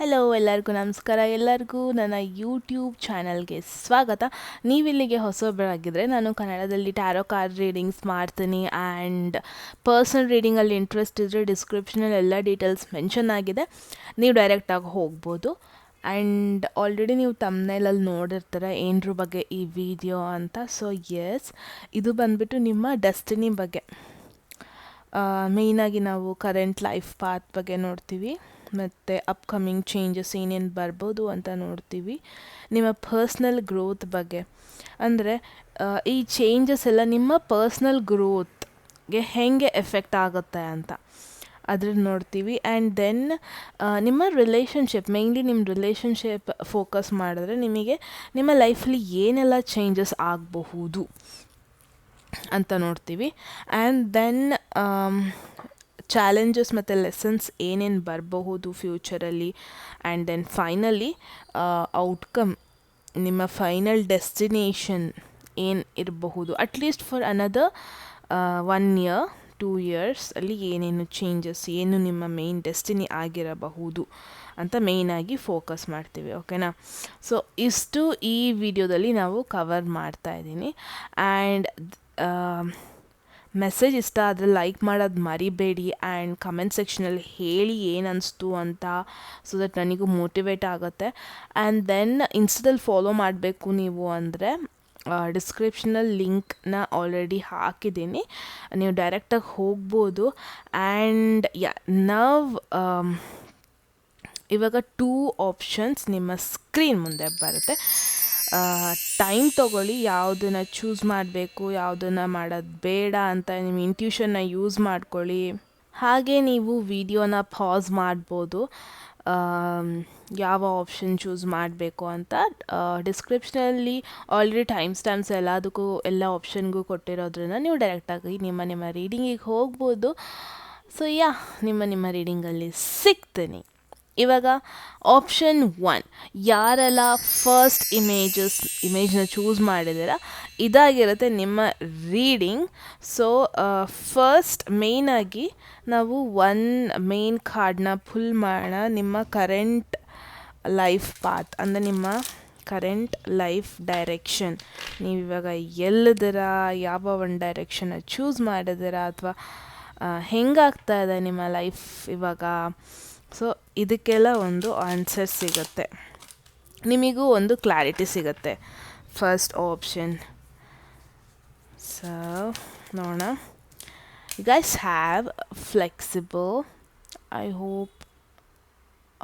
Hello ಎಲ್ಲರಿಗೂ ನಮಸ್ಕಾರ. ಎಲ್ಲರಿಗೂ ನನ್ನ ಯೂಟ್ಯೂಬ್ ಚಾನಲ್ಗೆ ಸ್ವಾಗತ. ನೀವಿಲ್ಲಿಗೆ ಹೊಸಬರಾಗಿದ್ದರೆ ನಾನು ಕನ್ನಡದಲ್ಲಿ ಟ್ಯಾರೋ ಕಾರ್ಡ್ ರೀಡಿಂಗ್ಸ್ ಮಾಡ್ತೀನಿ ಆ್ಯಂಡ್ ಪರ್ಸನಲ್ ರೀಡಿಂಗಲ್ಲಿ ಇಂಟ್ರೆಸ್ಟ್ ಇದ್ದರೆ ಡಿಸ್ಕ್ರಿಪ್ಷನಲ್ಲಿ ಎಲ್ಲ ಡೀಟೇಲ್ಸ್ ಮೆನ್ಷನ್ ಆಗಿದೆ, ನೀವು ಡೈರೆಕ್ಟಾಗಿ ಹೋಗ್ಬೋದು. ಆ್ಯಂಡ್ ಆಲ್ರೆಡಿ ನೀವು ತಮ್ನೇಲಲ್ಲಿ ನೋಡಿರ್ತೀರ ಏನರ ಬಗ್ಗೆ ಈ ವಿಡಿಯೋ ಅಂತ. ಸೊ ಎಸ್, ಇದು ಬಂದುಬಿಟ್ಟು ನಿಮ್ಮ ಡೆಸ್ಟಿನಿ ಬಗ್ಗೆ. ಮೇಯ್ನಾಗಿ ನಾವು ಕರೆಂಟ್ ಲೈಫ್ ಪಾತ್ ಬಗ್ಗೆ ನೋಡ್ತೀವಿ, ಮತ್ತು ಅಪ್ಕಮಿಂಗ್ ಚೇಂಜಸ್ ಏನೇನು ಬರ್ಬೋದು ಅಂತ ನೋಡ್ತೀವಿ. ನಿಮ್ಮ ಪರ್ಸ್ನಲ್ ಗ್ರೋತ್ ಬಗ್ಗೆ, ಅಂದರೆ ಈ ಚೇಂಜಸ್ ಎಲ್ಲ ನಿಮ್ಮ ಪರ್ಸ್ನಲ್ ಗ್ರೋತ್ಗೆ ಹೇಗೆ ಎಫೆಕ್ಟ್ ಆಗುತ್ತೆ ಅಂತ ಅದ್ರದ್ದು ನೋಡ್ತೀವಿ. ಆ್ಯಂಡ್ ದೆನ್ ನಿಮ್ಮ ರಿಲೇಷನ್ಶಿಪ್, ಮೇಯ್ನ್ಲಿ ನಿಮ್ಮ ರಿಲೇಷನ್ಶಿಪ್ ಫೋಕಸ್ ಮಾಡಿದ್ರೆ ನಿಮಗೆ ನಿಮ್ಮ ಲೈಫಲ್ಲಿ ಏನೆಲ್ಲ ಚೇಂಜಸ್ ಆಗಬಹುದು ಅಂತ ನೋಡ್ತೀವಿ. ಆ್ಯಂಡ್ ದೆನ್ ಚಾಲೆಂಜಸ್ ಮತ್ತು ಲೆಸನ್ಸ್ ಏನೇನು ಬರಬಹುದು ಫ್ಯೂಚರಲ್ಲಿ. ಆ್ಯಂಡ್ ದೆನ್ ಫೈನಲಿ ಔಟ್ಕಮ್, ನಿಮ್ಮ ಫೈನಲ್ ಡೆಸ್ಟಿನೇಷನ್ ಏನು ಇರಬಹುದು, at least for another 1 year 2 years ಅಲ್ಲಿ ಏನೇನು ಚೇಂಜಸ್, ಏನು ನಿಮ್ಮ ಮೇಯ್ನ್ ಡೆಸ್ಟಿನಿ ಆಗಿರಬಹುದು ಅಂತ ಮೇಯ್ನಾಗಿ ಫೋಕಸ್ ಮಾಡ್ತೀವಿ. ಓಕೆನಾ? ಸೊ ಇಷ್ಟು ಈ ವಿಡಿಯೋದಲ್ಲಿ ನಾವು ಕವರ್ ಮಾಡ್ತಾ ಇದ್ದೀನಿ. ಆ್ಯಂಡ್ ಮೆಸೇಜ್ ಇಷ್ಟ ಆದರೆ ಲೈಕ್ ಮಾಡೋದು ಮರಿಬೇಡಿ. ಆ್ಯಂಡ್ ಕಮೆಂಟ್ ಸೆಕ್ಷನಲ್ಲಿ ಹೇಳಿ ಏನು ಅನಿಸ್ತು ಅಂತ, ಸೊ ದಟ್ ನನಗೂ ಮೋಟಿವೇಟ್ ಆಗುತ್ತೆ. ಆ್ಯಂಡ್ ದೆನ್ ಇನ್ಸ್ಟಾದಲ್ಲಿ ಫಾಲೋ ಮಾಡಬೇಕು ನೀವು ಅಂದರೆ ಡಿಸ್ಕ್ರಿಪ್ಷನಲ್ಲಿ ಲಿಂಕ್ನ ಆಲ್ರೆಡಿ ಹಾಕಿದ್ದೀನಿ, ನೀವು ಡೈರೆಕ್ಟಾಗಿ ಹೋಗ್ಬೋದು. ಆ್ಯಂಡ್ ಇವಾಗ 2 ಆಪ್ಷನ್ಸ್ ನಿಮ್ಮ ಸ್ಕ್ರೀನ್ ಮುಂದೆ ಬರುತ್ತೆ. ಟೈಮ್ ತೊಗೊಳ್ಳಿ ಯಾವುದನ್ನು ಚೂಸ್ ಮಾಡಬೇಕು, ಯಾವುದನ್ನು ಮಾಡೋದು ಬೇಡ ಅಂತ ನಿಮ್ಮ ಇಂಟ್ಯೂಷನ್ನ ಯೂಸ್ ಮಾಡ್ಕೊಳ್ಳಿ. ಹಾಗೆ ನೀವು ವಿಡಿಯೋನ ಪಾಸ್ ಮಾಡ್ಬೋದು, ಯಾವ ಆಪ್ಷನ್ ಚೂಸ್ ಮಾಡಬೇಕು ಅಂತ. ಡಿಸ್ಕ್ರಿಪ್ಷನಲ್ಲಿ ಆಲ್ರೆಡಿ ಟೈಮ್ ಸ್ಟ್ಯಾಂಪ್ಸ್ ಎಲ್ಲ ಆಪ್ಷನ್ಗೂ ಕೊಟ್ಟಿರೋದ್ರಿಂದ ನೀವು ಡೈರೆಕ್ಟಾಗಿ ನಿಮ್ಮ ರೀಡಿಂಗಿಗೆ ಹೋಗ್ಬೋದು. ಸೊ ನಿಮ್ಮ ರೀಡಿಂಗಲ್ಲಿ ಸಿಗ್ತೀನಿ. ಇವಾಗ ಆಪ್ಷನ್ 1, ಯಾರೆಲ್ಲ ಫಸ್ಟ್ ಇಮೇಜ್ನ ಚೂಸ್ ಮಾಡಿದ್ದೀರ ಇದಾಗಿರುತ್ತೆ ನಿಮ್ಮ ರೀಡಿಂಗ್. ಸೊ ಫಸ್ಟ್ ಮೇಯ್ನಾಗಿ ನಾವು 1 ಮೇನ್ ಕಾರ್ಡ್ನ ಫುಲ್ ಮಾಡೋಣ. ನಿಮ್ಮ ಕರೆಂಟ್ ಲೈಫ್ ಪಾತ್, ಅಂದರೆ ನಿಮ್ಮ ಕರೆಂಟ್ ಲೈಫ್ ಡೈರೆಕ್ಷನ್, ನೀವಿವಾಗ ಎಲ್ಲಿದ್ದೀರಾ, ಯಾವ ಒಂದು ಡೈರೆಕ್ಷನ್ನ ಚೂಸ್ ಮಾಡಿದ್ದೀರಾ, ಅಥವಾ ಹೆಂಗಾಗ್ತಾ ಇದೆ ನಿಮ್ಮ ಲೈಫ್ ಇವಾಗ. ಸೊ ಇದಕ್ಕೆಲ್ಲ ಒಂದು ಆನ್ಸರ್ ಸಿಗುತ್ತೆ, ನಿಮಗೂ ಒಂದು ಕ್ಲಾರಿಟಿ ಸಿಗುತ್ತೆ. First option. ಸೊ ನೋಡೋಣ. You guys have flexible, I hope.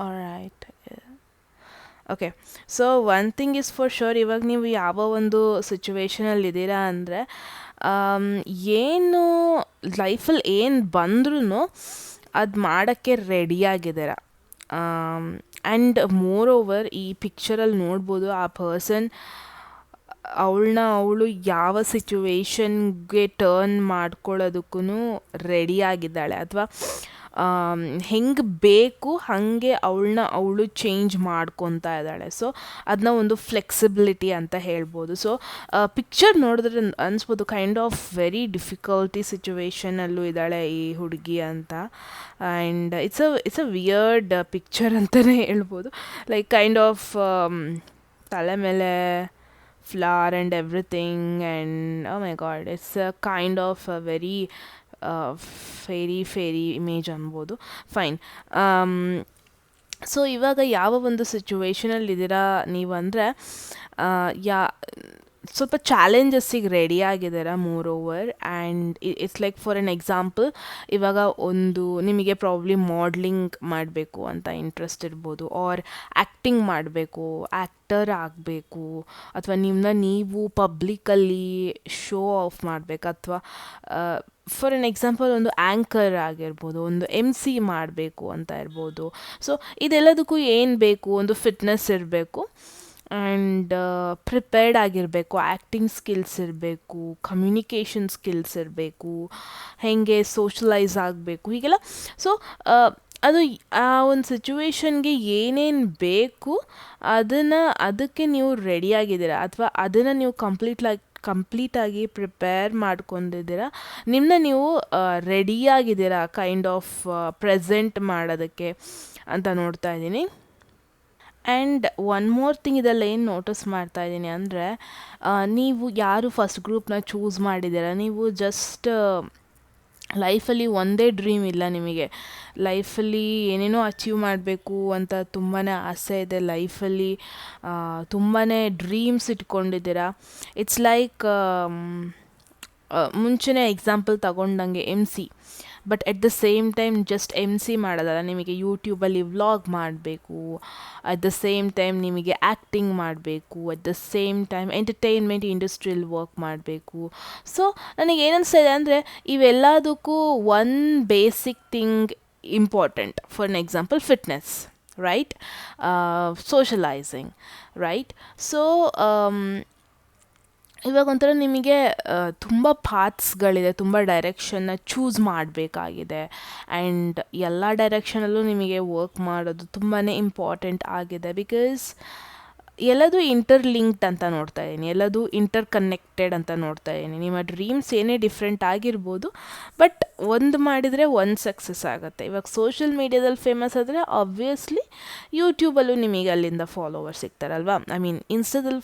Alright, okay. So one thing is for sure, ಇವಾಗ ನೀವು ಯಾವ ಒಂದು ಸಿಚುವೇಷನಲ್ಲಿದ್ದೀರಾ ಅಂದರೆ ಏನು ಲೈಫಲ್ಲಿ ಏನು ಬಂದ್ರೂ ಅದು ಮಾಡೋಕ್ಕೆ ರೆಡಿಯಾಗಿದ್ದೀರ. ಆ್ಯಂಡ್ ಮೋರ್ ಓವರ್ ಈ ಪಿಕ್ಚರಲ್ಲಿ ನೋಡ್ಬೋದು ಆ ಪರ್ಸನ್ ಅವಳು ಯಾವ ಸಿಚುವೇಶನ್ಗೆ ಟರ್ನ್ ಮಾಡ್ಕೊಳ್ಳೋದಕ್ಕೂ ರೆಡಿಯಾಗಿದ್ದಾಳೆ, ಅಥವಾ ಹೆಂಗೆ ಬೇಕು ಹಾಗೆ ಅವಳು ಚೇಂಜ್ ಮಾಡ್ಕೊತಾ ಇದ್ದಾಳೆ. ಸೊ ಅದನ್ನ ಒಂದು ಫ್ಲೆಕ್ಸಿಬಿಲಿಟಿ ಅಂತ ಹೇಳ್ಬೋದು. ಸೊ ಪಿಕ್ಚರ್ ನೋಡಿದ್ರೆ ಅನಿಸ್ಬೋದು ಕೈಂಡ್ ಆಫ್ ವೆರಿ ಡಿಫಿಕಲ್ಟಿ ಸಿಚುವೇಶನಲ್ಲೂ ಇದ್ದಾಳೆ ಈ ಹುಡುಗಿ ಅಂತ. And it's a weird picture ಅಂತಲೇ ಹೇಳ್ಬೋದು. ಲೈಕ್ ಕೈಂಡ್ ಆಫ್ ತಲೆ ಮೇಲೆ flower and everything, and oh my god, it's a kind of a very fairy image ಅನ್ಬೋದು. ಫೈನ್. ಸೊ ಇವಾಗ ಯಾವ ಒಂದು ಸಿಚುವೇಷನಲ್ಲಿದ್ದೀರಾ ನೀವು ಅಂದರೆ ಸ್ವಲ್ಪ ಚಾಲೆಂಜಸ್ಸಿಗೆ ರೆಡಿಯಾಗಿದ್ದೀರಾ moreover. And it's like for an example, ಇವಾಗ ಒಂದು ನಿಮಗೆ ಪ್ರಾಬ್ಲಿ ಮಾಡಲಿಂಗ್ ಮಾಡಬೇಕು ಅಂತ ಇಂಟ್ರೆಸ್ಟ್ ಇರ್ಬೋದು, ಆರ್ ಆ್ಯಕ್ಟಿಂಗ್ ಮಾಡಬೇಕು, ಆ್ಯಕ್ಟರ್ ಆಗಬೇಕು, ಅಥವಾ ನೀವು ಪಬ್ಲಿಕಲ್ಲಿ ಶೋ ಆಫ್ ಮಾಡಬೇಕು, ಅಥವಾ ಫಾರ್ ಎನ್ ಎಕ್ಸಾಂಪಲ್ ಒಂದು ಆ್ಯಂಕರ್ ಆಗಿರ್ಬೋದು, ಒಂದು MC ಮಾಡಬೇಕು ಅಂತ ಇರ್ಬೋದು. ಸೊ ಇದೆಲ್ಲದಕ್ಕೂ ಏನು ಬೇಕು, ಒಂದು ಫಿಟ್ನೆಸ್ ಇರಬೇಕು, ಆ್ಯಂಡ್ ಪ್ರಿಪೇರ್ಡ್ ಆಗಿರಬೇಕು, ಆ್ಯಕ್ಟಿಂಗ್ ಸ್ಕಿಲ್ಸ್ ಇರಬೇಕು, ಕಮ್ಯುನಿಕೇಷನ್ ಸ್ಕಿಲ್ಸ್ ಇರಬೇಕು, ಹೇಗೆ ಸೋಷಲೈಸ್ ಆಗಬೇಕು, ಹೀಗೆಲ್ಲ. ಸೊ ಅದು ಆ ಒಂದು ಸಿಚುವೇಶನ್ಗೆ ಏನೇನು ಬೇಕು ಅದಕ್ಕೆ ನೀವು ರೆಡಿಯಾಗಿದ್ದೀರಾ, ಅಥವಾ ಅದನ್ನು ನೀವು ಕಂಪ್ಲೀಟಾಗಿ ಪ್ರಿಪೇರ್ ಮಾಡ್ಕೊಂಡಿದ್ದೀರಾ, ನೀವು ರೆಡಿಯಾಗಿದ್ದೀರಾ ಕೈಂಡ್ ಆಫ್ ಪ್ರೆಸೆಂಟ್ ಮಾಡೋದಕ್ಕೆ ಅಂತ ನೋಡ್ತಾ ಇದ್ದೀನಿ. ಆ್ಯಂಡ್ ಒನ್ ಮೋರ್ ಥಿಂಗ್ ಇದೆಲ್ಲ ಏನು ನೋಟಿಸ್ ಮಾಡ್ತಾ ಇದ್ದೀನಿ ಅಂದರೆ, ನೀವು ಯಾರು ಫಸ್ಟ್ ಗ್ರೂಪ್ನ ಚೂಸ್ ಮಾಡಿದ್ದೀರ, ನೀವು ಜಸ್ಟ್ ಲೈಫಲ್ಲಿ ಒಂದೇ ಡ್ರೀಮ್ ಇಲ್ಲ ನಿಮಗೆ. ಲೈಫಲ್ಲಿ ಏನೇನೋ ಅಚೀವ್ ಮಾಡಬೇಕು ಅಂತ ತುಂಬಾ ಆಸೆ ಇದೆ, ಲೈಫಲ್ಲಿ ತುಂಬಾ ಡ್ರೀಮ್ಸ್ ಇಟ್ಕೊಂಡಿದ್ದೀರಾ. ಇಟ್ಸ್ ಲೈಕ್ ಮುಂಚೆನೇ ಎಕ್ಸಾಂಪಲ್ ತಗೊಂಡಂಗೆ MC. But at the same time just MC ಮಾಡೋದಲ್ಲ, ನಿಮಗೆ ಯೂಟ್ಯೂಬಲ್ಲಿ ವ್ಲಾಗ್ ಮಾಡಬೇಕು, ಅಟ್ ದ ಸೇಮ್ ಟೈಮ್ ನಿಮಗೆ ಆ್ಯಕ್ಟಿಂಗ್ ಮಾಡಬೇಕು, at the same time entertainment ಇಂಡಸ್ಟ್ರಿಯಲ್ಲಿ ವರ್ಕ್ ಮಾಡಬೇಕು. ಸೊ ನನಗೆ ಏನನ್ನಿಸ್ತಾ ಇದೆ ಅಂದರೆ, ಇವೆಲ್ಲದಕ್ಕೂ one basic thing important. For an example fitness, right, socialising, right. So ಇವಾಗ ಒಂಥರ ನಿಮಗೆ ತುಂಬ ಪಾತ್ಸ್ಗಳಿದೆ, ತುಂಬ ಡೈರೆಕ್ಷನ್ನ ಚೂಸ್ ಮಾಡಬೇಕಾಗಿದೆ. ಆ್ಯಂಡ್ ಎಲ್ಲ ಡೈರೆಕ್ಷನಲ್ಲೂ ನಿಮಗೆ ವರ್ಕ್ ಮಾಡೋದು ತುಂಬಾ ಇಂಪಾರ್ಟೆಂಟ್ ಆಗಿದೆ. ಬಿಕಾಸ್ ಎಲ್ಲದೂ ಇಂಟರ್ಲಿಂಕ್ಡ್ ಅಂತ ನೋಡ್ತಾ ಇದ್ದೀನಿ, ಎಲ್ಲದೂ ಇಂಟರ್ ಕನೆಕ್ಟೆಡ್ ಅಂತ ನೋಡ್ತಾ ಇದ್ದೀನಿ. ನಿಮ್ಮ ಡ್ರೀಮ್ಸ್ ಏನೇ ಡಿಫ್ರೆಂಟ್ ಆಗಿರ್ಬೋದು, ಬಟ್ ಒಂದು ಮಾಡಿದರೆ ಒಂದು ಸಕ್ಸಸ್ ಆಗುತ್ತೆ. ಇವಾಗ ಸೋಷಿಯಲ್ ಮೀಡ್ಯಾದಲ್ಲಿ ಫೇಮಸ್ ಆದರೆ ಆಬ್ವಿಯಸ್ಲಿ ಯೂಟ್ಯೂಬಲ್ಲೂ ನಿಮಗೆ ಅಲ್ಲಿಂದ ಫಾಲೋವರ್ಸ್ ಸಿಗ್ತಾರಲ್ವಾ. ಐ ಮೀನ್ ಇನ್ಸ್ಟಾದಲ್ಲಿ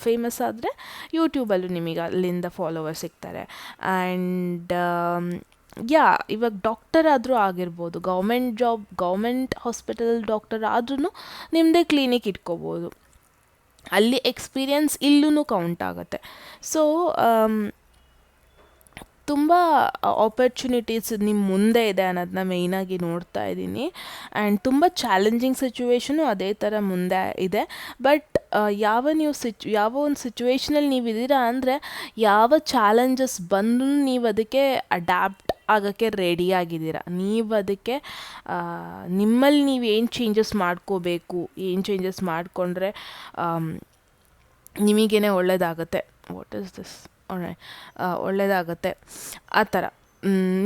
ಫೇಮಸ್ ಆದರೆ ಯೂಟ್ಯೂಬಲ್ಲೂ ನಿಮಗೆ ಅಲ್ಲಿಂದ ಫಾಲೋವರ್ಸ್ ಸಿಗ್ತಾರೆ. ಆ್ಯಂಡ್ ಇವಾಗ ಡಾಕ್ಟರ್ ಆದರೂ ಆಗಿರ್ಬೋದು, ಗೌರ್ಮೆಂಟ್ ಹಾಸ್ಪಿಟಲ್ ಡಾಕ್ಟರ್ ಆದ್ರೂ ನಿಮ್ಮದೇ ಕ್ಲಿನಿಕ್ ಇಟ್ಕೋಬೋದು. ಅಲ್ಲಿ ಎಕ್ಸ್ಪೀರಿಯನ್ಸ್ ಇಲ್ಲೂ ಕೌಂಟ್ ಆಗುತ್ತೆ. ಸೊ ತುಂಬ ಆಪರ್ಚುನಿಟೀಸ್ ನಿಮ್ಮ ಮುಂದೆ ಇದೆ ಅನ್ನೋದನ್ನ ಮೇಯ್ನಾಗಿ ನೋಡ್ತಾ ಇದ್ದೀನಿ. ಆ್ಯಂಡ್ ತುಂಬ ಚಾಲೆಂಜಿಂಗ್ ಸಿಚುವೇಶನು ಅದೇ ಥರ ಮುಂದೆ ಇದೆ. ಬಟ್ ಯಾವ ಒಂದು ಸಿಚುವೇಶನಲ್ಲಿ ನೀವಿದ್ದೀರಾ ಅಂದರೆ, ಯಾವ ಚಾಲೆಂಜಸ್ ಬಂದರೂ ನೀವು ಅದಕ್ಕೆ ಅಡ್ಯಾಪ್ಟ್ ಆಗೋಕ್ಕೆ ರೆಡಿಯಾಗಿದ್ದೀರಾ. ನೀವು ಅದಕ್ಕೆ ನಿಮ್ಮಲ್ಲಿ ನೀವು ಏನು ಚೇಂಜಸ್ ಮಾಡ್ಕೋಬೇಕು, ಏನು ಚೇಂಜಸ್ ಮಾಡಿಕೊಂಡ್ರೆ ನಿಮಗೇನೆ ಒಳ್ಳೆಯದಾಗುತ್ತೆ. ವಾಟ್ ಈಸ್ ದಿಸ್ ಒಳ್ಳೆಯದಾಗುತ್ತೆ ಆ ಥರ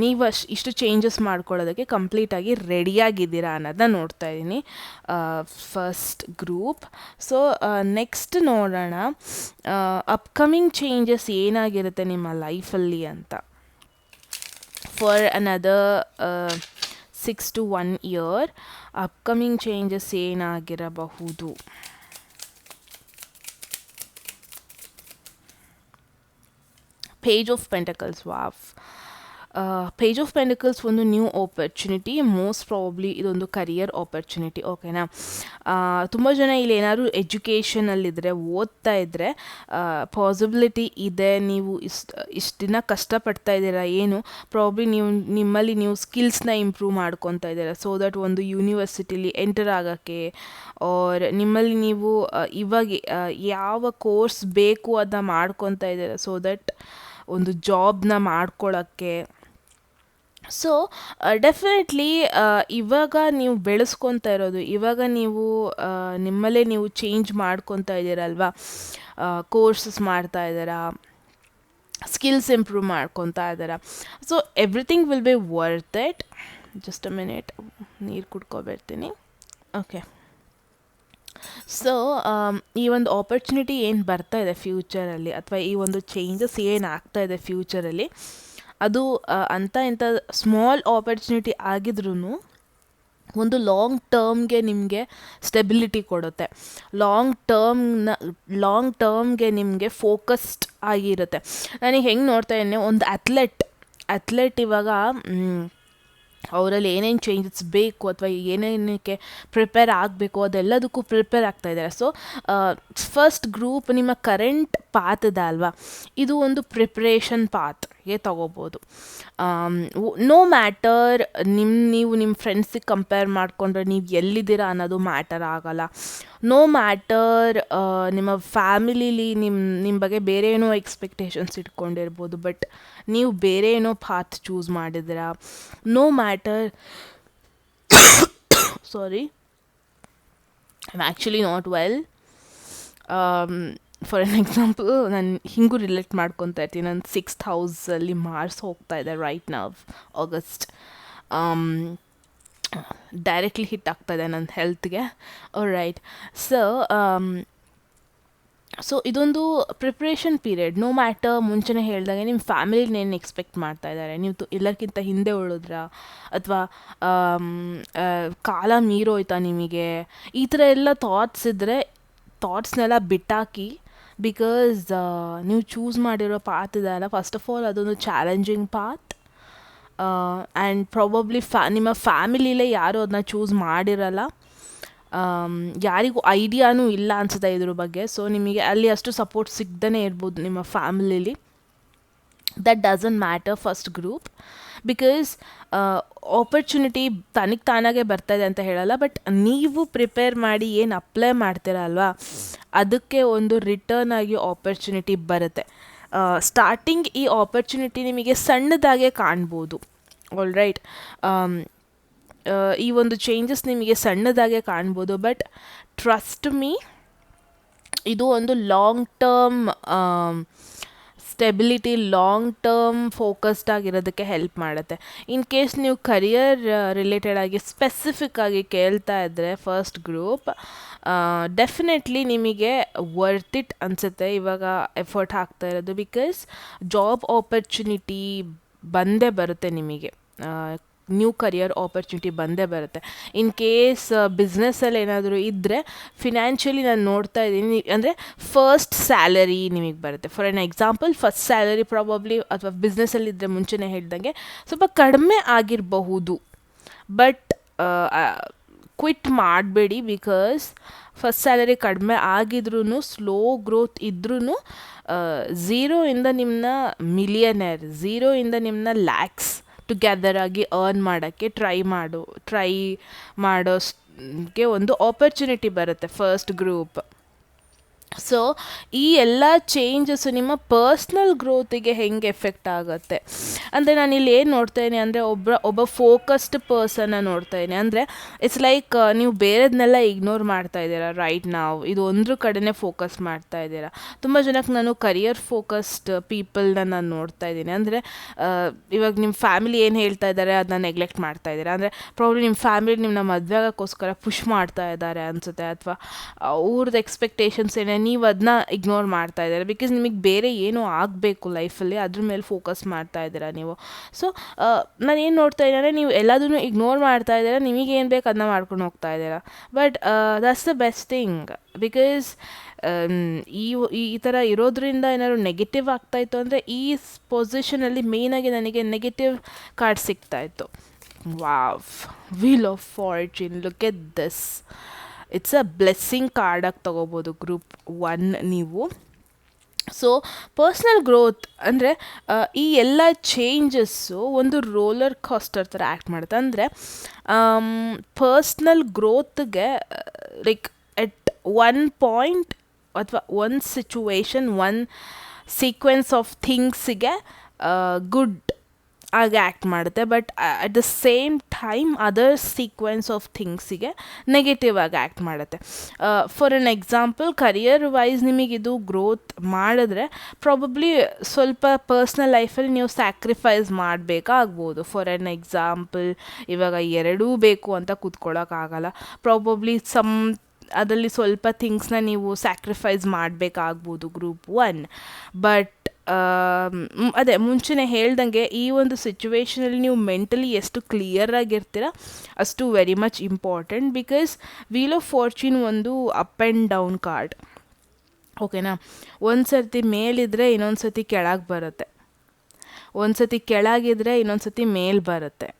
ನೀವು ಇಷ್ಟು ಚೇಂಜಸ್ ಮಾಡ್ಕೊಳ್ಳೋದಕ್ಕೆ ಕಂಪ್ಲೀಟಾಗಿ ರೆಡಿಯಾಗಿದ್ದೀರಾ ಅನ್ನೋದನ್ನ ನೋಡ್ತಾ ಇದ್ದೀನಿ. First group. ಸೊ ನೆಕ್ಸ್ಟ್ ನೋಡೋಣ ಅಪ್ಕಮಿಂಗ್ ಚೇಂಜಸ್ ಏನಾಗಿರುತ್ತೆ ನಿಮ್ಮ ಲೈಫಲ್ಲಿ ಅಂತ. For another 6 to 1 year upcoming changes ಏನಾಗಿರಬಹುದು. Page of Pentacles. Wow. Page of Pentacles ಒಂದು ನ್ಯೂ ಆಪರ್ಚುನಿಟಿ. ಮೋಸ್ಟ್ ಪ್ರಾಬಬ್ಲಿ ಇದೊಂದು ಕರಿಯರ್ ಆಪರ್ಚುನಿಟಿ. ಓಕೆನಾ. ತುಂಬ ಜನ ಇಲ್ಲಿ ಏನಾದ್ರು ಎಜುಕೇಷನಲ್ಲಿದ್ದರೆ, ಓದ್ತಾ ಇದ್ದರೆ ಪಾಸಿಬಿಲಿಟಿ ಇದೆ. ನೀವು ಇಷ್ಟು ದಿನ ಕಷ್ಟಪಡ್ತಾ ಇದ್ದೀರಾ, ಏನು ಪ್ರಾಬಬ್ಲಿ ನಿಮ್ಮಲ್ಲಿ ನೀವು ಸ್ಕಿಲ್ಸ್ನ ಇಂಪ್ರೂವ್ ಮಾಡ್ಕೊತಾ ಇದ್ದೀರಾ, ಸೊ ದಟ್ ಒಂದು ಯೂನಿವರ್ಸಿಟಿಲಿ ಎಂಟರ್ ಆಗೋಕ್ಕೆ, ಆರ್ ನಿಮ್ಮಲ್ಲಿ ನೀವು ಇವಾಗ ಯಾವ ಕೋರ್ಸ್ ಬೇಕು ಅದನ್ನ ಮಾಡ್ಕೊತಾ ಇದ್ದೀರಾ, ಸೊ ದಟ್ ಒಂದು ಜಾಬ್ನ ಮಾಡ್ಕೊಳ್ಳೋಕ್ಕೆ. ಸೊ ಡೆಫಿನೆಟ್ಲಿ ಇವಾಗ ನೀವು ಬೆಳೆಸ್ಕೊತಾ ಇರೋದು, ಇವಾಗ ನೀವು ನಿಮ್ಮಲ್ಲೇ ನೀವು ಚೇಂಜ್ ಮಾಡ್ಕೊತಾ ಇದ್ದೀರಲ್ವ, ಕೋರ್ಸಸ್ ಮಾಡ್ತಾ ಇದ್ದೀರಾ, ಸ್ಕಿಲ್ಸ್ ಇಂಪ್ರೂವ್ ಮಾಡ್ಕೊತಾ ಇದ್ದೀರಾ. So everything will be worth it. Just a minute, ನೀರು ಕುಡ್ಕೊಬರ್ತೀನಿ. ಓಕೆ. ಸೊ ಈ ಒಂದು ಆಪರ್ಚುನಿಟಿ ಏನು ಬರ್ತಾ ಇದೆ ಫ್ಯೂಚರಲ್ಲಿ, ಅಥವಾ ಈ ಒಂದು ಚೇಂಜಸ್ ಏನು ಆಗ್ತಾ ಇದೆ ಫ್ಯೂಚರಲ್ಲಿ, ಅದು ಅಂಥ ಇಂಥ ಸ್ಮಾಲ್ ಆಪರ್ಚುನಿಟಿ ಆಗಿದ್ರೂ ಒಂದು ಲಾಂಗ್ ಟರ್ಮ್ಗೆ ನಿಮಗೆ ಸ್ಟೆಬಿಲಿಟಿ ಕೊಡುತ್ತೆ. ಲಾಂಗ್ ಟರ್ಮ್ಗೆ ನಿಮಗೆ ಫೋಕಸ್ಡ್ ಆಗಿರುತ್ತೆ. ನನಗೆ ಹೆಂಗೆ ನೋಡ್ತಾ ಇದ್ದೀನಿ, ಒಂದು ಅಥ್ಲೆಟ್ ಇವಾಗ ಅವರಲ್ಲಿ ಏನೇನು ಚೇಂಜಸ್ ಬೇಕು ಅಥವಾ ಏನೇನಕ್ಕೆ ಪ್ರಿಪೇರ್ ಆಗಬೇಕು ಅದೆಲ್ಲದಕ್ಕೂ ಪ್ರಿಪೇರ್ ಆಗ್ತಾಯಿದ್ದಾರೆ. ಸೊ ಫಸ್ಟ್ ಗ್ರೂಪ್ ನಿಮ್ಮ ಕರೆಂಟ್ ಪಾತ್ ಇದೆ ಅಲ್ವಾ, ಇದು ಒಂದು ಪ್ರಿಪ್ರೇಷನ್ ಪಾತ್ಗೆ ತಗೋಬೋದು. ನೋ ಮ್ಯಾಟರ್ ನೀವು ನಿಮ್ಮ ಫ್ರೆಂಡ್ಸಿಗೆ ಕಂಪೇರ್ ಮಾಡಿಕೊಂಡ್ರೆ ನೀವು ಎಲ್ಲಿದ್ದೀರಾ ಅನ್ನೋದು ಮ್ಯಾಟರ್ ಆಗೋಲ್ಲ. ನೋ ಮ್ಯಾಟರ್ ನಿಮ್ಮ ಫ್ಯಾಮಿಲಿಲಿ ನಿಮ್ಮ ಬಗ್ಗೆ ಬೇರೆ ಏನೋ ಎಕ್ಸ್ಪೆಕ್ಟೇಷನ್ಸ್ ಇಟ್ಕೊಂಡಿರ್ಬೋದು, ಬಟ್ ನೀವು ಬೇರೆ ಏನೋ ಪಾತ್ ಚೂಸ್ ಮಾಡಿದ್ದೀರಾ. No matter sorry, I am actually not well. For an example, ನಾನು ಹಿಂಗೂ ರಿಲೇಟ್ ಮಾಡ್ಕೊತಾ ಇರ್ತೀನಿ. ನಾನು 6th ಹೌಸಲ್ಲಿ ಮಾರ್ಸ್ ಹೋಗ್ತಾ ಇದೆ right now, August. Directly hit ಆಗ್ತಾಯಿದೆ ನನ್ನ ಹೆಲ್ತ್ಗೆ. ರೈಟ್. ಸೊ ಸೊ ಇದೊಂದು ಪ್ರಿಪ್ರೇಷನ್ ಪೀರಿಯಡ್. ನೋ ಮ್ಯಾಟರ್ ಮುಂಚೆನೇ ಹೇಳಿದಾಗೆ ನಿಮ್ಮ ಫ್ಯಾಮಿಲಿನ ಏನು ಎಕ್ಸ್ಪೆಕ್ಟ್ ಮಾಡ್ತಾ ಇದ್ದಾರೆ, ನೀವು ಎಲ್ಲಕ್ಕಿಂತ ಹಿಂದೆ ಉಳಿದ್ರಾ ಅಥವಾ ಕಾಲ ಮೀರೋಯ್ತಾ ನಿಮಗೆ, ಈ ಥರ ಎಲ್ಲ ಥಾಟ್ಸ್ ಇದ್ದರೆ ಥಾಟ್ಸ್ನೆಲ್ಲ ಬಿಟ್ಟಾಕಿ. ಬಿಕಾಸ್ ನೀವು ಚೂಸ್ ಮಾಡಿರೋ ಪಾತ್ ಇದೆಯಲ್ಲ, ಫಸ್ಟ್ ಆಫ್ ಆಲ್ ಅದೊಂದು ಚಾಲೆಂಜಿಂಗ್ ಪಾತ್. ಆ್ಯಂಡ್ ಪ್ರಾಬಬ್ಲಿ ನಿಮ್ಮ ಫ್ಯಾಮಿಲಿಲೇ ಯಾರೂ ಅದನ್ನ ಚೂಸ್ ಮಾಡಿರಲ್ಲ. ಯಾರಿಗೂ ಐಡಿಯಾನೂ ಇಲ್ಲ ಅನ್ಸುತ್ತೆ ಇದ್ರ ಬಗ್ಗೆ. ಸೊ ನಿಮಗೆ ಅಲ್ಲಿ ಅಷ್ಟು ಸಪೋರ್ಟ್ ಸಿಗ್ದೇ ಇರ್ಬೋದು ನಿಮ್ಮ ಫ್ಯಾಮಿಲಿಲಿ. That doesn't matter first group. Because opportunity ತನಗೆ ತಾನಾಗೆ ಬರ್ತಾಯಿದೆ ಅಂತ ಹೇಳಲ್ಲ, ಬಟ್ ನೀವು ಪ್ರಿಪೇರ್ ಮಾಡಿ ಏನು ಅಪ್ಲೈ ಮಾಡ್ತೀರ ಅಲ್ವಾ, ಅದಕ್ಕೆ ಒಂದು ರಿಟರ್ನ್ ಆಗಿ ಆಪರ್ಚುನಿಟಿ ಬರುತ್ತೆ. ಸ್ಟಾರ್ಟಿಂಗ್ ಈ ಆಪರ್ಚುನಿಟಿ ನಿಮಗೆ ಸಣ್ಣದಾಗೆ ಕಾಣ್ಬೋದು. ಆಲ್ ರೈಟ್, ಈ ಒಂದು ಚೇಂಜಸ್ ನಿಮಗೆ ಸಣ್ಣದಾಗೆ ಕಾಣ್ಬೋದು, ಬಟ್ ಟ್ರಸ್ಟ್ ಮೀ, ಇದು ಒಂದು long term stability, long term focused ಆಗಿರೋದಕ್ಕೆ ಹೆಲ್ಪ್ ಮಾಡುತ್ತೆ. ಇನ್ ಕೇಸ್ ನೀವು ಕರಿಯರ್ ರಿಲೇಟೆಡ್ ಆಗಿ ಸ್ಪೆಸಿಫಿಕ್ ಆಗಿ ಕೇಳ್ತಾ ಇದ್ದರೆ ಫಸ್ಟ್ ಗ್ರೂಪ್, ಡೆಫಿನೆಟ್ಲಿ ನಿಮಗೆ ವರ್ತ್ ಇಟ್ ಅನಿಸುತ್ತೆ ಇವಾಗ ಎಫರ್ಟ್ ಹಾಕ್ತಾ ಇರೋದು. ಬಿಕಾಸ್ ಜಾಬ್ ಆಪರ್ಚುನಿಟಿ ಬಂದೇ ಬರುತ್ತೆ ನಿಮಗೆ, ನ್ಯೂ ಕರಿಯರ್ ಆಪರ್ಚುನಿಟಿ ಬಂದೇ ಬರುತ್ತೆ. ಇನ್ ಕೇಸ್ ಬಿಸ್ನೆಸ್ಸಲ್ಲಿ ಏನಾದರೂ ಇದ್ದರೆ ಫಿನಾನ್ಷಿಯಲಿ ನಾನು ನೋಡ್ತಾ ಇದ್ದೀನಿ ಅಂದರೆ ಫಸ್ಟ್ ಸ್ಯಾಲರಿ ನಿಮಗೆ ಬರುತ್ತೆ. For an example, first salary probably ಅಥವಾ ಬಿಸ್ನೆಸ್ಸಲ್ಲಿ ಇದ್ದರೆ ಮುಂಚೆನೇ ಹೇಳ್ದಂಗೆ ಸ್ವಲ್ಪ ಕಡಿಮೆ ಆಗಿರಬಹುದು, ಬಟ್ ಕ್ವಿಟ್ ಮಾಡಬೇಡಿ. ಬಿಕಾಸ್ ಫಸ್ಟ್ ಸ್ಯಾಲರಿ ಕಡಿಮೆ ಆಗಿದ್ರೂ, ಸ್ಲೋ ಗ್ರೋತ್ ಇದ್ರೂ, ಝೀರೋಯಿಂದ ನಿಮ್ಮನ್ನ ಮಿಲಿಯನೇರ್, ಝೀರೋಯಿಂದ ನಿಮ್ಮನ್ನ ಲ್ಯಾಕ್ಸ್ ಟುಗೆದರ್ ಆಗಿ ಅರ್ನ್ ಮಾಡೋಕ್ಕೆ ಟ್ರೈ ಮಾಡೋಕ್ಕೆ ಒಂದು ಆಪರ್ಚುನಿಟಿ ಬರುತ್ತೆ ಫಸ್ಟ್ ಗ್ರೂಪ್. ಸೊ ಈ ಎಲ್ಲ ಚೇಂಜಸ್ಸು ನಿಮ್ಮ ಪರ್ಸ್ನಲ್ ಗ್ರೋತಿಗೆ ಹೆಂಗೆ ಎಫೆಕ್ಟ್ ಆಗುತ್ತೆ ಅಂದರೆ, ನಾನಿಲ್ಲಿ ಏನು ನೋಡ್ತಾಯಿದ್ದೀನಿ ಅಂದರೆ ಒಬ್ಬ ಫೋಕಸ್ಡ್ ಪರ್ಸನ್ನ ನೋಡ್ತಾಯಿದ್ದೀನಿ. ಅಂದರೆ ಇಟ್ಸ್ ಲೈಕ್ ನೀವು ಬೇರೆದನ್ನೆಲ್ಲ ಇಗ್ನೋರ್ ಮಾಡ್ತಾ ಇದ್ದೀರಾ ರೈಟ್ ನಾವು, ಇದು ಒಂದ್ರ ಕಡೆನೇ ಫೋಕಸ್ ಮಾಡ್ತಾ ಇದ್ದೀರಾ. ತುಂಬ ಜನಕ್ಕೆ ನಾನು ಕರಿಯರ್ ಫೋಕಸ್ಡ್ ಪೀಪಲ್ನ ನಾನು ನೋಡ್ತಾ ಇದ್ದೀನಿ. ಅಂದರೆ ಇವಾಗ ನಿಮ್ಮ ಫ್ಯಾಮಿಲಿ ಏನು ಹೇಳ್ತಾ ಇದ್ದಾರೆ ಅದನ್ನ ನೆಗ್ಲೆಕ್ಟ್ ಮಾಡ್ತಾ ಇದ್ದೀರಾ. ಅಂದರೆ ಪ್ರಾಬ್ಲಿ ನಿಮ್ಮ ಫ್ಯಾಮಿಲಿ ನಿಮ್ಮನ್ನ ಮದುವೆ ಆಗೋಕ್ಕೋಸ್ಕರ ಪುಷ್ ಮಾಡ್ತಾ ಇದ್ದಾರೆ ಅನಿಸುತ್ತೆ, ಅಥವಾ ಅವ್ರದ್ದು ಎಕ್ಸ್ಪೆಕ್ಟೇಷನ್ಸ್ ಏನೇ ನೀವು ಅದನ್ನ ಇಗ್ನೋರ್ ಮಾಡ್ತಾ ಇದ್ದೀರಾ. ಬಿಕಾಸ್ ನಿಮಗೆ ಬೇರೆ ಏನೋ ಆಗಬೇಕು ಲೈಫಲ್ಲಿ, ಅದ್ರ ಮೇಲೆ ಫೋಕಸ್ ಮಾಡ್ತಾ ಇದ್ದೀರಾ ನೀವು. ಸೊ ನಾನು ಏನು ನೋಡ್ತಾ ಇದ್ದಾರೆ, ನೀವು ಎಲ್ಲದನ್ನು ಇಗ್ನೋರ್ ಮಾಡ್ತಾ ಇದ್ದೀರಾ, ನಿಮಗೇನು ಬೇಕು ಅದನ್ನ ಮಾಡ್ಕೊಂಡು ಹೋಗ್ತಾ ಇದ್ದೀರಾ. But that's the best thing. Because ಈ ಥರ ಇರೋದ್ರಿಂದ ಏನಾದ್ರು ನೆಗೆಟಿವ್ ಆಗ್ತಾಯಿತ್ತು ಅಂದರೆ, ಈ ಪೊಸಿಷನಲ್ಲಿ ಮೇಯ್ನಾಗಿ ನನಗೆ ನೆಗೆಟಿವ್ ಕಾರ್ಡ್ ಸಿಗ್ತಾಯಿತ್ತು. Wow, wheel of fortune, look at this. It's a blessing ಕಾರ್ಡಾಗಿ ತೊಗೋಬೋದು ಗ್ರೂಪ್ 1 ನೀವು. ಸೊ ಪರ್ಸ್ನಲ್ ಗ್ರೋತ್ ಅಂದರೆ ಈ ಎಲ್ಲ ಚೇಂಜಸ್ಸು ಒಂದು ರೋಲರ್ ಕಾಸ್ಟರ್ ಥರ ಆ್ಯಕ್ಟ್ ಮಾಡುತ್ತೆ. ಅಂದರೆ ಪರ್ಸ್ನಲ್ ಗ್ರೋತ್ಗೆ ಲೈಕ್ ಎಟ್ ಒನ್ ಪಾಯಿಂಟ್ ಅಥವಾ one situation, one sequence of ಥಿಂಗ್ಸಿಗೆ ಗುಡ್ ಆಗಿ ಆ್ಯಕ್ಟ್ ಮಾಡುತ್ತೆ. But at the same time other sequence of ಥಿಂಗ್ಸಿಗೆ ನೆಗೆಟಿವ್ ಆಗಿ ಆ್ಯಕ್ಟ್ ಮಾಡುತ್ತೆ. For an example, career wise ನಿಮಗಿದು ಗ್ರೋತ್ ಮಾಡಿದ್ರೆ ಪ್ರಾಬಬ್ಲಿ ಸ್ವಲ್ಪ ಪರ್ಸ್ನಲ್ ಲೈಫಲ್ಲಿ ನೀವು ಸ್ಯಾಕ್ರಿಫೈಸ್ ಮಾಡಬೇಕಾಗ್ಬೋದು. ಫಾರ್ ಎನ್ ಎಕ್ಸಾಂಪಲ್, ಇವಾಗ ಎರಡೂ ಬೇಕು ಅಂತ ಕೂತ್ಕೊಳ್ಳೋಕ್ಕಾಗಲ್ಲ. ಪ್ರಾಬಬ್ಲಿ ಅದರಲ್ಲಿ ಸ್ವಲ್ಪ ಥಿಂಗ್ಸ್ನ ನೀವು ಸ್ಯಾಕ್ರಿಫೈಸ್ ಮಾಡಬೇಕಾಗ್ಬೋದು ಗ್ರೂಪ್ 1. ಬಟ್ ಅದೇ ಮುಂಚೆನೇ ಹೇಳ್ದಂಗೆ, ಈ ಒಂದು ಸಿಚುವೇಷನಲ್ಲಿ ನೀವು ಮೆಂಟಲಿ ಎಷ್ಟು ಕ್ಲಿಯರಾಗಿರ್ತೀರ ಅಷ್ಟು very much important. Because wheel of fortune ಒಂದು ಅಪ್ ಆ್ಯಂಡ್ ಡೌನ್ ಕಾರ್ಡ್, ಓಕೆನಾ. ಒಂದು ಸರ್ತಿ ಮೇಲಿದ್ರೆ ಇನ್ನೊಂದು ಸರ್ತಿ ಕೆಳಗೆ ಬರುತ್ತೆ, ಒಂದು ಸರ್ತಿ ಕೆಳಗಿದ್ರೆ ಇನ್ನೊಂದು ಸರ್ತಿ ಮೇಲ್ ಬರುತ್ತೆ.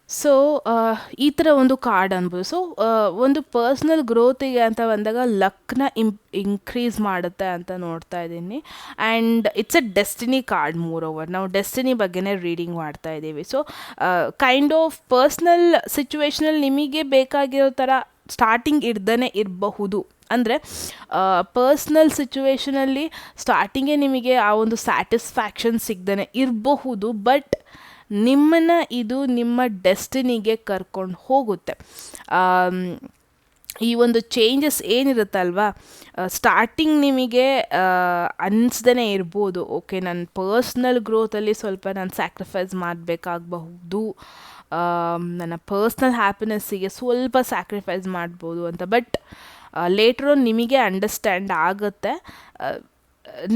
ಸೊ ಈ ಥರ ಒಂದು ಕಾರ್ಡ್ ಅನ್ಬೋದು. ಸೊ ಒಂದು ಪರ್ಸ್ನಲ್ ಗ್ರೋತಿಗೆ ಅಂತ ಬಂದಾಗ ಲಕ್ನ ಇನ್ಕ್ರೀಸ್ ಮಾಡುತ್ತೆ ಅಂತ ನೋಡ್ತಾ ಇದ್ದೀನಿ. And it's a destiny card. More over ನಾವು ಡೆಸ್ಟಿನಿ ಬಗ್ಗೆನೇ ರೀಡಿಂಗ್ ಮಾಡ್ತಾ ಇದ್ದೀವಿ. ಸೊ ಕೈಂಡ್ ಆಫ್ ಪರ್ಸ್ನಲ್ ಸಿಚುವೇಷನಲ್ಲಿ ನಿಮಗೆ ಬೇಕಾಗಿರೋ ಥರ ಸ್ಟಾರ್ಟಿಂಗ್ ಇರ್ದೇ ಇರಬಹುದು. ಅಂದರೆ ಪರ್ಸ್ನಲ್ ಸಿಚುವೇಷನಲ್ಲಿ ಸ್ಟಾರ್ಟಿಂಗೇ ನಿಮಗೆ ಆ ಒಂದು ಸ್ಯಾಟಿಸ್ಫ್ಯಾಕ್ಷನ್ ಸಿಗ್ದೇ ಇರಬಹುದು, ಬಟ್ ನಿಮ್ಮನ್ನು ಇದು ನಿಮ್ಮ ಡೆಸ್ಟಿನಿಗೆ ಕರ್ಕೊಂಡು ಹೋಗುತ್ತೆ. ಈ ಒಂದು ಚೇಂಜಸ್ ಏನಿರುತ್ತಲ್ವ, ಸ್ಟಾರ್ಟಿಂಗ್ ನಿಮಗೆ ಅನ್ನಿಸ್ದೇ ಇರ್ಬೋದು, ಓಕೆ ನನ್ನ ಪರ್ಸ್ನಲ್ ಗ್ರೋತಲ್ಲಿ ಸ್ವಲ್ಪ ನಾನು ಸ್ಯಾಕ್ರಿಫೈಸ್ ಮಾಡಬೇಕಾಗಬಹುದು, ನನ್ನ ಪರ್ಸ್ನಲ್ ಹ್ಯಾಪಿನೆಸ್ಸಿಗೆ ಸ್ವಲ್ಪ ಸ್ಯಾಕ್ರಿಫೈಸ್ ಮಾಡ್ಬೋದು ಅಂತ. ಬಟ್ ಲೇಟರ್ ನಿಮಗೆ ಅಂಡರ್ಸ್ಟ್ಯಾಂಡ್ ಆಗುತ್ತೆ.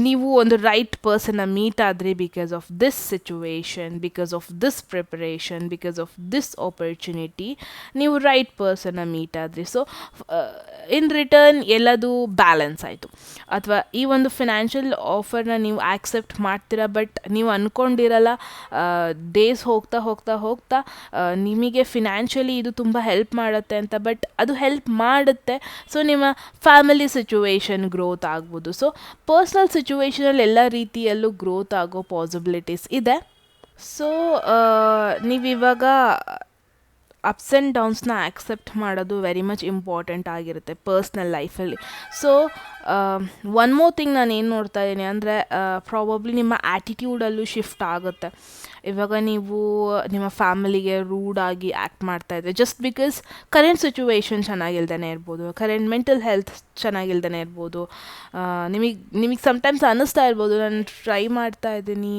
ನೀವು ಒಂದು ರೈಟ್ ಪರ್ಸನ್ನ ಮೀಟ್ ಆದರೆ because of this situation, because of this preparation, because of this opportunity ನೀವು ರೈಟ್ ಪರ್ಸನ್ನ ಮೀಟ್ ಆದ್ರಿ. ಸೊ ಇನ್ ರಿಟರ್ನ್ ಎಲ್ಲದು ಬ್ಯಾಲೆನ್ಸ್ ಆಯಿತು. ಅಥವಾ ಈ ಒಂದು ಫಿನಾನ್ಷಿಯಲ್ ಆಫರ್ನ ನೀವು ಆಕ್ಸೆಪ್ಟ್ ಮಾಡ್ತೀರಾ, ಬಟ್ ನೀವು ಅಂದ್ಕೊಂಡಿರಲ್ಲ ಡೇಸ್ ಹೋಗ್ತಾ ಹೋಗ್ತಾ ಹೋಗ್ತಾ ನಿಮಗೆ ಫಿನಾನ್ಷಿಯಲಿ ಇದು ತುಂಬ ಹೆಲ್ಪ್ ಮಾಡುತ್ತೆ ಅಂತ. ಬಟ್ ಅದು ಹೆಲ್ಪ್ ಮಾಡುತ್ತೆ. ಸೊ ನಿಮ್ಮ ಫ್ಯಾಮಿಲಿ ಸಿಚುವೇಶನ್ ಗ್ರೋತ್ ಆಗ್ಬೋದು. ಸೊ ಪರ್ಸ್ನಲ್ ಸಿಚುವೇಶನಲ್ಲಿ ಎಲ್ಲ ರೀತಿಯಲ್ಲೂ ಗ್ರೋತ್ ಆಗೋ ಪಾಸಿಬಿಲಿಟೀಸ್ ಇದೆ. ಸೊ ನೀವಿವಾಗ ಅಪ್ಸ್ ಆ್ಯಂಡ್ ಡೌನ್ಸ್ನ ಆಕ್ಸೆಪ್ಟ್ ಮಾಡೋದು ವೆರಿ ಮಚ್ ಇಂಪಾರ್ಟೆಂಟ್ ಆಗಿರುತ್ತೆ ಪರ್ಸ್ನಲ್ ಲೈಫಲ್ಲಿ. ಸೊ ಒನ್ ಮೋರ್ ಥಿಂಗ್ ನಾನು ಏನು ನೋಡ್ತಾ ಇದ್ದೀನಿ ಅಂದರೆ ಪ್ರಾಬಬ್ಲಿ ನಿಮ್ಮ ಆ್ಯಟಿಟ್ಯೂಡಲ್ಲೂ ಶಿಫ್ಟ್ ಆಗುತ್ತೆ. ಇವಾಗ ನೀವು ನಿಮ್ಮ ಫ್ಯಾಮಿಲಿಗೆ ರೂಡಾಗಿ ಆ್ಯಕ್ಟ್ ಮಾಡ್ತಾಯಿದ್ರೆ ಜಸ್ಟ್ ಬಿಕಾಸ್ ಕರೆಂಟ್ ಸಿಚುವೇಶನ್ ಚೆನ್ನಾಗಿಲ್ದೇ ಇರ್ಬೋದು, ಕರೆಂಟ್ ಮೆಂಟಲ್ ಹೆಲ್ತ್ ಚೆನ್ನಾಗಿಲ್ದೇ ಇರ್ಬೋದು. ನಿಮಗೆ ಸಮ್ಟೈಮ್ಸ್ ಅನ್ನಿಸ್ತಾ ಇರ್ಬೋದು, ನಾನು ಟ್ರೈ ಮಾಡ್ತಾ ಇದ್ದೀನಿ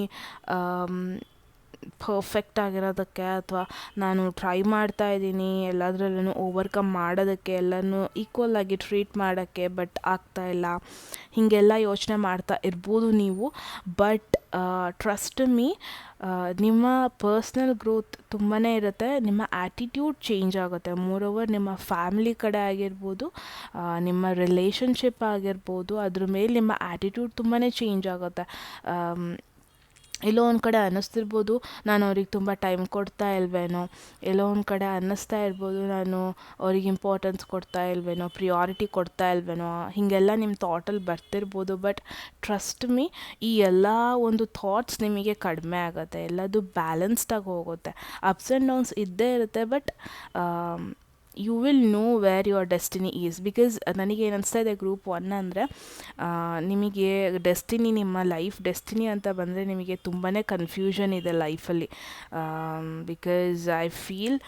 ಪರ್ಫೆಕ್ಟ್ ಆಗಿರೋದಕ್ಕೆ, ಅಥವಾ ನಾನು ಟ್ರೈ ಮಾಡ್ತಾ ಇದ್ದೀನಿ ಎಲ್ಲದರಲ್ಲೂ ಓವರ್ಕಮ್ ಮಾಡೋದಕ್ಕೆ, ಎಲ್ಲನೂ ಈಕ್ವಲ್ ಆಗಿ ಟ್ರೀಟ್ ಮಾಡೋಕ್ಕೆ, ಬಟ್ ಆಗ್ತಾಯಿಲ್ಲ. ಹೀಗೆಲ್ಲ ಯೋಚನೆ ಮಾಡ್ತಾ ಇರ್ಬೋದು ನೀವು. ಬಟ್ ಟ್ರಸ್ಟ್ ಮೀ, ನಿಮ್ಮ ಪರ್ಸ್ನಲ್ ಗ್ರೋತ್ ತುಂಬಾ ಇರುತ್ತೆ. ನಿಮ್ಮ ಆ್ಯಟಿಟ್ಯೂಡ್ ಚೇಂಜ್ ಆಗುತ್ತೆ. ಮೋರೋವರ್ ನಿಮ್ಮ ಫ್ಯಾಮಿಲಿ ಕಡೆ ಆಗಿರ್ಬೋದು, ನಿಮ್ಮ ರಿಲೇಷನ್ಶಿಪ್ ಆಗಿರ್ಬೋದು, ಅದ್ರ ಮೇಲೆ ನಿಮ್ಮ ಆ್ಯಟಿಟ್ಯೂಡ್ ತುಂಬಾ ಚೇಂಜ್ ಆಗುತ್ತೆ. ಎಲ್ಲೋ ಒಂದು ಕಡೆ ಅನ್ನಿಸ್ತಿರ್ಬೋದು ನಾನು ಅವ್ರಿಗೆ ತುಂಬ ಟೈಮ್ ಕೊಡ್ತಾ ಇಲ್ವೇನೋ, ಎಲ್ಲೋ ಒಂದು ಕಡೆ ಅನ್ನಿಸ್ತಾ ಇರ್ಬೋದು ನಾನು ಅವ್ರಿಗೆ ಇಂಪಾರ್ಟೆನ್ಸ್ ಕೊಡ್ತಾ ಇಲ್ವೇನೋ, ಪ್ರಿಯಾರಿಟಿ ಕೊಡ್ತಾ ಇಲ್ವೇನೋ, ಹೀಗೆಲ್ಲ ನಿಮ್ಮ ಥಾಟಲ್ಲಿ ಬರ್ತಿರ್ಬೋದು. ಬಟ್ ಟ್ರಸ್ಟ್ ಮೀ, ಈ ಎಲ್ಲ ಒಂದು ಥಾಟ್ಸ್ ನಿಮಗೆ ಕಡಿಮೆ ಆಗುತ್ತೆ. ಎಲ್ಲದು ಬ್ಯಾಲೆನ್ಸ್ಡಾಗಿ ಹೋಗುತ್ತೆ. ಅಪ್ಸ್ ಆ್ಯಂಡ್ ಡೌನ್ಸ್ ಇದ್ದೇ ಇರುತ್ತೆ, but you will know where your destiny is. Because ನನಗೇನು ಅನಿಸ್ತಾ ಇದೆ ಗ್ರೂಪ್ 1 ಅಂದರೆ ನಿಮಗೆ ಡೆಸ್ಟಿನಿ, ನಿಮ್ಮ ಲೈಫ್ ಡೆಸ್ಟಿನಿ ಅಂತ ಬಂದರೆ ನಿಮಗೆ ತುಂಬಾ ಕನ್ಫ್ಯೂಷನ್ ಇದೆ ಲೈಫಲ್ಲಿ. Because I feel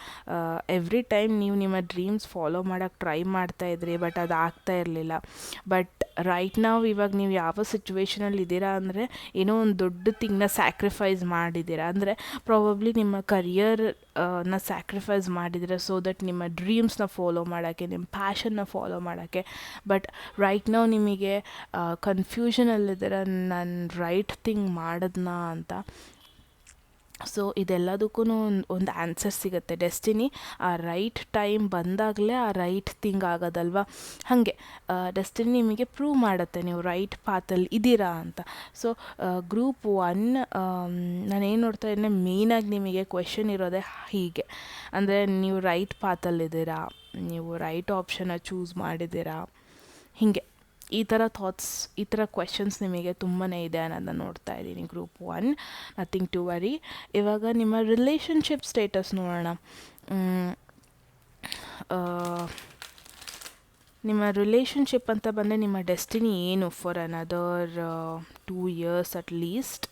every time ನೀವು ನಿಮ್ಮ ಡ್ರೀಮ್ಸ್ ಫಾಲೋ ಮಾಡೋಕ್ಕೆ ಟ್ರೈ ಮಾಡ್ತಾಯಿದ್ರಿ, ಬಟ್ ಅದು ಆಗ್ತಾ ಇರಲಿಲ್ಲ. ಬಟ್ ರೈಟ್ ನಾವು ಇವಾಗ ನೀವು ಯಾವ ಸಿಚುವೇಷನಲ್ಲಿ ಇದ್ದೀರಾ ಅಂದರೆ ಏನೋ ಒಂದು ದೊಡ್ಡ ಥಿಂಗ್ನ ಸ್ಯಾಕ್ರಿಫೈಸ್ ಮಾಡಿದ್ದೀರಾ. ಅಂದರೆ ಪ್ರಾಬಬ್ಲಿ ನಿಮ್ಮ ಕರಿಯರ್ ನ ಸ್ಯಾಕ್ರಿಫೈಸ್ ಮಾಡಿದರೆ ಸೊ ದಟ್ ನಿಮ್ಮ ಡ್ರೀಮ್ಸ್ನ ಫಾಲೋ ಮಾಡೋಕ್ಕೆ, ನಿಮ್ಮ ಪ್ಯಾಷನ್ನ ಫಾಲೋ ಮಾಡೋಕ್ಕೆ. ಬಟ್ ರೈಟ್ ನಾವು ನಿಮಗೆ ಕನ್ಫ್ಯೂಷನಲ್ಲಿದ್ದೀರ, ನಾನು ರೈಟ್ ಥಿಂಗ್ ಮಾಡಿದ್ನಾ ಅಂತ. ಸೊ ಇದೆಲ್ಲದಕ್ಕೂ ಒಂದು ಆನ್ಸರ್ ಸಿಗುತ್ತೆ. ಡೆಸ್ಟಿನಿ ಆ ರೈಟ್ ಟೈಮ್ ಬಂದಾಗಲೇ ಆ ರೈಟ್ ಥಿಂಗ್ ಆಗೋದಲ್ವ. ಹಾಗೆ ಡೆಸ್ಟಿನಿ ನಿಮಗೆ ಪ್ರೂವ್ ಮಾಡುತ್ತೆ ನೀವು ರೈಟ್ ಪಾತಲ್ಲಿ ಇದ್ದೀರಾ ಅಂತ. ಸೊ ಗ್ರೂಪ್ 1 ನಾನೇನು ನೋಡ್ತಾ ಇದ್ದೀನಿ, ಮೇಯ್ನಾಗಿ ನಿಮಗೆ ಕ್ವೆಶನ್ ಇರೋದೇ ಹೀಗೆ. ಅಂದರೆ ನೀವು ರೈಟ್ ಪಾತಲ್ಲಿದ್ದೀರಾ, ನೀವು ರೈಟ್ ಆಪ್ಷನ್ನ ಚೂಸ್ ಮಾಡಿದ್ದೀರಾ, ಹೀಗೆ ಈ ಥರ ಥಾಟ್ಸ್, ಈ ಥರ ಕ್ವೆಶನ್ಸ್ ನಿಮಗೆ ತುಂಬಾ ಇದೆ ಅನ್ನೋದನ್ನ ನೋಡ್ತಾ ಇದ್ದೀನಿ ಗ್ರೂಪ್ 1. Nothing to worry. ಇವಾಗ ನಿಮ್ಮ ರಿಲೇಷನ್ಶಿಪ್ ಸ್ಟೇಟಸ್ ನೋಡೋಣ. ನಿಮ್ಮ ರಿಲೇಷನ್ಶಿಪ್ ಅಂತ ಬಂದರೆ ನಿಮ್ಮ ಡೆಸ್ಟಿನಿ ಏನು for another 2 years at least,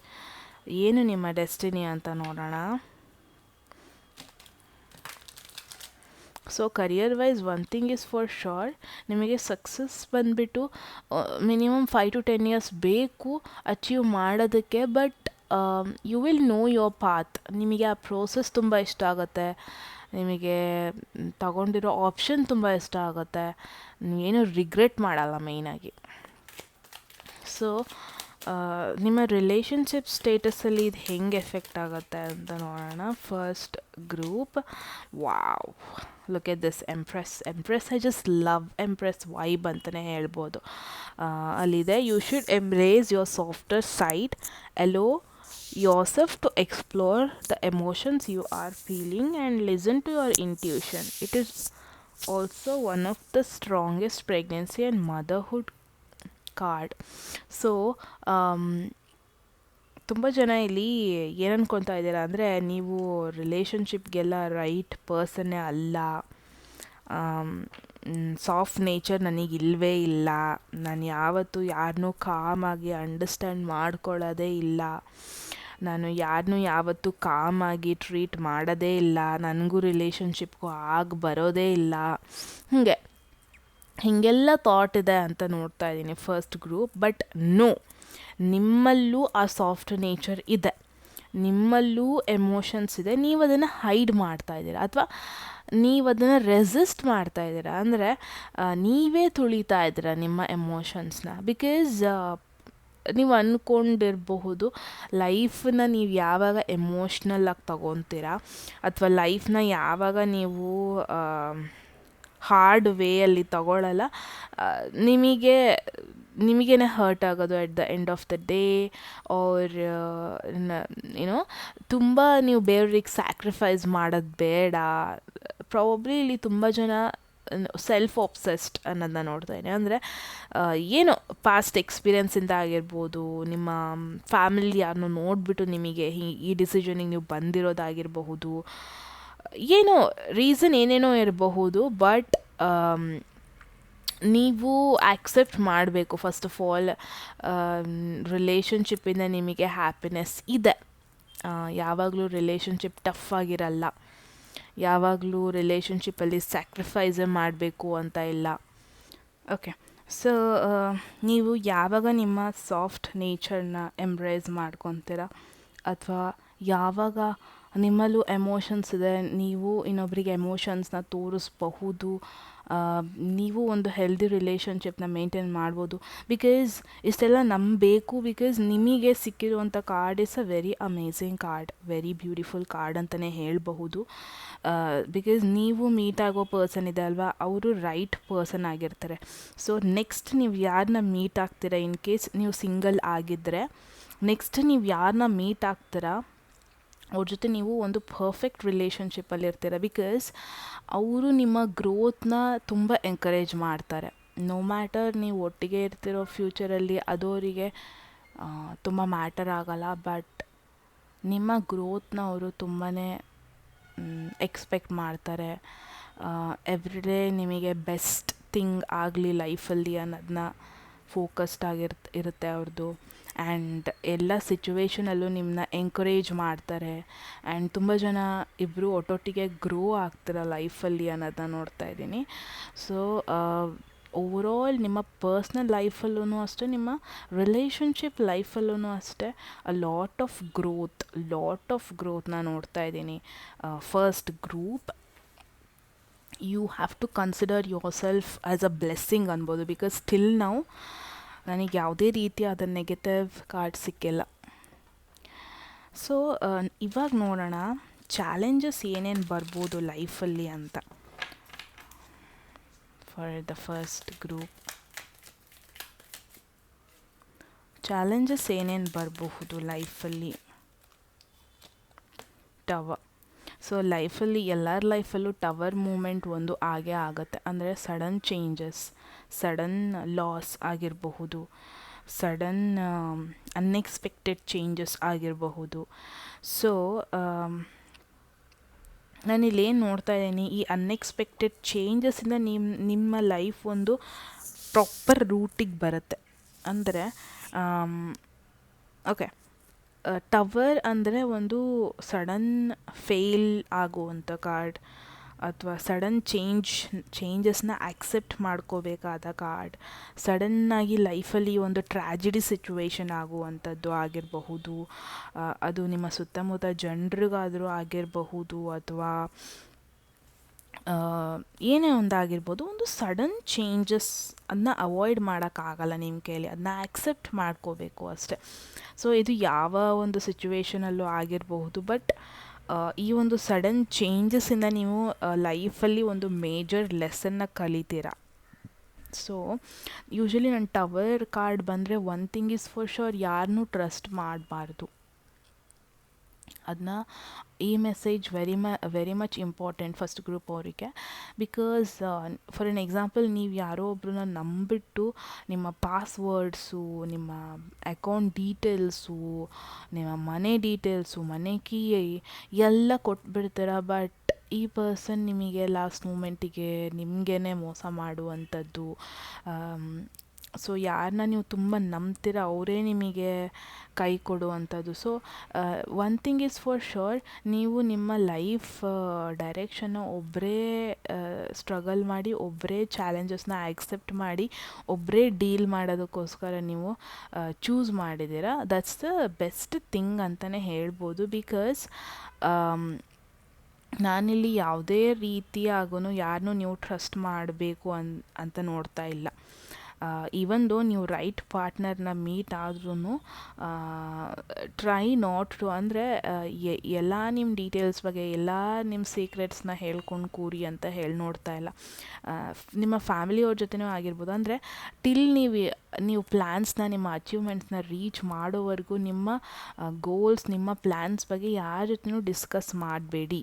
ಏನು ನಿಮ್ಮ ಡೆಸ್ಟಿನಿ ಅಂತ ನೋಡೋಣ. So career wise one thing is for sure, ನಿಮಗೆ ಸಕ್ಸಸ್ ಬಂದುಬಿಟ್ಟು ಮಿನಿಮಮ್ 5 to 10 years ಬೇಕು ಅಚೀವ್ ಮಾಡೋದಕ್ಕೆ. But you will know your path. ನಿಮಗೆ ಆ ಪ್ರೋಸೆಸ್ ತುಂಬ ಇಷ್ಟ ಆಗುತ್ತೆ, ನಿಮಗೆ ತಗೊಂಡಿರೋ ಆಪ್ಷನ್ ತುಂಬ ಇಷ್ಟ ಆಗುತ್ತೆ, ನೀವೇನು ರಿಗ್ರೆಟ್ ಮಾಡಲ್ಲ ಮೇಯ್ನಾಗಿ. ಸೊ ನಿಮ್ಮ ರಿಲೇಷನ್ಶಿಪ್ ಸ್ಟೇಟಸಲ್ಲಿ ಇದು ಹೆಂಗೆ ಎಫೆಕ್ಟ್ ಆಗುತ್ತೆ ಅಂತ ನೋಡೋಣ. First group, wow, look at this empress. I just love empress vibe ಅಂತಲೇ ಹೇಳ್ಬೋದು. ಅಲ್ಲಿದೆ, you should embrace your softer side, allow yourself to explore the emotions you are feeling and listen to your intuition. It is also one of the strongest pregnancy and motherhood card. So ತುಂಬ ಜನ ಇಲ್ಲಿ ಏನು ಅನ್ಕೊತಾ ಇದ್ದೀರಾ ಅಂದರೆ, ನೀವು ರಿಲೇಷನ್ಶಿಪ್ಗೆಲ್ಲ right ಪರ್ಸನ್ನೇ ಅಲ್ಲ, soft nature ನನಗಿಲ್ವೇ ಇಲ್ಲ, ನಾನು ಯಾವತ್ತೂ ಯಾರನ್ನೂ ಕಾಮಾಗಿ ಅಂಡರ್ಸ್ಟ್ಯಾಂಡ್ ಮಾಡ್ಕೊಳ್ಳೋದೇ ಇಲ್ಲ, ನಾನು ಯಾರನ್ನೂ ಯಾವತ್ತೂ ಕಾಮಾಗಿ ಟ್ರೀಟ್ ಮಾಡೋದೇ ಇಲ್ಲ, ನನಗೂ ರಿಲೇಷನ್ಶಿಪ್ಗೂ ಆಗಿ ಬರೋದೇ ಇಲ್ಲ, ಹೀಗೆಲ್ಲ ಥಾಟ್ ಇದೆ ಅಂತ ನೋಡ್ತಾ ಇದ್ದೀನಿ ಫಸ್ಟ್ ಗ್ರೂಪ್. ಬಟ್ ನೋ, ನಿಮ್ಮಲ್ಲೂ ಆ ಸಾಫ್ಟ್ ನೇಚರ್ ಇದೆ. ನಿಮ್ಮಲ್ಲೂ ಎಮೋಷನ್ಸ್ ಇದೆ, ನೀವು ಅದನ್ನು ಹೈಡ್ ಮಾಡ್ತಾ ಇದ್ದೀರಾ ಅಥವಾ ನೀವು ಅದನ್ನು ರೆಸಿಸ್ಟ್ ಮಾಡ್ತಾ ಇದ್ದೀರಾ. ಅಂದರೆ ನೀವೇ ತುಳಿತಾ ಇದ್ದೀರಾ ನಿಮ್ಮ ಎಮೋಷನ್ಸ್ನ. ಬಿಕಾಸ್ ನೀವು ಅಂದ್ಕೊಂಡಿರಬಹುದು ಲೈಫನ್ನ ನೀವು ಯಾವಾಗ ಎಮೋಷ್ನಲ್ ಆಗಿ ತಗೊತೀರಾ ಅಥವಾ ಲೈಫ್ನ ಯಾವಾಗ ನೀವು ಹಾರ್ಡ್ ವೇಯಲ್ಲಿ ತಗೊಳ್ಳಲ್ಲ, ನಿಮಗೆ ನಿಮಗೇನೆ ಹರ್ಟ್ ಆಗೋದು at the end of the day. Or ಏನೋ ತುಂಬ ನೀವು ಬೇರೆಯವ್ರಿಗೆ ಸ್ಯಾಕ್ರಿಫೈಸ್ ಮಾಡೋದು ಬೇಡ. ಪ್ರಾಬಬ್ಲಿ ಇಲ್ಲಿ ತುಂಬ ಜನ ಸೆಲ್ಫ್ ಒಬ್ಸೆಸ್ಡ್ ಅನ್ನೋದನ್ನ ನೋಡ್ತಾ ಇದ್ದೀನಿ. ಅಂದರೆ ಏನೋ ಪಾಸ್ಟ್ ಎಕ್ಸ್ಪೀರಿಯನ್ಸಿಂದ ಆಗಿರ್ಬೋದು, ನಿಮ್ಮ ಫ್ಯಾಮಿಲಿ ಯಾರನ್ನೂ ನೋಡಿಬಿಟ್ಟು ನಿಮಗೆ ಈ ಡಿಸಿಷನಿಗೆ ನೀವು ಬಂದಿರೋದಾಗಿರಬಹುದು, ಏನೋ ರೀಸನ್ ಏನೇನೋ ಇರಬಹುದು. ಬಟ್ ನೀವು ಆಕ್ಸೆಪ್ಟ್ ಮಾಡಬೇಕು ಫಸ್ಟ್ ಆಫ್ ಆಲ್, ರಿಲೇಷನ್ಶಿಪ್ಪಿಂದ ನಿಮಗೆ ಹ್ಯಾಪಿನೆಸ್ ಇದೆ. ಯಾವಾಗಲೂ ರಿಲೇಷನ್ಶಿಪ್ ಟಫ್ ಆಗಿರಲ್ಲ, ಯಾವಾಗಲೂ ರಿಲೇಷನ್ಶಿಪ್ಪಲ್ಲಿ ಸ್ಯಾಕ್ರಿಫೈಸೇ ಮಾಡಬೇಕು ಅಂತ ಇಲ್ಲ. ಓಕೆ, ಸೊ ನೀವು ಯಾವಾಗ ನಿಮ್ಮ ಸಾಫ್ಟ್ ನೇಚರ್ನ ಎಂಬ್ರೇಸ್ ಮಾಡ್ಕೊತೀರ ಅಥವಾ ಯಾವಾಗ ನಿಮ್ಮಲ್ಲೂ ಎಮೋಷನ್ಸ್ ಇದೆ, ನೀವು ಇನ್ನೊಬ್ಬರಿಗೆ ಎಮೋಷನ್ಸ್ನ ತೋರಿಸಬಹುದು, ನೀವು ಒಂದು ಹೆಲ್ದಿ ರಿಲೇಷನ್ಶಿಪ್ನ ಮೇಂಟೈನ್ ಮಾಡ್ಬೋದು. ಬಿಕಾಸ್ ಇಷ್ಟೆಲ್ಲ ನಂಬಬೇಕು, ಬಿಕಾಸ್ ನಿಮಗೆ ಸಿಕ್ಕಿರುವಂಥ card is a very amazing card, very beautiful card ಅಂತಲೇ ಹೇಳಬಹುದು. ಬಿಕಾಸ್ ನೀವು ಮೀಟ್ ಆಗೋ ಪರ್ಸನ್ ಇದೆ ಅಲ್ವಾ, ಅವರು ರೈಟ್ ಪರ್ಸನ್ ಆಗಿರ್ತಾರೆ. ಸೊ ನೆಕ್ಸ್ಟ್ ನೀವು ಯಾರನ್ನ ಮೀಟ್ ಆಗ್ತೀರಾ, ಇನ್ ಕೇಸ್ ನೀವು ಸಿಂಗಲ್ ಆಗಿದ್ದರೆ ನೆಕ್ಸ್ಟ್ ನೀವು ಯಾರನ್ನ ಮೀಟ್ ಆಗ್ತೀರಾ ಅವ್ರ ಜೊತೆ ನೀವು ಒಂದು ಪರ್ಫೆಕ್ಟ್ ರಿಲೇಷನ್ಶಿಪ್ಪಲ್ಲಿ ಇರ್ತೀರ. ಬಿಕಾಸ್ ಅವರು ನಿಮ್ಮ ಗ್ರೋತ್ನ ತುಂಬ ಎಂಕರೇಜ್ ಮಾಡ್ತಾರೆ. ನೋ ಮ್ಯಾಟರ್ ನೀವು ಒಟ್ಟಿಗೆ ಇರ್ತಿರೋ ಫ್ಯೂಚರಲ್ಲಿ ಅದು ಅವರಿಗೆ ತುಂಬ ಮ್ಯಾಟರ್ ಆಗಲ್ಲ, ಬಟ್ ನಿಮ್ಮ ಗ್ರೋತ್ನ ಅವರು ತುಂಬಾ ಎಕ್ಸ್ಪೆಕ್ಟ್ ಮಾಡ್ತಾರೆ. ಎವ್ರಿಡೇ ನಿಮಗೆ ಬೆಸ್ಟ್ ಥಿಂಗ್ ಆಗಲಿ ಲೈಫಲ್ಲಿ ಅನ್ನೋದನ್ನ ಫೋಕಸ್ಡ್ ಇರುತ್ತೆ ಅವ್ರದ್ದು. ಆ್ಯಂಡ್ ಎಲ್ಲ ಸಿಚುವೇಷನಲ್ಲೂ ನಿಮ್ಮನ್ನ ಎಂಕರೇಜ್ ಮಾಡ್ತಾರೆ. ಆ್ಯಂಡ್ ತುಂಬ ಜನ ಇಬ್ಬರು ಒಟ್ಟೊಟ್ಟಿಗೆ ಗ್ರೋ ಆಗ್ತಿರೋ ಲೈಫಲ್ಲಿ ಅನ್ನೋದನ್ನ ನೋಡ್ತಾ ಇದ್ದೀನಿ. ಸೊ ಓವರಾಲ್ ನಿಮ್ಮ ಪರ್ಸ್ನಲ್ ಲೈಫಲ್ಲೂ ಅಷ್ಟೇ, ನಿಮ್ಮ ರಿಲೇಷನ್ಶಿಪ್ ಲೈಫಲ್ಲೂ ಅಷ್ಟೇ ಲಾಟ್ ಆಫ್ ಗ್ರೋತ್ನ ನೋಡ್ತಾ ಇದ್ದೀನಿ. First group, you have to consider yourself as a blessing ಅನ್ಬೋದು. ಬಿಕಾಸ್ ಸ್ಟಿಲ್ ನಾವು ನನಗೆ ಯಾವುದೇ ರೀತಿಯಾದ ನೆಗೆಟಿವ್ ಕಾರ್ಡ್ ಸಿಕ್ಕಿಲ್ಲ. ಸೊ ಇವಾಗ ನೋಡೋಣ ಚಾಲೆಂಜಸ್ ಏನೇನು ಬರ್ಬೋದು ಲೈಫಲ್ಲಿ ಅಂತ. For the first group, challenges ಏನೇನು ಬರಬಹುದು ಲೈಫಲ್ಲಿ. ಟವರ್. ಸೊ ಲೈಫಲ್ಲಿ ಎಲ್ಲರ ಲೈಫಲ್ಲೂ ಟವರ್ ಮೂಮೆಂಟ್ ಒಂದು ಆಗೇ ಆಗುತ್ತೆ. ಅಂದರೆ ಸಡನ್ ಚೇಂಜಸ್, ಸಡನ್ ಲಾಸ್ ಆಗಿರಬಹುದು, ಸಡನ್ ಅನ್ಎಕ್ಸ್ಪೆಕ್ಟೆಡ್ ಚೇಂಜಸ್ ಆಗಿರಬಹುದು. ಸೊ ನಾನಿಲ್ಲೇನು ನೋಡ್ತಾ ಇದ್ದೀನಿ, ಈ ಅನ್ಎಕ್ಸ್ಪೆಕ್ಟೆಡ್ ಚೇಂಜಸ್ಸಿಂದ ನಿಮ್ಮ ಲೈಫ್ ಒಂದು ಪ್ರಾಪರ್ ರೂಟಿಗೆ ಬರುತ್ತೆ. ಅಂದರೆ ಓಕೆ, ಟವರ್ ಅಂದರೆ ಒಂದು ಸಡನ್ ಫೇಲ್ ಆಗುವಂಥ ಕಾರ್ಡ್ ಅಥವಾ ಸಡನ್ ಚೇಂಜಸ್ನ ಆಕ್ಸೆಪ್ಟ್ ಮಾಡ್ಕೋಬೇಕಾದ ಕಾರ್ಡ್, ಸಡನ್ನಾಗಿ ಲೈಫಲ್ಲಿ ಒಂದು ಟ್ರ್ಯಾಜಿಡಿ ಸಿಚುವೇಶನ್ ಆಗುವಂಥದ್ದು ಆಗಿರಬಹುದು. ಅದು ನಿಮ್ಮ ಸುತ್ತಮುತ್ತ ಜನರಿಗಾದರೂ ಆಗಿರಬಹುದು ಅಥವಾ ಏನೇ ಒಂದಾಗಿರ್ಬೋದು. ಒಂದು ಸಡನ್ ಚೇಂಜಸ್ ಅದನ್ನ ಅವಾಯ್ಡ್ ಮಾಡೋಕ್ಕಾಗಲ್ಲ ನಿಮ್ಮ ಕೈಯಲ್ಲಿ, ಅದನ್ನ ಆಕ್ಸೆಪ್ಟ್ ಮಾಡ್ಕೋಬೇಕು ಅಷ್ಟೆ. ಸೊ ಇದು ಯಾವ ಒಂದು ಸಿಚುವೇಷನಲ್ಲೂ ಆಗಿರಬಹುದು. ಬಟ್ ಈ ಒಂದು ಸಡನ್ ಚೇಂಜಸ್ಸಿಂದ ನೀವು ಲೈಫಲ್ಲಿ ಒಂದು ಮೇಜರ್ ಲೆಸನ್ನ ಕಲಿತೀರ. ಸೊ ಯೂಶ್ವಲಿ ನನ್ನ ಟವರ್ ಕಾರ್ಡ್ ಬಂದರೆ one thing is for sure, ಯಾರನ್ನೂ ಟ್ರಸ್ಟ್ ಮಾಡಬಾರ್ದು. ಅದನ್ನ ಈ message very much important first group ಅವರಿಗೆ. ಬಿಕಾಸ್ ಫಾರ್ ಎನ್ ಎಕ್ಸಾಂಪಲ್, ನೀವು ಯಾರೋ ಒಬ್ಬರನ್ನ ನಂಬಿಟ್ಟು ನಿಮ್ಮ ಪಾಸ್ವರ್ಡ್ಸು, ನಿಮ್ಮ ಅಕೌಂಟ್ ಡೀಟೇಲ್ಸು, ನಿಮ್ಮ ಮನೆ ಡೀಟೇಲ್ಸು, ಮನೆ ಕೀ ಎಲ್ಲ ಕೊಟ್ಬಿಡ್ತೀರ. ಬಟ್ ಈ ಪರ್ಸನ್ ನಿಮಗೆ ಲಾಸ್ಟ್ ಮೂಮೆಂಟಿಗೆ ನಿಮಗೇ ಮೋಸ ಮಾಡುವಂಥದ್ದು. ಸೊ ಯಾರನ್ನ ನೀವು ತುಂಬ ನಂಬ್ತೀರ ಅವರೇ ನಿಮಗೆ ಕೈ ಕೊಡುವಂಥದ್ದು. So one thing is for sure, ನೀವು ನಿಮ್ಮ ಲೈಫ್ ಡೈರೆಕ್ಷನ್ನ ಒಬ್ಬರೇ ಸ್ಟ್ರಗಲ್ ಮಾಡಿ, ಒಬ್ಬರೇ ಚಾಲೆಂಜಸ್ನ ಆಕ್ಸೆಪ್ಟ್ ಮಾಡಿ, ಒಬ್ಬರೇ ಡೀಲ್ ಮಾಡೋದಕ್ಕೋಸ್ಕರ ನೀವು ಚೂಸ್ ಮಾಡಿದ್ದೀರಾ. ದಟ್ಸ್ ದ ಬೆಸ್ಟ್ ಥಿಂಗ್ ಅಂತಲೇ ಹೇಳ್ಬೋದು. ಬಿಕಾಸ್ ನಾನಿಲ್ಲಿ ಯಾವುದೇ ರೀತಿಯಾಗೂ ಯಾರನ್ನೂ ನೀವು ಟ್ರಸ್ಟ್ ಮಾಡಬೇಕು ಅಂತ ನೋಡ್ತಾ ಇಲ್ಲ. ಈವನ್ ದೋ ನೀವು ರೈಟ್ ಪಾರ್ಟ್ನರ್ನ ಮೀಟ್ ಆದ್ರೂ ಟ್ರೈ ನಾಟ್ ಟು, ಅಂದರೆ ಎಲ್ಲ ನಿಮ್ಮ ಡೀಟೇಲ್ಸ್ ಬಗ್ಗೆ, ಎಲ್ಲ ನಿಮ್ಮ ಸೀಕ್ರೆಟ್ಸ್ನ ಹೇಳ್ಕೊಂಡು ಕೂರಿ ಅಂತ ಹೇಳಿ ನೋಡ್ತಾ ಇಲ್ಲ. ನಿಮ್ಮ ಫ್ಯಾಮಿಲಿಯವ್ರ ಜೊತೆನೂ ಆಗಿರ್ಬೋದು. ಅಂದರೆ ಟಿಲ್ ನೀವು ಪ್ಲ್ಯಾನ್ಸ್ನ, ನಿಮ್ಮ ಅಚೀವ್ಮೆಂಟ್ಸ್ನ ರೀಚ್ ಮಾಡೋವರೆಗೂ ನಿಮ್ಮ ಗೋಲ್ಸ್, ನಿಮ್ಮ ಪ್ಲ್ಯಾನ್ಸ್ ಬಗ್ಗೆ ಯಾರ ಜೊತೆನೂ ಡಿಸ್ಕಸ್ ಮಾಡಬೇಡಿ.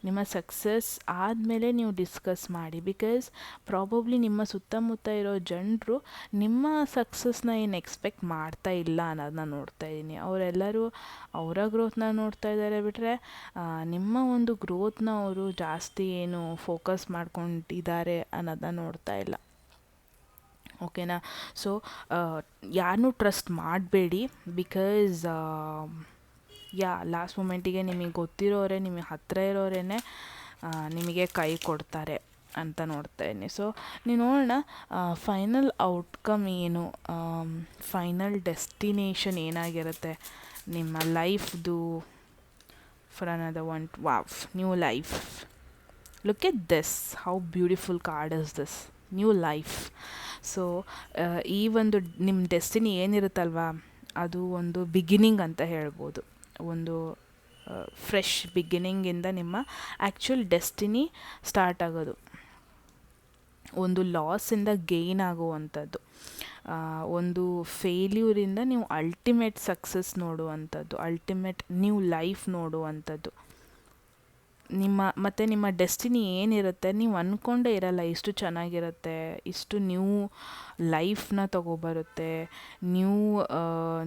ನಿಮ್ಮ ಸಕ್ಸಸ್ ಆದಮೇಲೆ ನೀವು ಡಿಸ್ಕಸ್ ಮಾಡಿ. ಬಿಕಾಸ್ ಪ್ರಾಬಬ್ಲಿ ನಿಮ್ಮ ಸುತ್ತಮುತ್ತ ಇರೋ ಜನರು ನಿಮ್ಮ ಸಕ್ಸಸ್ನ ಏನು ಎಕ್ಸ್ಪೆಕ್ಟ್ ಮಾಡ್ತಾ ಇಲ್ಲ ಅನ್ನೋದನ್ನ ನೋಡ್ತಾ ಇದ್ದೀನಿ. ಅವರೆಲ್ಲರೂ ಅವರ ಗ್ರೋತ್ನ ನೋಡ್ತಾ ಇದ್ದಾರೆ ಬಿಟ್ಟರೆ ನಿಮ್ಮ ಒಂದು ಗ್ರೋತ್ನ ಅವರು ಜಾಸ್ತಿ ಏನು ಫೋಕಸ್ ಮಾಡ್ಕೊಂಡಿದ್ದಾರೆ ಅನ್ನೋದನ್ನ ನೋಡ್ತಾ ಇಲ್ಲ. ಓಕೆನಾ? ಸೊ ಯಾರನ್ನೂ ಟ್ರಸ್ಟ್ ಮಾಡಬೇಡಿ. ಬಿಕಾಸ್ ಲಾಸ್ಟ್ ಮೂಮೆಂಟಿಗೆ ನಿಮಗೆ ಗೊತ್ತಿರೋರೇ, ನಿಮಗೆ ಹತ್ತಿರ ಇರೋರೇ ನಿಮಗೆ ಕೈ ಕೊಡ್ತಾರೆ ಅಂತ ನೋಡ್ತಾ ಇದ್ದೀನಿ. ಸೊ ನೀವು ನೋಡೋಣ ಫೈನಲ್ ಔಟ್ಕಮ್ ಏನು, ಫೈನಲ್ ಡೆಸ್ಟಿನೇಷನ್ ಏನಾಗಿರುತ್ತೆ ನಿಮ್ಮ ಲೈಫ್ದು for another one. Wow, new life. Look at this, how beautiful card is this, new life. So ಈ ಒಂದು ನಿಮ್ಮ ಡೆಸ್ಟಿನಿ ಏನಿರುತ್ತಲ್ವ, ಅದು ಒಂದು ಬಿಗಿನಿಂಗ್ ಅಂತ ಹೇಳ್ಬೋದು. ಒಂದು ಫ್ರೆಶ್ ಬಿಗಿನಿಂಗಿಂದ ನಿಮ್ಮ ಆ್ಯಕ್ಚುಲ್ ಡೆಸ್ಟಿನಿ ಸ್ಟಾರ್ಟ್ ಆಗೋದು. ಒಂದು ಲಾಸಿಂದ ಗೇನ್ ಆಗುವಂಥದ್ದು, ಒಂದು ಫೇಲ್ಯೂರಿಂದ ನೀವು ಅಲ್ಟಿಮೇಟ್ ಸಕ್ಸಸ್ ನೋಡುವಂಥದ್ದು, ಅಲ್ಟಿಮೇಟ್ ನ್ಯೂ ಲೈಫ್ ನೋಡುವಂಥದ್ದು. ಮತ್ತು ನಿಮ್ಮ ಡೆಸ್ಟಿನಿ ಏನಿರುತ್ತೆ, ನೀವು ಅಂದ್ಕೊಂಡೇ ಇರಲ್ಲ ಇಷ್ಟು ಚೆನ್ನಾಗಿರುತ್ತೆ, ಇಷ್ಟು ನ್ಯೂ ಲೈಫ್ನ ತೊಗೊಬರುತ್ತೆ,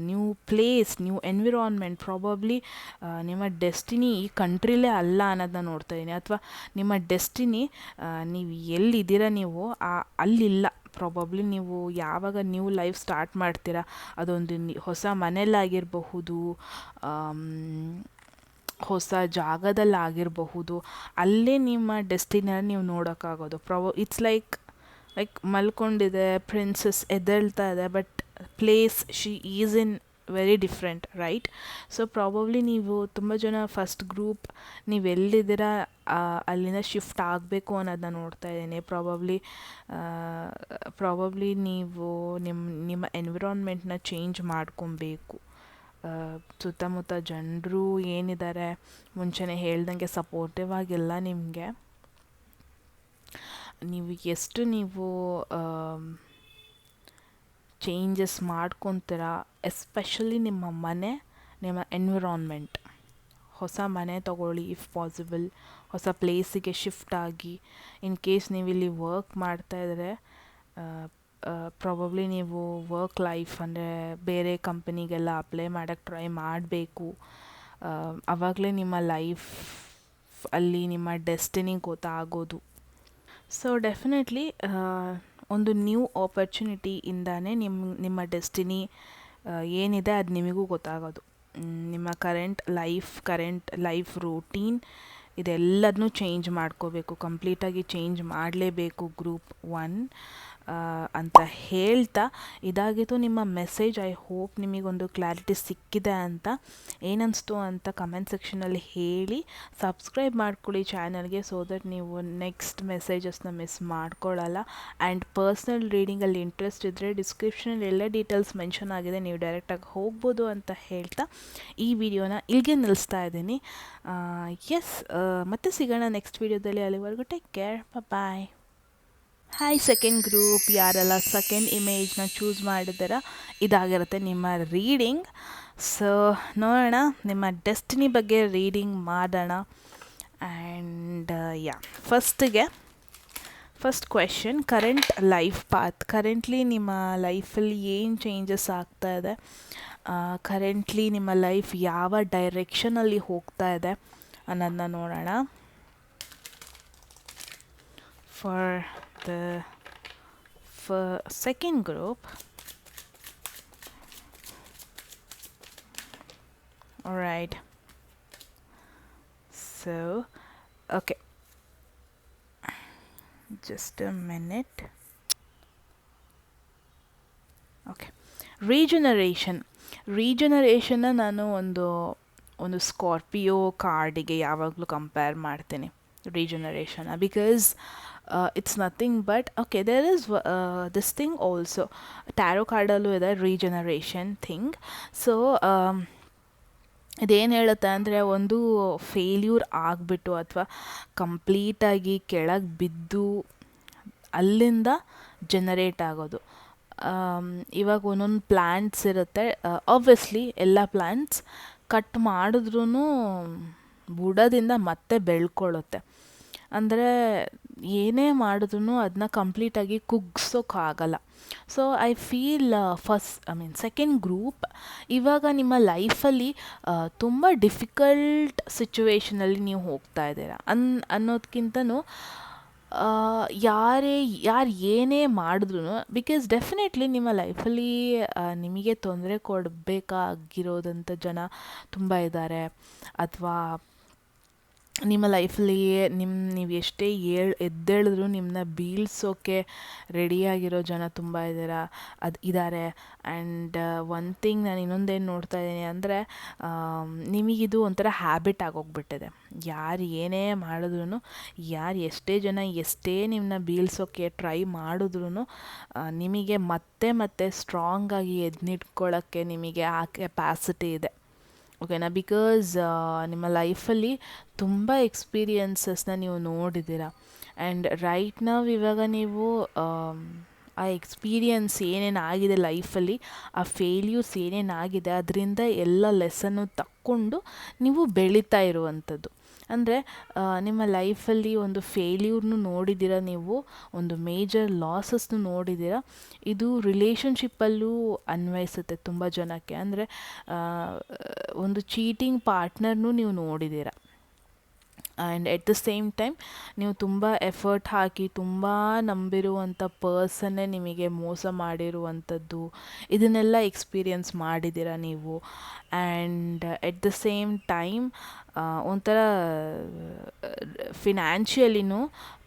new place, new environment. Probably ನಿಮ್ಮ ಡೆಸ್ಟಿನಿ ಈ ಕಂಟ್ರಿಲೇ ಅಲ್ಲ ಅನ್ನೋದನ್ನ ನೋಡ್ತಾ ಇದ್ದೀನಿ. ಅಥವಾ ನಿಮ್ಮ ಡೆಸ್ಟಿನಿ ನೀವು ಎಲ್ಲಿದ್ದೀರ ನೀವು ಅಲ್ಲಿಲ್ಲ. ಪ್ರಾಬಬ್ಲಿ ನೀವು ಯಾವಾಗ ನ್ಯೂ ಲೈಫ್ ಸ್ಟಾರ್ಟ್ ಮಾಡ್ತೀರಾ, ಅದೊಂದು ಹೊಸ ಮನೆಯಲ್ಲಾಗಿರಬಹುದು, ಹೊಸ ಜಾಗದಲ್ಲಾಗಿರಬಹುದು, ಅಲ್ಲೇ ನಿಮ್ಮ ಡೆಸ್ಟಿನಿನ ನೀವು ನೋಡೋಕ್ಕಾಗೋದು. ಇಟ್ಸ್ ಲೈಕ್ ಮಲ್ಕೊಂಡಿದೆ, ಪ್ರಿನ್ಸಸ್ ಎದ್ದೇಳ್ತಾ ಇದೆ, but place she is in very different, right? So probably ನೀವು ತುಂಬ ಜನ ಫಸ್ಟ್ ಗ್ರೂಪ್ ನೀವೆಲ್ಲಿದ್ದೀರ ಅಲ್ಲಿಂದ ಶಿಫ್ಟ್ ಆಗಬೇಕು ಅನ್ನೋದನ್ನ ನೋಡ್ತಾ ಇದ್ದೀನಿ. ಪ್ರಾಬಬ್ಲಿ ನೀವು ನಿಮ್ಮ ಎನ್ವಿರಾನ್ಮೆಂಟ್ನ ಚೇಂಜ್ ಮಾಡ್ಕೊಬೇಕು. ಸುತ್ತಮುತ್ತ ಜನರು ಏನಿದ್ದಾರೆ, ಮುಂಚೆನೇ ಹೇಳ್ದಂಗೆ ಸಪೋರ್ಟಿವ್ ಆಗಿಲ್ಲ ನಿಮಗೆ. ನೀವು ಎಷ್ಟು ಚೇಂಜಸ್ ಮಾಡ್ಕೊತೀರ, ಎಸ್ಪೆಷಲಿ ನಿಮ್ಮ ಮನೆ, ನಿಮ್ಮ ಎನ್ವಿರಾನ್ಮೆಂಟ್. ಹೊಸ ಮನೆ ತಗೊಳ್ಳಿ ಇಫ್ ಪಾಸಿಬಲ್, ಹೊಸ ಪ್ಲೇಸಿಗೆ ಶಿಫ್ಟ್ ಆಗಿ. ಇನ್ ಕೇಸ್ ನೀವು ಇಲ್ಲಿ ವರ್ಕ್ ಮಾಡ್ತಾಯಿದ್ರೆ ಪ್ರಾಬಬ್ಲಿ ನೀವು ವರ್ಕ್ ಲೈಫ್ ಅಂದರೆ ಬೇರೆ ಕಂಪನಿಗೆಲ್ಲ ಅಪ್ಲೈ ಮಾಡೋಕ್ಕೆ ಟ್ರೈ ಮಾಡಬೇಕು. ಆವಾಗಲೇ ನಿಮ್ಮ ಲೈಫ್ ಅಲ್ಲಿ ನಿಮ್ಮ ಡೆಸ್ಟಿನಿ ಗೊತ್ತಾಗೋದು. ಸೊ ಡೆಫಿನೆಟ್ಲಿ ಒಂದು ನ್ಯೂ ಆಪರ್ಚುನಿಟಿಯಿಂದಾನೇ ನಿಮ್ಮ ಡೆಸ್ಟಿನಿ ಏನಿದೆ ಅದು ನಿಮಗೂ ಗೊತ್ತಾಗೋದು. ನಿಮ್ಮ ಕರೆಂಟ್ ಲೈಫ್ ರೂಟೀನ್ ಇದೆಲ್ಲದನ್ನೂ ಚೇಂಜ್ ಮಾಡ್ಕೋಬೇಕು, ಕಂಪ್ಲೀಟಾಗಿ ಚೇಂಜ್ ಮಾಡಲೇಬೇಕು ಗ್ರೂಪ್ 1 ಅಂತ ಹೇಳ್ತಾ ಇದಾಗಿತ್ತು ನಿಮ್ಮ ಮೆಸೇಜ್. ಐ ಹೋಪ್ ನಿಮಗೊಂದು ಕ್ಲಾರಿಟಿ ಸಿಕ್ಕಿದೆ ಅಂತ. ಏನನ್ನಿಸ್ತು ಅಂತ ಕಮೆಂಟ್ ಸೆಕ್ಷನಲ್ಲಿ ಹೇಳಿ. ಸಬ್ಸ್ಕ್ರೈಬ್ ಮಾಡ್ಕೊಳ್ಳಿ ಚಾನಲ್ಗೆ, ಸೊ ದಟ್ ನೀವು ನೆಕ್ಸ್ಟ್ ಮೆಸೇಜಸ್ನ ಮಿಸ್ ಮಾಡ್ಕೊಳ್ಳಲ್ಲ. ಆ್ಯಂಡ್ ಪರ್ಸ್ನಲ್ ರೀಡಿಂಗಲ್ಲಿ ಇಂಟ್ರೆಸ್ಟ್ ಇದ್ದರೆ ಡಿಸ್ಕ್ರಿಪ್ಷನಲ್ಲಿ ಎಲ್ಲ ಡೀಟೇಲ್ಸ್ ಮೆನ್ಷನ್ ಆಗಿದೆ, ನೀವು ಡೈರೆಕ್ಟಾಗಿ ಹೋಗ್ಬೋದು ಅಂತ ಹೇಳ್ತಾ ಈ ವಿಡಿಯೋನ ಇಲ್ಲಿಗೆ ನಿಲ್ಲಿಸ್ತಾ ಇದ್ದೀನಿ. ಮತ್ತೆ ಸಿಗೋಣ ನೆಕ್ಸ್ಟ್ ವಿಡಿಯೋದಲ್ಲಿ. ಅಲ್ಲಿವರೆಗೂ ಟೇಕ್ ಕೇರ್, ಬಾಯ್. ಹಾಯ್ ಸೆಕೆಂಡ್ ಗ್ರೂಪ್, ಯಾರೆಲ್ಲ ಸೆಕೆಂಡ್ ಇಮೇಜ್ನ ಚೂಸ್ ಮಾಡಿದಾರ, ಇದಾಗಿರುತ್ತೆ ನಿಮ್ಮ ರೀಡಿಂಗ್. ಸೊ ನೋಡೋಣ, ನಿಮ್ಮ ಡೆಸ್ಟಿನಿ ಬಗ್ಗೆ ರೀಡಿಂಗ್ ಮಾಡೋಣ. And first question, current life path. Currently ನಿಮ್ಮ ಲೈಫಲ್ಲಿ ಏನು ಚೇಂಜಸ್ ಆಗ್ತಾ ಇದೆ, ಕರೆಂಟ್ಲಿ ನಿಮ್ಮ ಲೈಫ್ ಯಾವ ಡೈರೆಕ್ಷನಲ್ಲಿ ಹೋಗ್ತಾ ಇದೆ ಅನ್ನೋದನ್ನ ನೋಡೋಣ. For the second group, Alright. So, okay, just a minute. Okay, regeneration. ರೀಜನರೇಷನ್ನ ನಾನು ಒಂದು ಸ್ಕಾರ್ಪಿಯೋ ಕಾರ್ಡಿಗೆ ಯಾವಾಗಲೂ ಕಂಪೇರ್ ಮಾಡ್ತೀನಿ, regeneration, because it's nothing but okay there is this thing also, tarot ಕಾರ್ಡಲ್ಲೂ ಇದೆ ರೀಜನರೇಷನ್ ಥಿಂಗ್. ಸೊ ಇದೇನು ಹೇಳುತ್ತೆ ಅಂದರೆ, ಒಂದು ಫೇಲ್ಯೂರ್ ಆಗಿಬಿಟ್ಟು ಅಥವಾ ಕಂಪ್ಲೀಟಾಗಿ ಕೆಳಗೆ ಬಿದ್ದು ಅಲ್ಲಿಂದ ಜನರೇಟ್ ಆಗೋದು. ಇವಾಗ ಒಂದೊಂದು ಪ್ಲ್ಯಾಂಟ್ಸ್ ಇರುತ್ತೆ, ಆಬ್ವಿಯಸ್ಲಿ ಎಲ್ಲ ಪ್ಲ್ಯಾಂಟ್ಸ್ ಕಟ್ ಮಾಡಿದ್ರೂ ಬುಡದಿಂದ ಮತ್ತೆ ಬೆಳ್ಕೊಳ್ಳುತ್ತೆ. ಅಂದರೆ ಏನೇ ಮಾಡಿದ್ರೂ ಅದನ್ನ ಕಂಪ್ಲೀಟಾಗಿ ಕುಗ್ಸೋಕ್ಕಾಗಲ್ಲ. So I feel second group ಇವಾಗ ನಿಮ್ಮ ಲೈಫಲ್ಲಿ ತುಂಬ ಡಿಫಿಕಲ್ಟ್ ಸಿಚುವೇಷನಲ್ಲಿ ನೀವು ಹೋಗ್ತಾ ಇದ್ದೀರಾ ಅನ್ನೋದಕ್ಕಿಂತನೂ ಯಾರು ಏನೇ ಮಾಡಿದ್ರು, ಬಿಕಾಸ್ ಡೆಫಿನೆಟ್ಲಿ ನಿಮ್ಮ ಲೈಫಲ್ಲಿ ನಿಮಗೆ ತೊಂದರೆ ಕೊಡಬೇಕಾಗಿರೋದಂಥ ಜನ ತುಂಬ ಇದ್ದಾರೆ, ಅಥವಾ ನಿಮ್ಮ ಲೈಫಲ್ಲಿ ನೀವು ಎಷ್ಟೇ ಎದ್ದೇಳಿದ್ರು ನಿಮ್ಮನ್ನ ಬೀಳ್ಸೋಕ್ಕೆ ರೆಡಿಯಾಗಿರೋ ಜನ ತುಂಬ ಇದ್ದಾರೆ. ಆ್ಯಂಡ್ ಒನ್ ಥಿಂಗ್ ನಾನು ಇನ್ನೊಂದೇನು ನೋಡ್ತಾ ಇದ್ದೀನಿ ಅಂದರೆ, ನಿಮಗಿದು ಒಂಥರ ಹ್ಯಾಬಿಟ್ ಆಗೋಗ್ಬಿಟ್ಟಿದೆ. ಯಾರು ಏನೇ ಮಾಡಿದ್ರು, ಯಾರು ಎಷ್ಟೇ ಜನ ಎಷ್ಟೇ ನಿಮ್ಮನ್ನ ಬೀಳ್ಸೋಕ್ಕೆ ಟ್ರೈ ಮಾಡಿದ್ರು, ನಿಮಗೆ ಮತ್ತೆ ಮತ್ತೆ ಸ್ಟ್ರಾಂಗಾಗಿ ಎದ್ದು ನಿಮಗೆ ಆ ಕೆಪಾಸಿಟಿ ಇದೆ. ಓಕೆನಾ? ಬಿಕಾಸ್ ನಿಮ್ಮ ಲೈಫಲ್ಲಿ ತುಂಬ ಎಕ್ಸ್ಪೀರಿಯನ್ಸಸ್ನ ನೀವು ನೋಡಿದ್ದೀರ. ಆ್ಯಂಡ್ ರೈಟ್ ನಾವು ಇವಾಗ ನೀವು ಆ ಎಕ್ಸ್ಪೀರಿಯನ್ಸ್ ಏನೇನಾಗಿದೆ ಲೈಫಲ್ಲಿ, ಆ ಫೇಲ್ಯೂರ್ಸ್ ಏನೇನಾಗಿದೆ, ಅದರಿಂದ ಎಲ್ಲ ಲೆಸನ್ನು ತಕ್ಕೊಂಡು ನೀವು ಬೆಳೀತಾ ಇರುವಂಥದ್ದು. ಅಂದರೆ ನಿಮ್ಮ ಲೈಫಲ್ಲಿ ಒಂದು ಫೇಲ್ಯೂರ್ನು ನೋಡಿದ್ದೀರ, ನೀವು ಒಂದು ಮೇಜರ್ ಲಾಸಸ್ನು ನೋಡಿದ್ದೀರ. ಇದು ರಿಲೇಷನ್ಶಿಪ್ಪಲ್ಲೂ ಅನ್ವಯಿಸುತ್ತೆ ತುಂಬ ಜನಕ್ಕೆ. ಅಂದರೆ ಒಂದು ಚೀಟಿಂಗ್ ಪಾರ್ಟ್ನರ್ನು ನೀವು ನೋಡಿದ್ದೀರ. And at the same time ನೀವು ತುಂಬ ಎಫರ್ಟ್ ಹಾಕಿ ತುಂಬ ನಂಬಿರುವಂಥ ಪರ್ಸನ್ನೇ ನಿಮಗೆ ಮೋಸ ಮಾಡಿರುವಂಥದ್ದು, ಇದನ್ನೆಲ್ಲ ಎಕ್ಸ್ಪೀರಿಯನ್ಸ್ ಮಾಡಿದ್ದೀರ ನೀವು. And at the same time ಒಂಥರ ಫಿನಾನ್ಷಿಯಲಿನೂ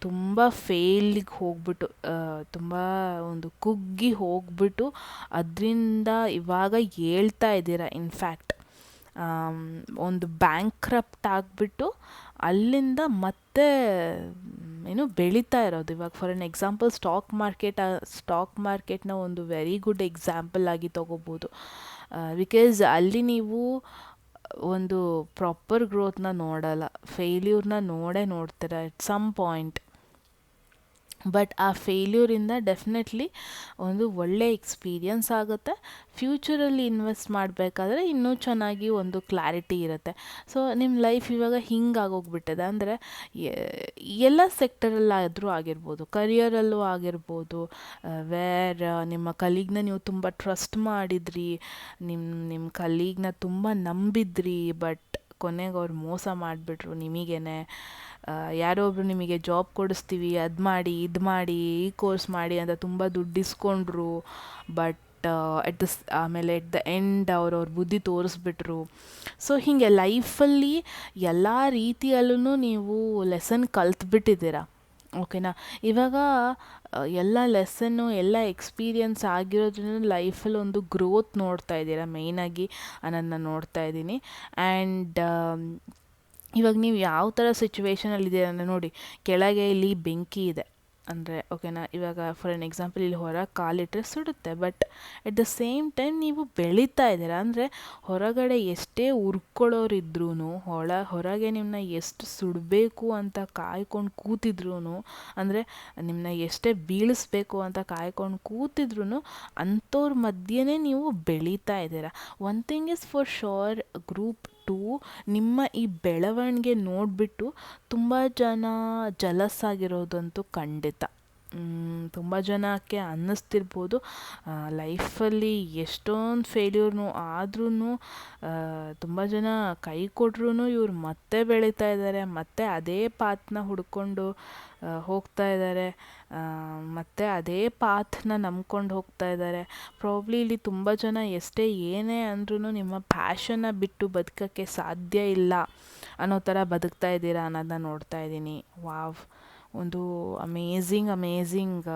ತುಂಬ ಫೇಲಿಗೆ ಹೋಗ್ಬಿಟ್ಟು, ತುಂಬ ಒಂದು ಕುಗ್ಗಿ ಹೋಗ್ಬಿಟ್ಟು ಅದರಿಂದ ಇವಾಗ ಹೇಳ್ತಾ ಇದ್ದೀರ. ಇನ್ಫ್ಯಾಕ್ಟ್ ಒಂದು ಬ್ಯಾಂಕ್ರಪ್ಟ್ ಆಗಿಬಿಟ್ಟು ಅಲ್ಲಿಂದ ಮತ್ತೆ ಬೆಳೀತಾ ಇರೋದು. ಇವಾಗ ಫಾರ್ ಎನ್ ಎಕ್ಸಾಂಪಲ್ ಸ್ಟಾಕ್ ಮಾರ್ಕೆಟ್ನ ಒಂದು ವೆರಿ ಗುಡ್ ಎಕ್ಸಾಂಪಲ್ ಆಗಿ ತೊಗೋಬೋದು. ಬಿಕಾಸ್ ಅಲ್ಲಿ ನೀವು ಒಂದು ಪ್ರಾಪರ್ ಗ್ರೋತ್ನ ನೋಡಲ್ಲ, ಫೇಲ್ಯೂರ್ನ ನೋಡ್ತೀರ ಎಟ್ ಸಮ್ ಪಾಯಿಂಟ್. ಬಟ್ ಆ ಫೇಲ್ಯೂರಿಂದ ಡೆಫಿನೆಟ್ಲಿ ಒಂದು ಒಳ್ಳೆ ಎಕ್ಸ್ಪೀರಿಯನ್ಸ್ ಆಗುತ್ತೆ. ಫ್ಯೂಚರಲ್ಲಿ ಇನ್ವೆಸ್ಟ್ ಮಾಡಬೇಕಾದ್ರೆ ಇನ್ನೂ ಚೆನ್ನಾಗಿ ಒಂದು ಕ್ಲಾರಿಟಿ ಇರುತ್ತೆ. ಸೊ ನಿಮ್ಮ ಲೈಫ್ ಇವಾಗ ಹಿಂಗಾಗೋಗ್ಬಿಟ್ಟಿದೆ. ಅಂದರೆ ಎಲ್ಲ ಸೆಕ್ಟರಲ್ಲಾದರೂ ಆಗಿರ್ಬೋದು, ಕರಿಯರಲ್ಲೂ ಆಗಿರ್ಬೋದು, ವೇರ್ ನಿಮ್ಮ ಕಲೀಗ್ನ ನೀವು ತುಂಬ ಟ್ರಸ್ಟ್ ಮಾಡಿದ್ರಿ, ನಿಮ್ಮ ಕಲೀಗ್ನ ತುಂಬ ನಂಬಿದ್ರಿ, ಬಟ್ ಕೊನೆಗೆ ಅವ್ರು ಮೋಸ ಮಾಡಿಬಿಟ್ರು ನಿಮಗೇನೆ. ಯಾರೋ ಒಬ್ಬರು ನಿಮಗೆ ಜಾಬ್ ಕೊಡಿಸ್ತೀವಿ, ಅದು ಮಾಡಿ ಇದು ಮಾಡಿ ಈ ಕೋರ್ಸ್ ಮಾಡಿ ಅಂತ ತುಂಬ ದುಡ್ಡು ಇಸ್ಕೊಂಡ್ರು, ಬಟ್ ಆಮೇಲೆ ಎಟ್ ದ ಎಂಡ್ ಅವ್ರವ್ರ ಬುದ್ಧಿ ತೋರಿಸ್ಬಿಟ್ರು. ಸೊ ಹೀಗೆ ಲೈಫಲ್ಲಿ ಎಲ್ಲ ರೀತಿಯಲ್ಲೂ ನೀವು ಲೆಸನ್ ಕಲ್ತ್ಬಿಟ್ಟಿದ್ದೀರ. ಓಕೆನಾ? ಇವಾಗ ಎಲ್ಲ ಲೆಸನ್ನು ಎಲ್ಲ ಎಕ್ಸ್ಪೀರಿಯನ್ಸ್ ಆಗಿರೋದ್ರಿಂದ ಲೈಫಲ್ಲಿ ಒಂದು ಗ್ರೋತ್ ನೋಡ್ತಾ ಇದ್ದೀರಾ, ಮೇಯ್ನಾಗಿ ನಾನು ನೋಡ್ತಾ ಇದ್ದೀನಿ. ಆ್ಯಂಡ್ ಇವಾಗ ನೀವು ಯಾವ ಥರ ಸಿಚುವೇಷನಲ್ಲಿದ್ದೀರ ಅಂದರೆ, ನೋಡಿ ಕೆಳಗೆ ಇಲ್ಲಿ ಬೆಂಕಿ ಇದೆ ಅಂದರೆ, ಓಕೆನಾ, ಇವಾಗ ಫಾರ್ ಎನ್ ಎಕ್ಸಾಂಪಲ್ ಇಲ್ಲಿ ಹೊರಗೆ ಕಾಲಿಟ್ಟರೆ ಸುಡುತ್ತೆ, but at the same time ನೀವು ಬೆಳೀತಾ ಇದ್ದೀರಾ. ಅಂದರೆ ಹೊರಗಡೆ ಎಷ್ಟೇ ಉರ್ಕೊಳ್ಳೋರಿದ್ರೂ, ಹೊರಗೆ ನಿಮ್ಮನ್ನ ಎಷ್ಟು ಸುಡಬೇಕು ಅಂತ ಕಾಯ್ಕೊಂಡು ಕೂತಿದ್ರು, ಅಂದರೆ ನಿಮ್ಮನ್ನ ಎಷ್ಟೇ ಬೀಳಿಸ್ಬೇಕು ಅಂತ ಕಾಯ್ಕೊಂಡು ಕೂತಿದ್ರು, ಅಂಥವ್ರ ಮಧ್ಯೆನೇ ನೀವು ಬೆಳೀತಾ ಇದ್ದೀರಾ. One thing is for sure, group 2 ನಿಮ್ಮ ಈ ಬೆಳವಣಿಗೆ ನೋಡಿಬಿಟ್ಟು ತುಂಬ ಜನ ಜಲಸ್ ಆಗಿರೋದಂತೂ ಖಂಡಿತ. ತುಂಬ ಜನಕ್ಕೆ ಅನ್ನಿಸ್ತಿರ್ಬೋದು ಲೈಫಲ್ಲಿ ಎಷ್ಟೊಂದು ಫೇಲ್ಯೂರ್ನು ಆದ್ರೂ ತುಂಬ ಜನ ಕೈ ಕೊಟ್ರೂ ಇವ್ರು ಮತ್ತೆ ಬೆಳೀತಾ ಇದ್ದಾರೆ, ಮತ್ತೆ ಅದೇ ಪಾತ್ನ ಹುಡ್ಕೊಂಡು ಹೋಗ್ತಾ ಇದ್ದಾರೆ, ಮತ್ತು ಅದೇ ಪಾತ್ನ ನಂಬ್ಕೊಂಡು ಹೋಗ್ತಾ ಇದ್ದಾರೆ. ಪ್ರಾಬ್ಲಿ ಇಲ್ಲಿ ತುಂಬ ಜನ ಎಷ್ಟೇ ಏನೇ ಅಂದ್ರೂ ನಿಮ್ಮ ಪ್ಯಾಷನ್ನ ಬಿಟ್ಟು ಬದುಕೋಕ್ಕೆ ಸಾಧ್ಯ ಇಲ್ಲ ಅನ್ನೋ ಥರ ಬದುಕ್ತಾ ಇದ್ದೀರಾ ಅನ್ನೋದನ್ನ ನೋಡ್ತಾ ಇದ್ದೀನಿ. ವಾವ್, ಒಂದು ಅಮೇಝಿಂಗ್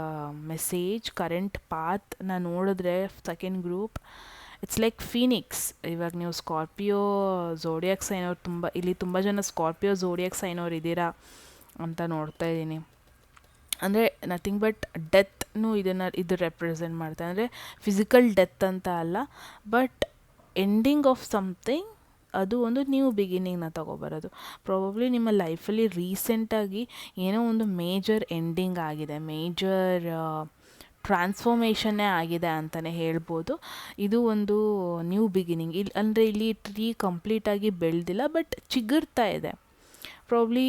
ಮೆಸೇಜ್. ಕರೆಂಟ್ ಪಾತ್ನ ನೋಡಿದ್ರೆ second group it's like Phoenix. ಇವಾಗ ನೀವು ಸ್ಕಾರ್ಪಿಯೋ ಝೋಡಿಯಾಕ್ ಸೈನ್ ಅವ್ರು ಇಲ್ಲಿ ತುಂಬ ಜನ ಸ್ಕಾರ್ಪಿಯೋ ಝೋಡಿಯಾಕ್ ಸೈನ್ ಅವ್ರು ಇದ್ದೀರಾ ಅಂತ ನೋಡ್ತಾ ಇದ್ದೀನಿ. ಅಂದರೆ ನಥಿಂಗ್ ಬಟ್ ಡೆತ್ನು ಇದು ರೆಪ್ರೆಸೆಂಟ್ ಮಾಡ್ತಾರೆ. ಅಂದರೆ ಫಿಸಿಕಲ್ ಡೆತ್ ಅಂತ ಅಲ್ಲ, ಬಟ್ ಎಂಡಿಂಗ್ ಆಫ್ ಸಮಥಿಂಗ್, ಅದು ಒಂದು ನ್ಯೂ ಬಿಗಿನಿಂಗ್ನ ತಗೊಬರೋದು. ಪ್ರಾಬಬ್ಲಿ ನಿಮ್ಮ ಲೈಫಲ್ಲಿ ರೀಸೆಂಟಾಗಿ ಏನೋ ಒಂದು ಮೇಜರ್ ಎಂಡಿಂಗ್ ಆಗಿದೆ, ಮೇಜರ್ ಟ್ರಾನ್ಸ್ಫಾರ್ಮೇಷನ್ನೇ ಆಗಿದೆ ಅಂತಲೇ ಹೇಳ್ಬೋದು. ಇದು ಒಂದು ನ್ಯೂ ಬಿಗಿನಿಂಗ್. ಇಲ್ಲಿ ಟ್ರೀ ಕಂಪ್ಲೀಟಾಗಿ ಬೆಳೆದಿಲ್ಲ, ಬಟ್ ಚಿಗುರ್ತಾ ಇದೆ. ಪ್ರಾಬ್ಲಿ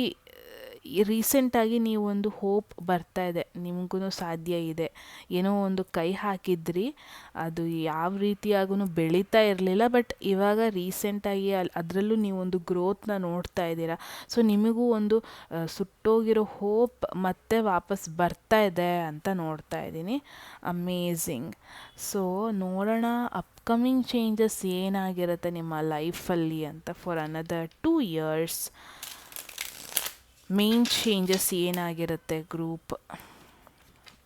ರೀಸೆಂಟಾಗಿ ನೀವೊಂದು ಹೋಪ್ ಬರ್ತಾ ಇದೆ, ನಿಮಗೂ ಸಾಧ್ಯ ಇದೆ. ಏನೋ ಒಂದು ಕೈ ಹಾಕಿದ್ರಿ, ಅದು ಯಾವ ರೀತಿಯಾಗೂ ಬೆಳೀತಾ ಇರಲಿಲ್ಲ, ಬಟ್ ಇವಾಗ ರೀಸೆಂಟಾಗಿ ಅದರಲ್ಲೂ ನೀವೊಂದು ಗ್ರೋತ್ನ ನೋಡ್ತಾ ಇದ್ದೀರಾ. ಸೊ ನಿಮಗೂ ಒಂದು ಸುಟ್ಟೋಗಿರೋ ಹೋಪ್ ಮತ್ತೆ ವಾಪಸ್ ಬರ್ತಾ ಇದೆ ಅಂತ ನೋಡ್ತಾ ಇದ್ದೀನಿ. ಅಮೇಝಿಂಗ್. ಸೊ ನೋಡೋಣ ಅಪ್ಕಮಿಂಗ್ ಚೇಂಜಸ್ ಏನಾಗಿರುತ್ತೆ ನಿಮ್ಮ ಲೈಫಲ್ಲಿ ಅಂತ. For another 2 years main changes ಏನಾಗಿರುತ್ತೆ group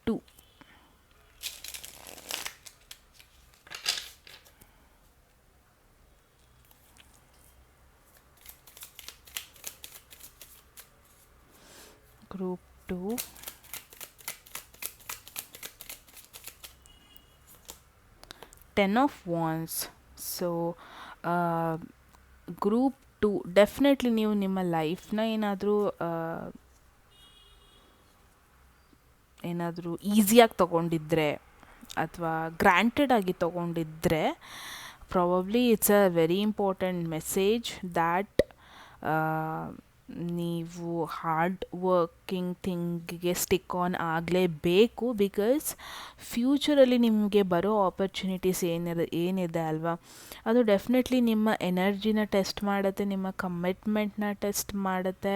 2. Group 2 10 of Wands. So group 2 definitely ನೀವು ನಿಮ್ಮ ಲೈಫ್ನ ಏನಾದರೂ ಈಸಿಯಾಗಿ ತೊಗೊಂಡಿದ್ರೆ ಅಥವಾ ಗ್ರ್ಯಾಂಟೆಡ್ ಆಗಿ ತೊಗೊಂಡಿದ್ರೆ, probably it's a very important message that ನೀವು ಹಾರ್ಡ್ ವರ್ಕಿಂಗ್ ಥಿಂಗಿಗೆ ಸ್ಟಿಕ್ ಆನ್ ಆಗಲೇಬೇಕು. ಬಿಕಾಸ್ ಫ್ಯೂಚರಲ್ಲಿ ನಿಮಗೆ ಬರೋ ಆಪರ್ಚುನಿಟೀಸ್ ಏನಿದೆ ಅಲ್ವಾ, ಅದು ಡೆಫಿನೆಟ್ಲಿ ನಿಮ್ಮ ಎನರ್ಜಿನ ಟೆಸ್ಟ್ ಮಾಡುತ್ತೆ, ನಿಮ್ಮ ಕಮಿಟ್ಮೆಂಟ್ನ ಟೆಸ್ಟ್ ಮಾಡುತ್ತೆ.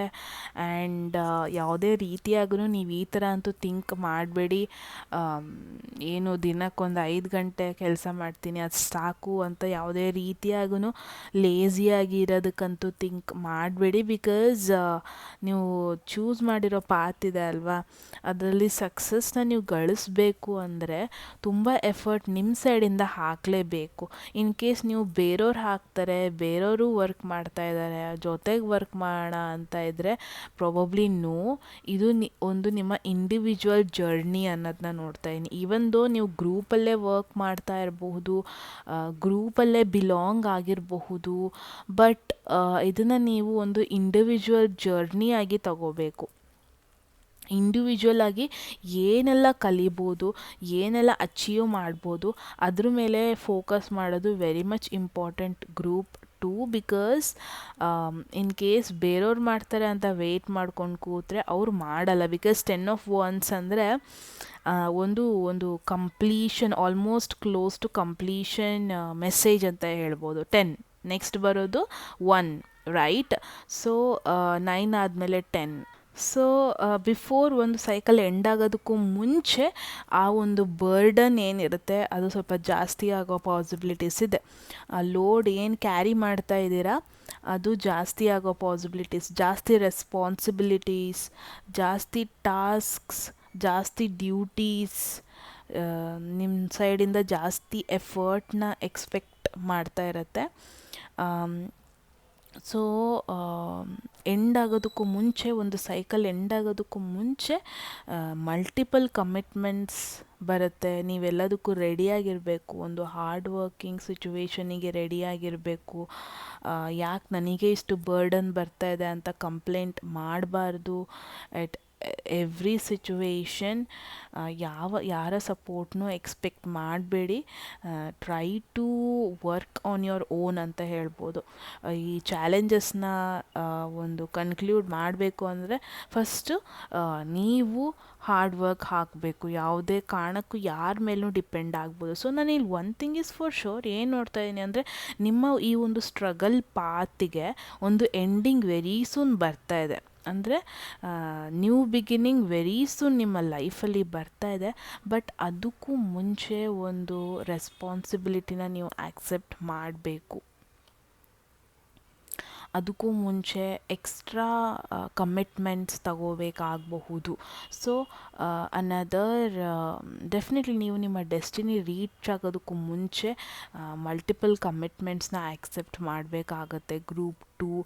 ಆ್ಯಂಡ್ ಯಾವುದೇ ರೀತಿಯಾಗೂ ನೀವು ಈ ಥರ ಅಂತೂ ಥಿಂಕ್ ಮಾಡಬೇಡಿ, ಏನು ದಿನಕ್ಕೊಂದು 5 ಗಂಟೆ ಕೆಲಸ ಮಾಡ್ತೀನಿ ಅದು ಸಾಕು ಅಂತ ಯಾವುದೇ ರೀತಿಯಾಗೂ ಲೇಸಿಯಾಗಿ ಇರೋದಕ್ಕಂತೂ ಥಿಂಕ್ ಮಾಡಬೇಡಿ. ಬಿಕಾಸ್ ನೀವು ಚೂಸ್ ಮಾಡಿರೋ ಪಾತ್ ಇದೆ ಅಲ್ವಾ, ಅದರಲ್ಲಿ ಸಕ್ಸಸ್ನ ನೀವು ಗಳಿಸ್ಬೇಕು ಅಂದರೆ ತುಂಬ ಎಫರ್ಟ್ ನಿಮ್ಮ ಸೈಡಿಂದ ಹಾಕಲೇಬೇಕು. ಇನ್ ಕೇಸ್ ನೀವು ಬೇರೆಯವ್ರು ಹಾಕ್ತಾರೆ, ಬೇರೆಯವರು ವರ್ಕ್ ಮಾಡ್ತಾ ಇದ್ದಾರೆ, ಜೊತೆಗೆ ವರ್ಕ್ ಮಾಡೋಣ ಅಂತ ಇದ್ದರೆ ಪ್ರಾಬಬ್ಲಿ ನೋ. ಇದು ಒಂದು ನಿಮ್ಮ ಇಂಡಿವಿಜುವಲ್ ಜರ್ನಿ ಅನ್ನೋದನ್ನ ನೋಡ್ತಾ ಇದ್ದೀನಿ. ಈವನ್ ದೋ ನೀವು ಗ್ರೂಪಲ್ಲೇ ವರ್ಕ್ ಮಾಡ್ತಾ ಇರಬಹುದು, ಗ್ರೂಪಲ್ಲೇ ಬಿಲಾಂಗ್ ಆಗಿರಬಹುದು, ಬಟ್ ಇದನ್ನು ನೀವು ಒಂದು ಇಂಡಿವಿಜುವಲ್ ಜರ್ನಿಯಾಗಿ ತಗೋಬೇಕು. ಇಂಡಿವಿಜುವಲ್ ಆಗಿ ಏನೆಲ್ಲ ಕಲಿಬೋದು, ಏನೆಲ್ಲ ಅಚೀವ್ ಮಾಡ್ಬೋದು, ಅದ್ರ ಮೇಲೆ ಫೋಕಸ್ ಮಾಡೋದು very much important group 2. Because in case ಬೇರೆಯವ್ರು ಮಾಡ್ತಾರೆ ಅಂತ ವೆಯ್ಟ್ ಮಾಡ್ಕೊಂಡು ಕೂತ್ರೆ ಅವ್ರು ಮಾಡಲ್ಲ. ಬಿಕಾಸ್ 10 of Wands ಅಂದರೆ ಒಂದು completion, almost close to completion message ಅಂತ ಹೇಳ್ಬೋದು. 10 ನೆಕ್ಸ್ಟ್ ಬರೋದು 1, ರೈಟ್? ಸೊ 9 ಆದಮೇಲೆ 10. ಸೊ ಬಿಫೋರ್ ಒಂದು ಸೈಕಲ್ ಎಂಡ್ ಆಗೋದಕ್ಕೂ ಮುಂಚೆ ಆ ಒಂದು ಬರ್ಡನ್ ಏನಿರುತ್ತೆ ಅದು ಸ್ವಲ್ಪ ಜಾಸ್ತಿ ಆಗೋ ಪಾಸಿಬಿಲಿಟೀಸ್ ಇದೆ. ಆ ಲೋಡ್ ಏನು ಕ್ಯಾರಿ ಮಾಡ್ತಾ ಇದ್ದೀರಾ ಅದು ಜಾಸ್ತಿ ಆಗೋ ಪಾಸಿಬಿಲಿಟೀಸ್, ಜಾಸ್ತಿ ರೆಸ್ಪಾನ್ಸಿಬಿಲಿಟೀಸ್, ಜಾಸ್ತಿ ಟಾಸ್ಕ್ಸ್, ಜಾಸ್ತಿ ಡ್ಯೂಟೀಸ್, ನಿಮ್ಮ ಸೈಡಿಂದ ಜಾಸ್ತಿ ಎಫರ್ಟ್ನ ಎಕ್ಸ್ಪೆಕ್ಟ್ ಮಾಡ್ತಾ ಇರುತ್ತೆ. ಸೊ ಎಂಡ್ ಆಗೋದಕ್ಕೂ ಮುಂಚೆ, ಒಂದು ಸೈಕಲ್ ಎಂಡ್ ಆಗೋದಕ್ಕೂ ಮುಂಚೆ ಮಲ್ಟಿಪಲ್ ಕಮಿಟ್ಮೆಂಟ್ಸ್ ಬರುತ್ತೆ. ನೀವೆಲ್ಲದಕ್ಕೂ ರೆಡಿಯಾಗಿರಬೇಕು, ಒಂದು ಹಾರ್ಡ್ ವರ್ಕಿಂಗ್ ಸಿಚುವೇಶನಿಗೆ ರೆಡಿಯಾಗಿರಬೇಕು. ಯಾಕೆ ನನಗೆ ಇಷ್ಟು ಬರ್ಡನ್ ಬರ್ತಾ ಇದೆ ಅಂತ ಕಂಪ್ಲೇಂಟ್ ಮಾಡಬಾರ್ದು. ಎವ್ರಿ ಸಿಚುವೇಶನ್ ಯಾರ ಸಪೋರ್ಟ್ನೂ ಎಕ್ಸ್ಪೆಕ್ಟ್ ಮಾಡಬೇಡಿ. Try to work on your own ಅಂತ ಹೇಳ್ಬೋದು. ಈ ಚಾಲೆಂಜಸ್ನ ಒಂದು ಕನ್ಕ್ಲೂಡ್ ಮಾಡಬೇಕು ಅಂದರೆ ಫಸ್ಟು ನೀವು ಹಾರ್ಡ್ ವರ್ಕ್ ಹಾಕಬೇಕು. ಯಾವುದೇ ಕಾರಣಕ್ಕೂ ಯಾರ ಮೇಲೂ ಡಿಪೆಂಡ್ ಆಗ್ಬೋದು. ಸೊ ನಾನು ಇಲ್ಲಿ one thing is for sure ಏನು ನೋಡ್ತಾ ಇದ್ದೀನಿ ಅಂದರೆ, ನಿಮ್ಮ ಈ ಒಂದು ಸ್ಟ್ರಗಲ್ ಪಾತಿಗೆ ಒಂದು ಎಂಡಿಂಗ್ ವೆರಿ ಸೂನ್ ಬರ್ತಾ ಇದೆ. ಅಂದರೆ ನ್ಯೂ ಬಿಗಿನಿಂಗ್ ವೆರಿ ಸೂನ್ ನಿಮ್ಮ ಲೈಫಲ್ಲಿ ಬರ್ತಾ ಇದೆ. ಬಟ್ ಅದಕ್ಕೂ ಮುಂಚೆ ಒಂದು ರೆಸ್ಪಾನ್ಸಿಬಿಲಿಟಿನ ನೀವು ಆಕ್ಸೆಪ್ಟ್ ಮಾಡಬೇಕು. ಅದಕ್ಕೂ ಮುಂಚೆ ಎಕ್ಸ್ಟ್ರಾ ಕಮಿಟ್ಮೆಂಟ್ಸ್ ತಗೋಬೇಕಾಗಬಹುದು. ಸೊ ಅನದರ್ ಡೆಫಿನೆಟ್ಲಿ ನೀವು ನಿಮ್ಮ ಡೆಸ್ಟಿನಿ ರೀಚ್ ಆಗೋದಕ್ಕೂ ಮುಂಚೆ ಮಲ್ಟಿಪಲ್ ಕಮಿಟ್ಮೆಂಟ್ಸ್ನ ಆಕ್ಸೆಪ್ಟ್ ಮಾಡಬೇಕಾಗತ್ತೆ. ಗ್ರೂಪ್ 2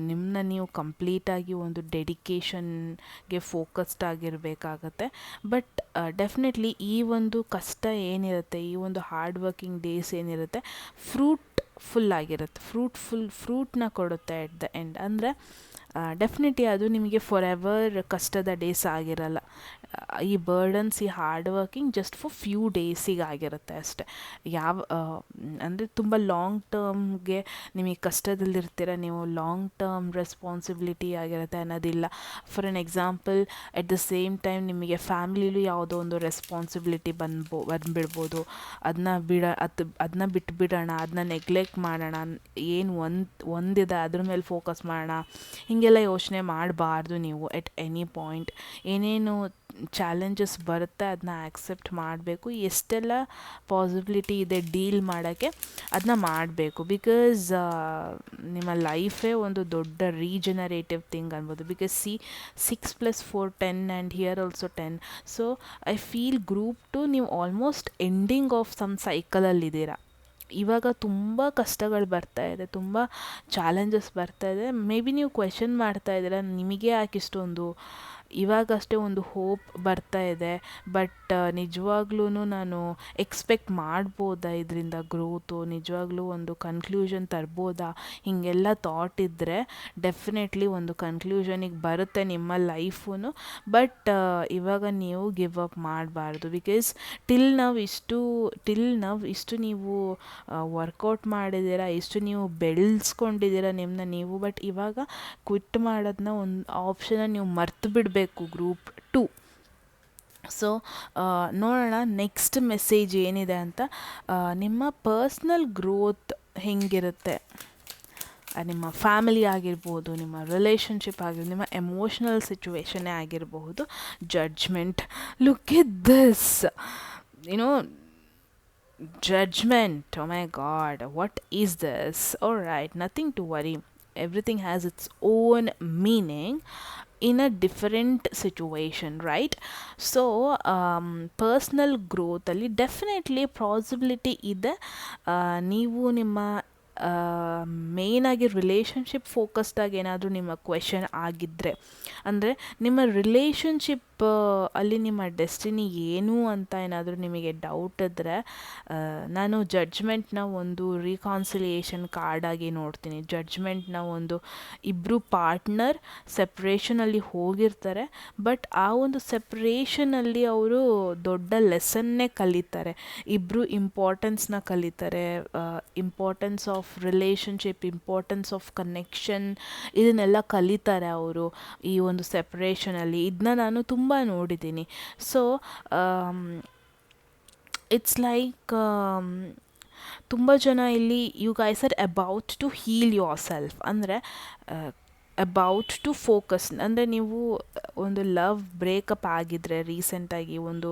ನಿಮ್ಮನ್ನ ನೀವು ಕಂಪ್ಲೀಟಾಗಿ ಒಂದು ಡೆಡಿಕೇಶನ್ಗೆ ಫೋಕಸ್ಡ್ ಆಗಿರಬೇಕಾಗತ್ತೆ. ಬಟ್ ಡೆಫಿನೆಟ್ಲಿ ಈ ಒಂದು ಕಷ್ಟ ಏನಿರುತ್ತೆ, ಈ ಒಂದು ಹಾರ್ಡ್ ವರ್ಕಿಂಗ್ ಡೇಸ್ ಏನಿರುತ್ತೆ, ಫ್ರೂಟ್ಫುಲ್ ಆಗಿರುತ್ತೆ. ಫ್ರೂಟ್ನ ಕೊಡುತ್ತೆ ಎಟ್ ದ ಎಂಡ್. ಅಂದರೆ ಡೆಫಿನೆಟ್ಲಿ ಅದು ನಿಮಗೆ ಫಾರ್ ಎವರ್ ಕಷ್ಟದ ಡೇಸ್ ಆಗಿರಲ್ಲ. ಈ ಬರ್ಡನ್ಸ್, ಈ hard working just for few ಡೇಸಿಗೆ ಆಗಿರುತ್ತೆ ಅಷ್ಟೆ. ಅಂದರೆ ತುಂಬ ಲಾಂಗ್ ಟರ್ಮ್ಗೆ ನಿಮಗೆ ಕಷ್ಟದಲ್ಲಿರ್ತೀರ ನೀವು, ಲಾಂಗ್ ಟರ್ಮ್ ರೆಸ್ಪಾನ್ಸಿಬಿಲಿಟಿ ಆಗಿರುತ್ತೆ ಅನ್ನೋದಿಲ್ಲ. For an example, at the same time ನಿಮಗೆ ಫ್ಯಾಮ್ಲಿಲೂ ಯಾವುದೋ ಒಂದು ರೆಸ್ಪಾನ್ಸಿಬಿಲಿಟಿ ಬಂದುಬಿಡ್ಬೋದು. ಅದನ್ನ ಬಿಟ್ಬಿಡೋಣ, ಅದನ್ನ ನೆಗ್ಲೆಕ್ಟ್ ಮಾಡೋಣ, ಏನು ಒಂದಿದೆ ಅದ್ರ ಮೇಲೆ ಫೋಕಸ್ ಮಾಡೋಣ, ಹೀಗೆಲ್ಲ ಯೋಚನೆ ಮಾಡಬಾರ್ದು ನೀವು ಎಟ್ ಎನಿ ಪಾಯಿಂಟ್. ಏನೇನು ಚಾಲೆಂಜಸ್ ಬರುತ್ತೆ ಅದನ್ನ ಆಕ್ಸೆಪ್ಟ್ ಮಾಡಬೇಕು. ಎಷ್ಟೆಲ್ಲ ಪಾಸಿಬಿಲಿಟಿ ಇದೆ ಡೀಲ್ ಮಾಡೋಕ್ಕೆ ಅದನ್ನ ಮಾಡಬೇಕು. ಬಿಕಾಸ್ ನಿಮ್ಮ ಲೈಫೇ ಒಂದು ದೊಡ್ಡ ರೀಜನರೇಟಿವ್ ಥಿಂಗ್ ಅನ್ಬೋದು. Because 6 + 4 10 and here also 10. So I feel group 2 ನೀವು ಆಲ್ಮೋಸ್ಟ್ ಎಂಡಿಂಗ್ ಆಫ್ ಸಮ್ ಸೈಕಲಲ್ಲಿದ್ದೀರಾ. ಇವಾಗ ತುಂಬ ಕಷ್ಟಗಳು ಬರ್ತಾ ಇದೆ, ತುಂಬ ಚಾಲೆಂಜಸ್ ಬರ್ತಾ ಇದೆ. ಮೇ ಬಿ ನೀವು ಕ್ವೆಶನ್ ಮಾಡ್ತಾ ಇದ್ದೀರಾ, ನಿಮಗೆ ಯಾಕೆ ಇಷ್ಟೊಂದು ಇವಾಗಷ್ಟೇ ಒಂದು ಹೋಪ್ ಬರ್ತಾ ಇದೆ, ಬಟ್ ನಿಜವಾಗ್ಲೂ ನಾನು ಎಕ್ಸ್ಪೆಕ್ಟ್ ಮಾಡ್ಬೋದಾ ಇದರಿಂದ ಗ್ರೋತು, ನಿಜವಾಗ್ಲೂ ಒಂದು ಕನ್ಕ್ಲೂಷನ್ ತರ್ಬೋದಾ, ಹೀಗೆಲ್ಲ ಥಾಟ್ ಇದ್ದರೆ ಡೆಫಿನೆಟ್ಲಿ ಒಂದು ಕನ್ಕ್ಲೂಷನಿಗೆ ಬರುತ್ತೆ ನಿಮ್ಮ ಲೈಫೂ. ಬಟ್ ಇವಾಗ ನೀವು ಗಿವ್ ಅಪ್ ಮಾಡಬಾರ್ದು. ಬಿಕಾಸ್ ಟಿಲ್ ನಾವು ಇಷ್ಟು ನೀವು ವರ್ಕೌಟ್ ಮಾಡಿದ್ದೀರಾ, ಇಷ್ಟು ನೀವು ಬೆಳೆಸ್ಕೊಂಡಿದ್ದೀರಾ ನಿಮ್ಮನ್ನ ನೀವು. ಬಟ್ ಇವಾಗ ಕ್ವಿಟ್ ಮಾಡೋದನ್ನ ಒಂದು ಆಪ್ಷನ್ನ ನೀವು ಮರ್ತು ಬಿಡಬೇಕು ಗ್ರೂಪ್ 2. ಸೊ ನೋಡೋಣ ನೆಕ್ಸ್ಟ್ ಮೆಸೇಜ್ ಏನಿದೆ ಅಂತ. ನಿಮ್ಮ ಪರ್ಸ್ನಲ್ ಗ್ರೋತ್ ಹೆಂಗಿರುತ್ತೆ, ನಿಮ್ಮ ಫ್ಯಾಮಿಲಿ ಆಗಿರ್ಬೋದು, ನಿಮ್ಮ ರಿಲೇಷನ್ಶಿಪ್ ಆಗಿರ್ಬೋದು, ನಿಮ್ಮ ಎಮೋಷ್ನಲ್ ಸಿಚುವೇಶನ್ನೇ ಆಗಿರಬಹುದು. Judgment, look at this, judgment. Oh my god, what is this? Alright, nothing to worry. Everything has its own meaning in a different situation, right? So personal growth ಅಲ್ಲಿ definitely possibility ಇದೆ. ನೀವು ನಿಮ್ಮ ಮೇಯ್ನಾಗಿ relationship ಫೋಕಸ್ಡಾಗಿ ಏನಾದರೂ ನಿಮ್ಮ question ಆಗಿದ್ದರೆ, ಅಂದರೆ ನಿಮ್ಮ ರಿಲೇಷನ್ಶಿಪ್ ಅಲ್ಲಿ ನಿಮ್ಮ ಡೆಸ್ಟಿನಿ ಏನು ಅಂತ ಏನಾದರೂ ನಿಮಗೆ ಡೌಟ್ ಇದ್ದರೆ, ನಾನು ಜಡ್ಜ್ಮೆಂಟ್ನ ಒಂದು ರಿಕಾನ್ಸಿಲಿಯೇಷನ್ ಕಾರ್ಡಾಗಿ ನೋಡ್ತೀನಿ. ಜಡ್ಜ್ಮೆಂಟ್ನ ಒಂದು ಇಬ್ಬರು ಪಾರ್ಟ್ನರ್ ಸೆಪ್ರೇಷನಲ್ಲಿ ಹೋಗಿರ್ತಾರೆ, ಬಟ್ ಆ ಒಂದು ಸೆಪ್ರೇಷನಲ್ಲಿ ಅವರು ದೊಡ್ಡ ಲೆಸನ್ನೇ ಕಲಿತಾರೆ. ಇಬ್ಬರು ಇಂಪಾರ್ಟೆನ್ಸ್ನ ಕಲಿತಾರೆ, importance of relationship, importance of connection, ಇದನ್ನೆಲ್ಲ ಕಲಿತಾರೆ ಅವರು ಈ ಒಂದು ಸೆಪ್ರೇಷನಲ್ಲಿ. ಇದನ್ನ ನಾನು ತುಂಬ ನೋಡಿದ್ದೀನಿ. ಸೊ ಇಟ್ಸ್ ಲೈಕ್ ತುಂಬ ಜನ ಇಲ್ಲಿ you guys are about to heal yourself, ಅಂದರೆ ಅಬೌಟ್ ಟು ಫೋಕಸ್. ಅಂದರೆ ನೀವು ಒಂದು ಲವ್ ಬ್ರೇಕಪ್ ಆಗಿದ್ದರೆ ರೀಸೆಂಟಾಗಿ, ಒಂದು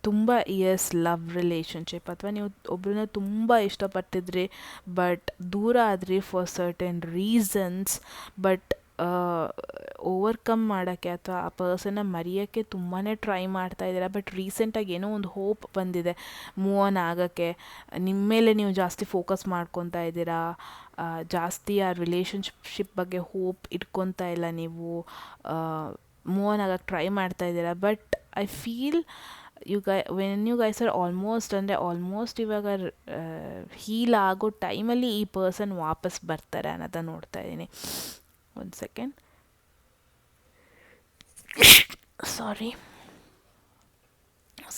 ತುಂಬ ಇಯರ್ಸ್ ಲವ್ ರಿಲೇಷನ್ಶಿಪ್, ಅಥವಾ ನೀವು ಒಬ್ಬರನ್ನ ತುಂಬ ಇಷ್ಟಪಟ್ಟಿದ್ರಿ ಬಟ್ ದೂರ ಆದ್ರಿ for certain reasons, but overcome ಮಾಡೋಕ್ಕೆ ಅಥವಾ ಆ ಪರ್ಸನ್ನ ಮರೆಯೋಕ್ಕೆ ತುಂಬಾ ಟ್ರೈ ಮಾಡ್ತಾ ಇದ್ದೀರಾ. ಬಟ್ ರೀಸೆಂಟಾಗಿ ಏನೋ ಒಂದು ಹೋಪ್ ಬಂದಿದೆ ಮೂವ್ ಆನ್ ಆಗೋಕ್ಕೆ, ನಿಮ್ಮ ಮೇಲೆ ನೀವು ಜಾಸ್ತಿ ಫೋಕಸ್ ಮಾಡ್ಕೊತಾ ಇದ್ದೀರಾ, ಜಾಸ್ತಿ ಆ ರಿಲೇಷನ್ಶಿಪ್ ಬಗ್ಗೆ ಹೋಪ್ ಇಟ್ಕೊತಾ ಇಲ್ಲ, ನೀವು ಮೂವ್ ಆನ್ ಆಗೋಕ್ಕೆ ಟ್ರೈ ಮಾಡ್ತಾ ಇದ್ದೀರಾ. But I feel when you guys are almost ಇವಾಗ ಹೀಲ್ ಆಗೋ ಟೈಮಲ್ಲಿ ಈ ಪರ್ಸನ್ ವಾಪಸ್ ಬರ್ತಾರೆ ಅನ್ನೋದನ್ನ ನೋಡ್ತಾ ಇದ್ದೀನಿ. ಒಂದು ಸೆಕೆಂಡ್. ಸಾರಿ.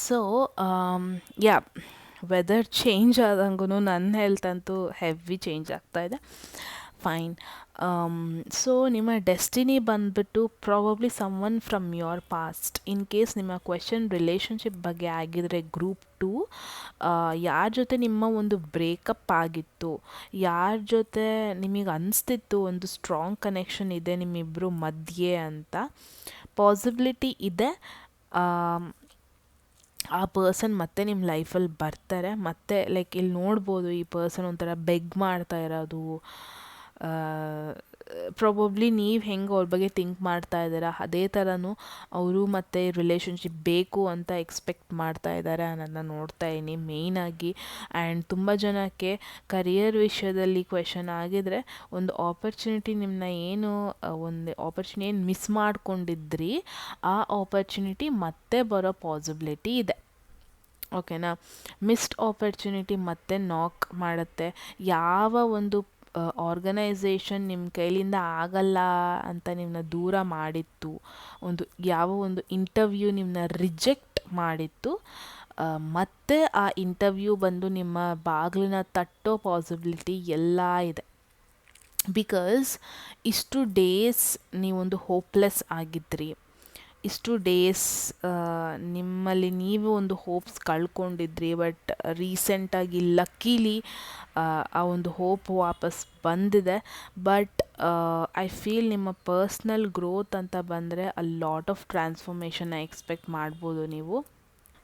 ಸೊ ಯಾ, ವೆದರ್ ಚೇಂಜ್ ಆದಂಗೂ ನನ್ನ ಹೆಲ್ತ್ ಅಂತೂ ಹೆವಿ ಚೇಂಜ್ ಆಗ್ತಾ ಇದೆ. ಫೈನ್. ಸೊ ನಿಮ್ಮ ಡೆಸ್ಟಿನಿ ಬಂದ್ಬಿಟ್ಟು probably someone from your past. In case ನಿಮ್ಮ ಕ್ವೆಶನ್ ರಿಲೇಷನ್ಶಿಪ್ ಬಗ್ಗೆ ಆಗಿದ್ರೆ ಗ್ರೂಪ್ 2, ಯಾರ ಜೊತೆ ನಿಮ್ಮ ಒಂದು ಬ್ರೇಕಪ್ ಆಗಿತ್ತು, ಯಾರ ಜೊತೆ ನಿಮಗೆ ಅನಿಸ್ತಿತ್ತು ಒಂದು ಸ್ಟ್ರಾಂಗ್ ಕನೆಕ್ಷನ್ ಇದೆ ನಿಮ್ಮಿಬ್ಬರು ಮಧ್ಯೆ ಅಂತ, ಪಾಸಿಬಿಲಿಟಿ ಇದೆ ಆ ಪರ್ಸನ್ ಮತ್ತೆ ನಿಮ್ಮ ಲೈಫಲ್ಲಿ ಬರ್ತಾರೆ. ಮತ್ತೆ ಲೈಕ್ ಇಲ್ಲಿ ನೋಡ್ಬೋದು ಈ ಪರ್ಸನ್ ಒಂಥರ ಬೆಗ್ ಮಾಡ್ತಾ ಇರೋದು. ಪ್ರಾಬಬ್ಲಿ ನೀವು ಹೆಂಗೆ ಅವ್ರ ಬಗ್ಗೆ ಥಿಂಕ್ ಮಾಡ್ತಾ ಇದ್ದೀರಾ ಅದೇ ಥರನೂ ಅವರು ಮತ್ತೆ ರಿಲೇಷನ್ಶಿಪ್ ಬೇಕು ಅಂತ ಎಕ್ಸ್ಪೆಕ್ಟ್ ಮಾಡ್ತಾ ಇದ್ದಾರೆ ಅನ್ನೋದನ್ನ ನೋಡ್ತಾ ಇದ್ದೀನಿ ಮೇಯ್ನಾಗಿ. ಆ್ಯಂಡ್ ತುಂಬ ಜನಕ್ಕೆ ಕರಿಯರ್ ವಿಷಯದಲ್ಲಿ ಕ್ವೆಶನ್ ಆಗಿದರೆ ಒಂದು ಆಪರ್ಚುನಿಟಿ ನಿಮ್ಮನ್ನ ಏನು ಒಂದು ಆಪರ್ಚುನಿಟಿ ಏನು ಮಿಸ್ ಮಾಡ್ಕೊಂಡಿದ್ರಿ ಆ ಆಪರ್ಚುನಿಟಿ ಮತ್ತೆ ಬರೋ ಪಾಸಿಬಿಲಿಟಿ ಇದೆ. ಓಕೆನಾ? ಮಿಸ್ಡ್ ಆಪರ್ಚುನಿಟಿ ಮತ್ತೆ ನಾಕ್ ಮಾಡುತ್ತೆ. ಯಾವ ಒಂದು ಆರ್ಗನೈಸೇಷನ್ ನಿಮ್ಮ ಕೈಲಿಂದ ಆಗಲ್ಲ ಅಂತ ನಿಮ್ಮನ್ನ ದೂರ ಮಾಡಿತ್ತು, ಯಾವ ಒಂದು ಇಂಟರ್ವ್ಯೂ ನಿಮ್ಮನ್ನ ರಿಜೆಕ್ಟ್ ಮಾಡಿತ್ತು, ಮತ್ತೆ ಆ ಇಂಟರ್ವ್ಯೂ ಬಂದು ನಿಮ್ಮ ಬಾಗಿಲನ್ನ ತಟ್ಟೋ ಪಾಸಿಬಿಲಿಟಿ ಎಲ್ಲ ಇದೆ. ಬಿಕಾಸ್ ಇಷ್ಟು ಡೇಸ್ ನೀವೊಂದು ಹೋಪ್ಲೆಸ್ ಆಗಿದ್ರಿ, ಇಷ್ಟು ಡೇಸ್ ನಿಮ್ಮಲ್ಲಿ ನೀವು ಒಂದು ಹೋಪ್ಸ್ ಕಳ್ಕೊಂಡಿದ್ರಿ. ಬಟ್ ರೀಸೆಂಟಾಗಿ ಲಕ್ಕೀಲಿ ಆ ಒಂದು ಹೋಪ್ ವಾಪಸ್ ಬಂದಿದೆ. ಬಟ್ ಐ ಫೀಲ್ ನಿಮ್ಮ ಪರ್ಸ್ನಲ್ ಗ್ರೋತ್ ಅಂತ ಬಂದರೆ ಅ ಲಾಟ್ ಆಫ್ ಟ್ರಾನ್ಸ್ಫಾರ್ಮೇಷನ್ನ ಎಕ್ಸ್ಪೆಕ್ಟ್ ಮಾಡ್ಬೋದು ನೀವು.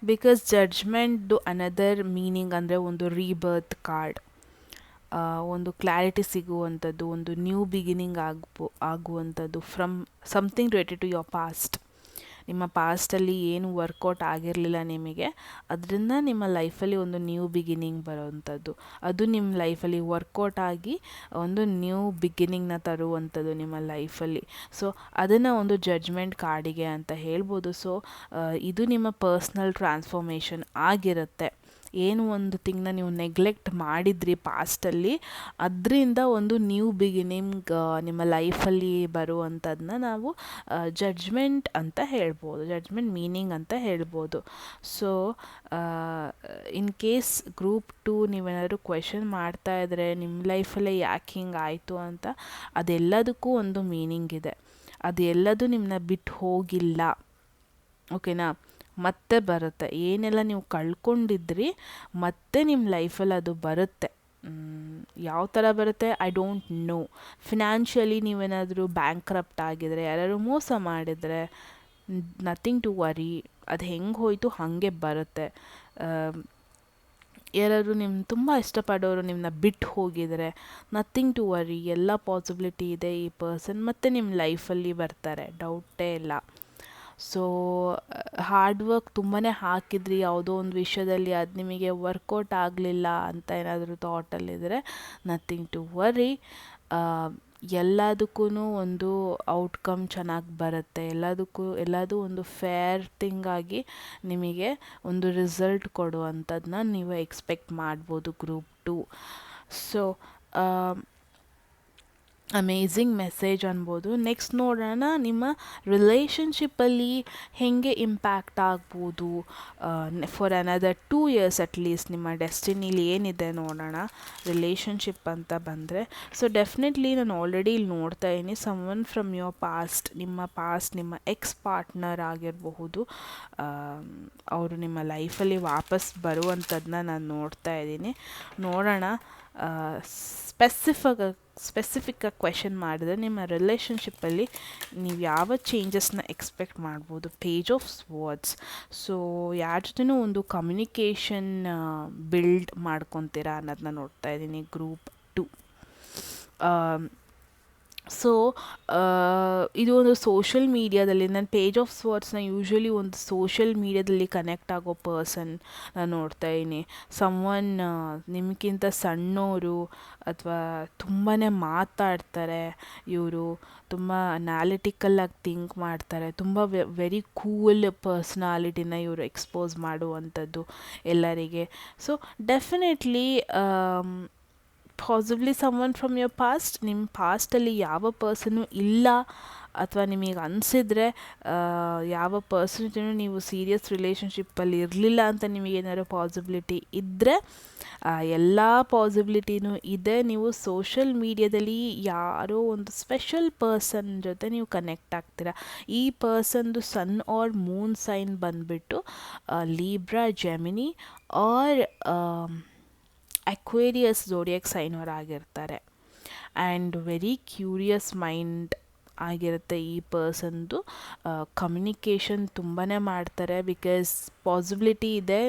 ಬಿಕಾಸ್ ಜಡ್ಜ್ಮೆಂಟ್ದು ಅನದರ್ ಮೀನಿಂಗ್ ಅಂದರೆ ಒಂದು ರೀಬರ್ತ್ ಕಾರ್ಡ್, ಒಂದು ಕ್ಲಾರಿಟಿ ಸಿಗುವಂಥದ್ದು, ಒಂದು ನ್ಯೂ ಬಿಗಿನಿಂಗ್ ಆಗುವಂಥದ್ದು from something related to your past. ನಿಮ್ಮ ಪಾಸ್ಟಲ್ಲಿ ಏನು ವರ್ಕೌಟ್ ಆಗಿರಲಿಲ್ಲ ನಿಮಗೆ, ಅದರಿಂದ ನಿಮ್ಮ ಲೈಫಲ್ಲಿ ಒಂದು ನ್ಯೂ ಬಿಗಿನಿಂಗ್ ಬರೋವಂಥದ್ದು, ಅದು ನಿಮ್ಮ ಲೈಫಲ್ಲಿ ವರ್ಕೌಟ್ ಆಗಿ ಒಂದು ನ್ಯೂ ಬಿಗಿನಿಂಗ್ನ ತರುವಂಥದ್ದು ನಿಮ್ಮ ಲೈಫಲ್ಲಿ. ಸೊ ಅದನ್ನು ಒಂದು ಜಡ್ಜ್ಮೆಂಟ್ ಕಾರ್ಡಿಗೆ ಅಂತ ಹೇಳ್ಬೋದು. ಸೊ ಇದು ನಿಮ್ಮ ಪರ್ಸ್ನಲ್ ಟ್ರಾನ್ಸ್ಫಾರ್ಮೇಷನ್ ಆಗಿರುತ್ತೆ. ಏನು ಒಂದು ಥಿಂಗ್ನ ನೀವು ನೆಗ್ಲೆಕ್ಟ್ ಮಾಡಿದ್ರಿ ಪಾಸ್ಟಲ್ಲಿ, ಅದರಿಂದ ಒಂದು ನ್ಯೂ ಬಿಗಿನಿಂಗ್ ನಿಮ್ಮ ಲೈಫಲ್ಲಿ ಬರುವಂಥದ್ದನ್ನ ನಾವು ಜಡ್ಜ್ಮೆಂಟ್ ಅಂತ ಹೇಳ್ಬೋದು, ಜಡ್ಜ್ಮೆಂಟ್ ಮೀನಿಂಗ್ ಅಂತ ಹೇಳ್ಬೋದು. ಸೊ ಇನ್ ಕೇಸ್ ಗ್ರೂಪ್ 2 ನೀವೇನಾದರೂ ಕ್ವೆಶನ್ ಮಾಡ್ತಾ ಇದ್ದರೆ ನಿಮ್ಮ ಲೈಫಲ್ಲೇ ಯಾಕೆ ಹಿಂಗೆ ಆಯಿತು ಅಂತ, ಅದೆಲ್ಲದಕ್ಕೂ ಒಂದು ಮೀನಿಂಗ್ ಇದೆ. ಅದೆಲ್ಲದೂ ನಿಮ್ಮನ್ನ ಬಿಟ್ಟು ಹೋಗಿಲ್ಲ. ಓಕೆನಾ? ಮತ್ತೆ ಬರುತ್ತೆ. ಏನೆಲ್ಲ ನೀವು ಕಳ್ಕೊಂಡಿದ್ರಿ ಮತ್ತೆ ನಿಮ್ಮ ಲೈಫಲ್ಲಿ ಅದು ಬರುತ್ತೆ. ಯಾವ ಥರ ಬರುತ್ತೆ ಐ ಡೋಂಟ್ ನೋ. ಫಿನಾನ್ಷಿಯಲಿ ನೀವೇನಾದರೂ ಬ್ಯಾಂಕ್ರಪ್ಟ್ ಆಗಿದರೆ, ಯಾರು ಮೋಸ ಮಾಡಿದರೆ, ನಥಿಂಗ್ ಟು ವರಿ, ಅದು ಹೆಂಗೆ ಹೋಯಿತು ಹಾಗೆ ಬರುತ್ತೆ. ಯಾರಾದರೂ ತುಂಬ ಇಷ್ಟಪಡೋರು ನಿಮ್ಮನ್ನ ಬಿಟ್ಟು ಹೋಗಿದರೆ, ನಥಿಂಗ್ ಟು ವರಿ, ಎಲ್ಲ ಪಾಸಿಬಿಲಿಟಿ ಇದೆ ಈ ಪರ್ಸನ್ ಮತ್ತೆ ನಿಮ್ಮ ಲೈಫಲ್ಲಿ ಬರ್ತಾರೆ, ಡೌಟೇ ಇಲ್ಲ. ಸೊ ಹಾರ್ಡ್ ವರ್ಕ್ ತುಂಬಾ ಹಾಕಿದ್ರಿ ಯಾವುದೋ ಒಂದು ವಿಷಯದಲ್ಲಿ, ಅದು ನಿಮಗೆ ವರ್ಕೌಟ್ ಆಗಲಿಲ್ಲ ಅಂತ ಏನಾದರೂ ಥಾಟಲ್ಲಿದ್ದರೆ, ನಥಿಂಗ್ ಟು ವರಿ. ಎಲ್ಲದಕ್ಕೂ ಒಂದು ಔಟ್ಕಮ್ ಚೆನ್ನಾಗಿ ಬರುತ್ತೆ. ಎಲ್ಲದೂ ಒಂದು ಫೇರ್ ಥಿಂಗ್ ಆಗಿ ನಿಮಗೆ ಒಂದು ರಿಸಲ್ಟ್ ಕೊಡುವಂಥದ್ದನ್ನ ನೀವು ಎಕ್ಸ್ಪೆಕ್ಟ್ ಮಾಡ್ಬೋದು ಗ್ರೂಪ್ 2. ಸೊ ಅಮೇಝಿಂಗ್ ಮೆಸೇಜ್ ಅನ್ಬೋದು. ನೆಕ್ಸ್ಟ್ ನೋಡೋಣ ನಿಮ್ಮ ರಿಲೇಷನ್ಶಿಪ್ಪಲ್ಲಿ ಹೇಗೆ ಇಂಪ್ಯಾಕ್ಟ್ ಆಗ್ಬೋದು ಫಾರ್ ಅನದರ್ 2 years ಅಟ್ಲೀಸ್ಟ್. ನಿಮ್ಮ ಡೆಸ್ಟಿನಿಲಿ ಏನಿದೆ ನೋಡೋಣ ರಿಲೇಷನ್ಶಿಪ್ ಅಂತ ಬಂದರೆ. ಸೊ ಡೆಫಿನೆಟ್ಲಿ ನಾನು ಆಲ್ರೆಡಿ ಇಲ್ಲಿ ನೋಡ್ತಾ ಇದ್ದೀನಿ ಸಮ್ವನ್ ಫ್ರಮ್ ಯೋರ್ ಪಾಸ್ಟ್. ನಿಮ್ಮ ಎಕ್ಸ್ ಪಾರ್ಟ್ನರ್ ಆಗಿರಬಹುದು, ಅವರು ನಿಮ್ಮ ಲೈಫಲ್ಲಿ ವಾಪಸ್ ಬರುವಂಥದ್ದನ್ನ ನಾನು ನೋಡ್ತಾ ಇದ್ದೀನಿ. ನೋಡೋಣ. ಸ್ಪೆಸಿಫಿಕ್ಕಾಗಿ ಕ್ವೆಶನ್ ಮಾಡಿದ್ರೆ ನಿಮ್ಮ ರಿಲೇಷನ್ಶಿಪ್ಪಲ್ಲಿ ನೀವು ಯಾವ ಚೇಂಜಸ್ನ ಎಕ್ಸ್ಪೆಕ್ಟ್ ಮಾಡ್ಬೋದು. Page of swords. ಸೊ ಯಾರ ಜೊತೆನೂ ಒಂದು ಕಮ್ಯುನಿಕೇಷನ್ ಬಿಲ್ಡ್ ಮಾಡ್ಕೊತೀರಾ ಅನ್ನೋದನ್ನ ನೋಡ್ತಾ ಇದ್ದೀನಿ ಗ್ರೂಪ್ 2. ಸೊ ಇದು ಒಂದು ಸೋಷಲ್ ಮೀಡಿಯಾದಲ್ಲಿ, ನಾನು ಪೇಜ್ ಆಫ್ ಸ್ವಾರ್ಡ್ಸ್ನ ಯೂಶ್ವಲಿ ಒಂದು ಸೋಷಲ್ ಮೀಡಿಯಾದಲ್ಲಿ ಕನೆಕ್ಟ್ ಆಗೋ ಪರ್ಸನ್ ನಾನು ನೋಡ್ತಾ ಇದ್ದೀನಿ. ಸಮ್ವನ್ ನಿಮಗಿಂತ ಸಣ್ಣವರು ಅಥವಾ ತುಂಬಾ ಮಾತಾಡ್ತಾರೆ, ಇವರು ತುಂಬ ಅನಾಲಿಟಿಕಲ್ಲಾಗಿ ಥಿಂಕ್ ಮಾಡ್ತಾರೆ, ತುಂಬ ವೆರಿ ಕೂಲ್ ಪರ್ಸ್ನಾಲಿಟಿನ ಇವರು ಎಕ್ಸ್ಪೋಸ್ ಮಾಡುವಂಥದ್ದು ಎಲ್ಲರಿಗೆ. So definitely possibly someone from your past, ನಿಮ್ಮ ಪಾಸ್ಟಲ್ಲಿ ಯಾವ ಪರ್ಸನು ಇಲ್ಲ ಅಥವಾ ನಿಮಗೆ ಅನಿಸಿದ್ರೆ ಯಾವ ಪರ್ಸನ್ ಜೊತೆ ನೀವು ಸೀರಿಯಸ್ ರಿಲೇಷನ್ಶಿಪ್ಪಲ್ಲಿ ಇರಲಿಲ್ಲ ಅಂತ ನಿಮಗೇನಾದ್ರು ಪಾಸಿಬಿಲಿಟಿ ಇದ್ದರೆ, ಎಲ್ಲ ಪಾಸಿಬಿಲಿಟಿನೂ ಇದೆ. ನೀವು ಸೋಷಲ್ ಮೀಡಿಯಾದಲ್ಲಿ ಯಾರೋ ಒಂದು ಸ್ಪೆಷಲ್ ಪರ್ಸನ್ ಜೊತೆ ನೀವು ಕನೆಕ್ಟ್ ಆಗ್ತೀರಾ. ಈ ಪರ್ಸನ್ದು ಸನ್ ಆರ್ ಮೂನ್ ಸೈನ್ ಬಂದುಬಿಟ್ಟು Libra, Gemini or Aquarius zodiac sign ಅವರಾಗಿರ್ತಾರೆ. ಆ್ಯಂಡ್ ವೆರಿ ಕ್ಯೂರಿಯಸ್ ಮೈಂಡ್ ಆಗಿರುತ್ತೆ ಈ ಪರ್ಸನ್ದು. ಕಮ್ಯುನಿಕೇಷನ್ ತುಂಬಾ ಮಾಡ್ತಾರೆ, ಬಿಕಾಸ್ ಪಾಸಿಬಿಲಿಟಿ ಇದೆ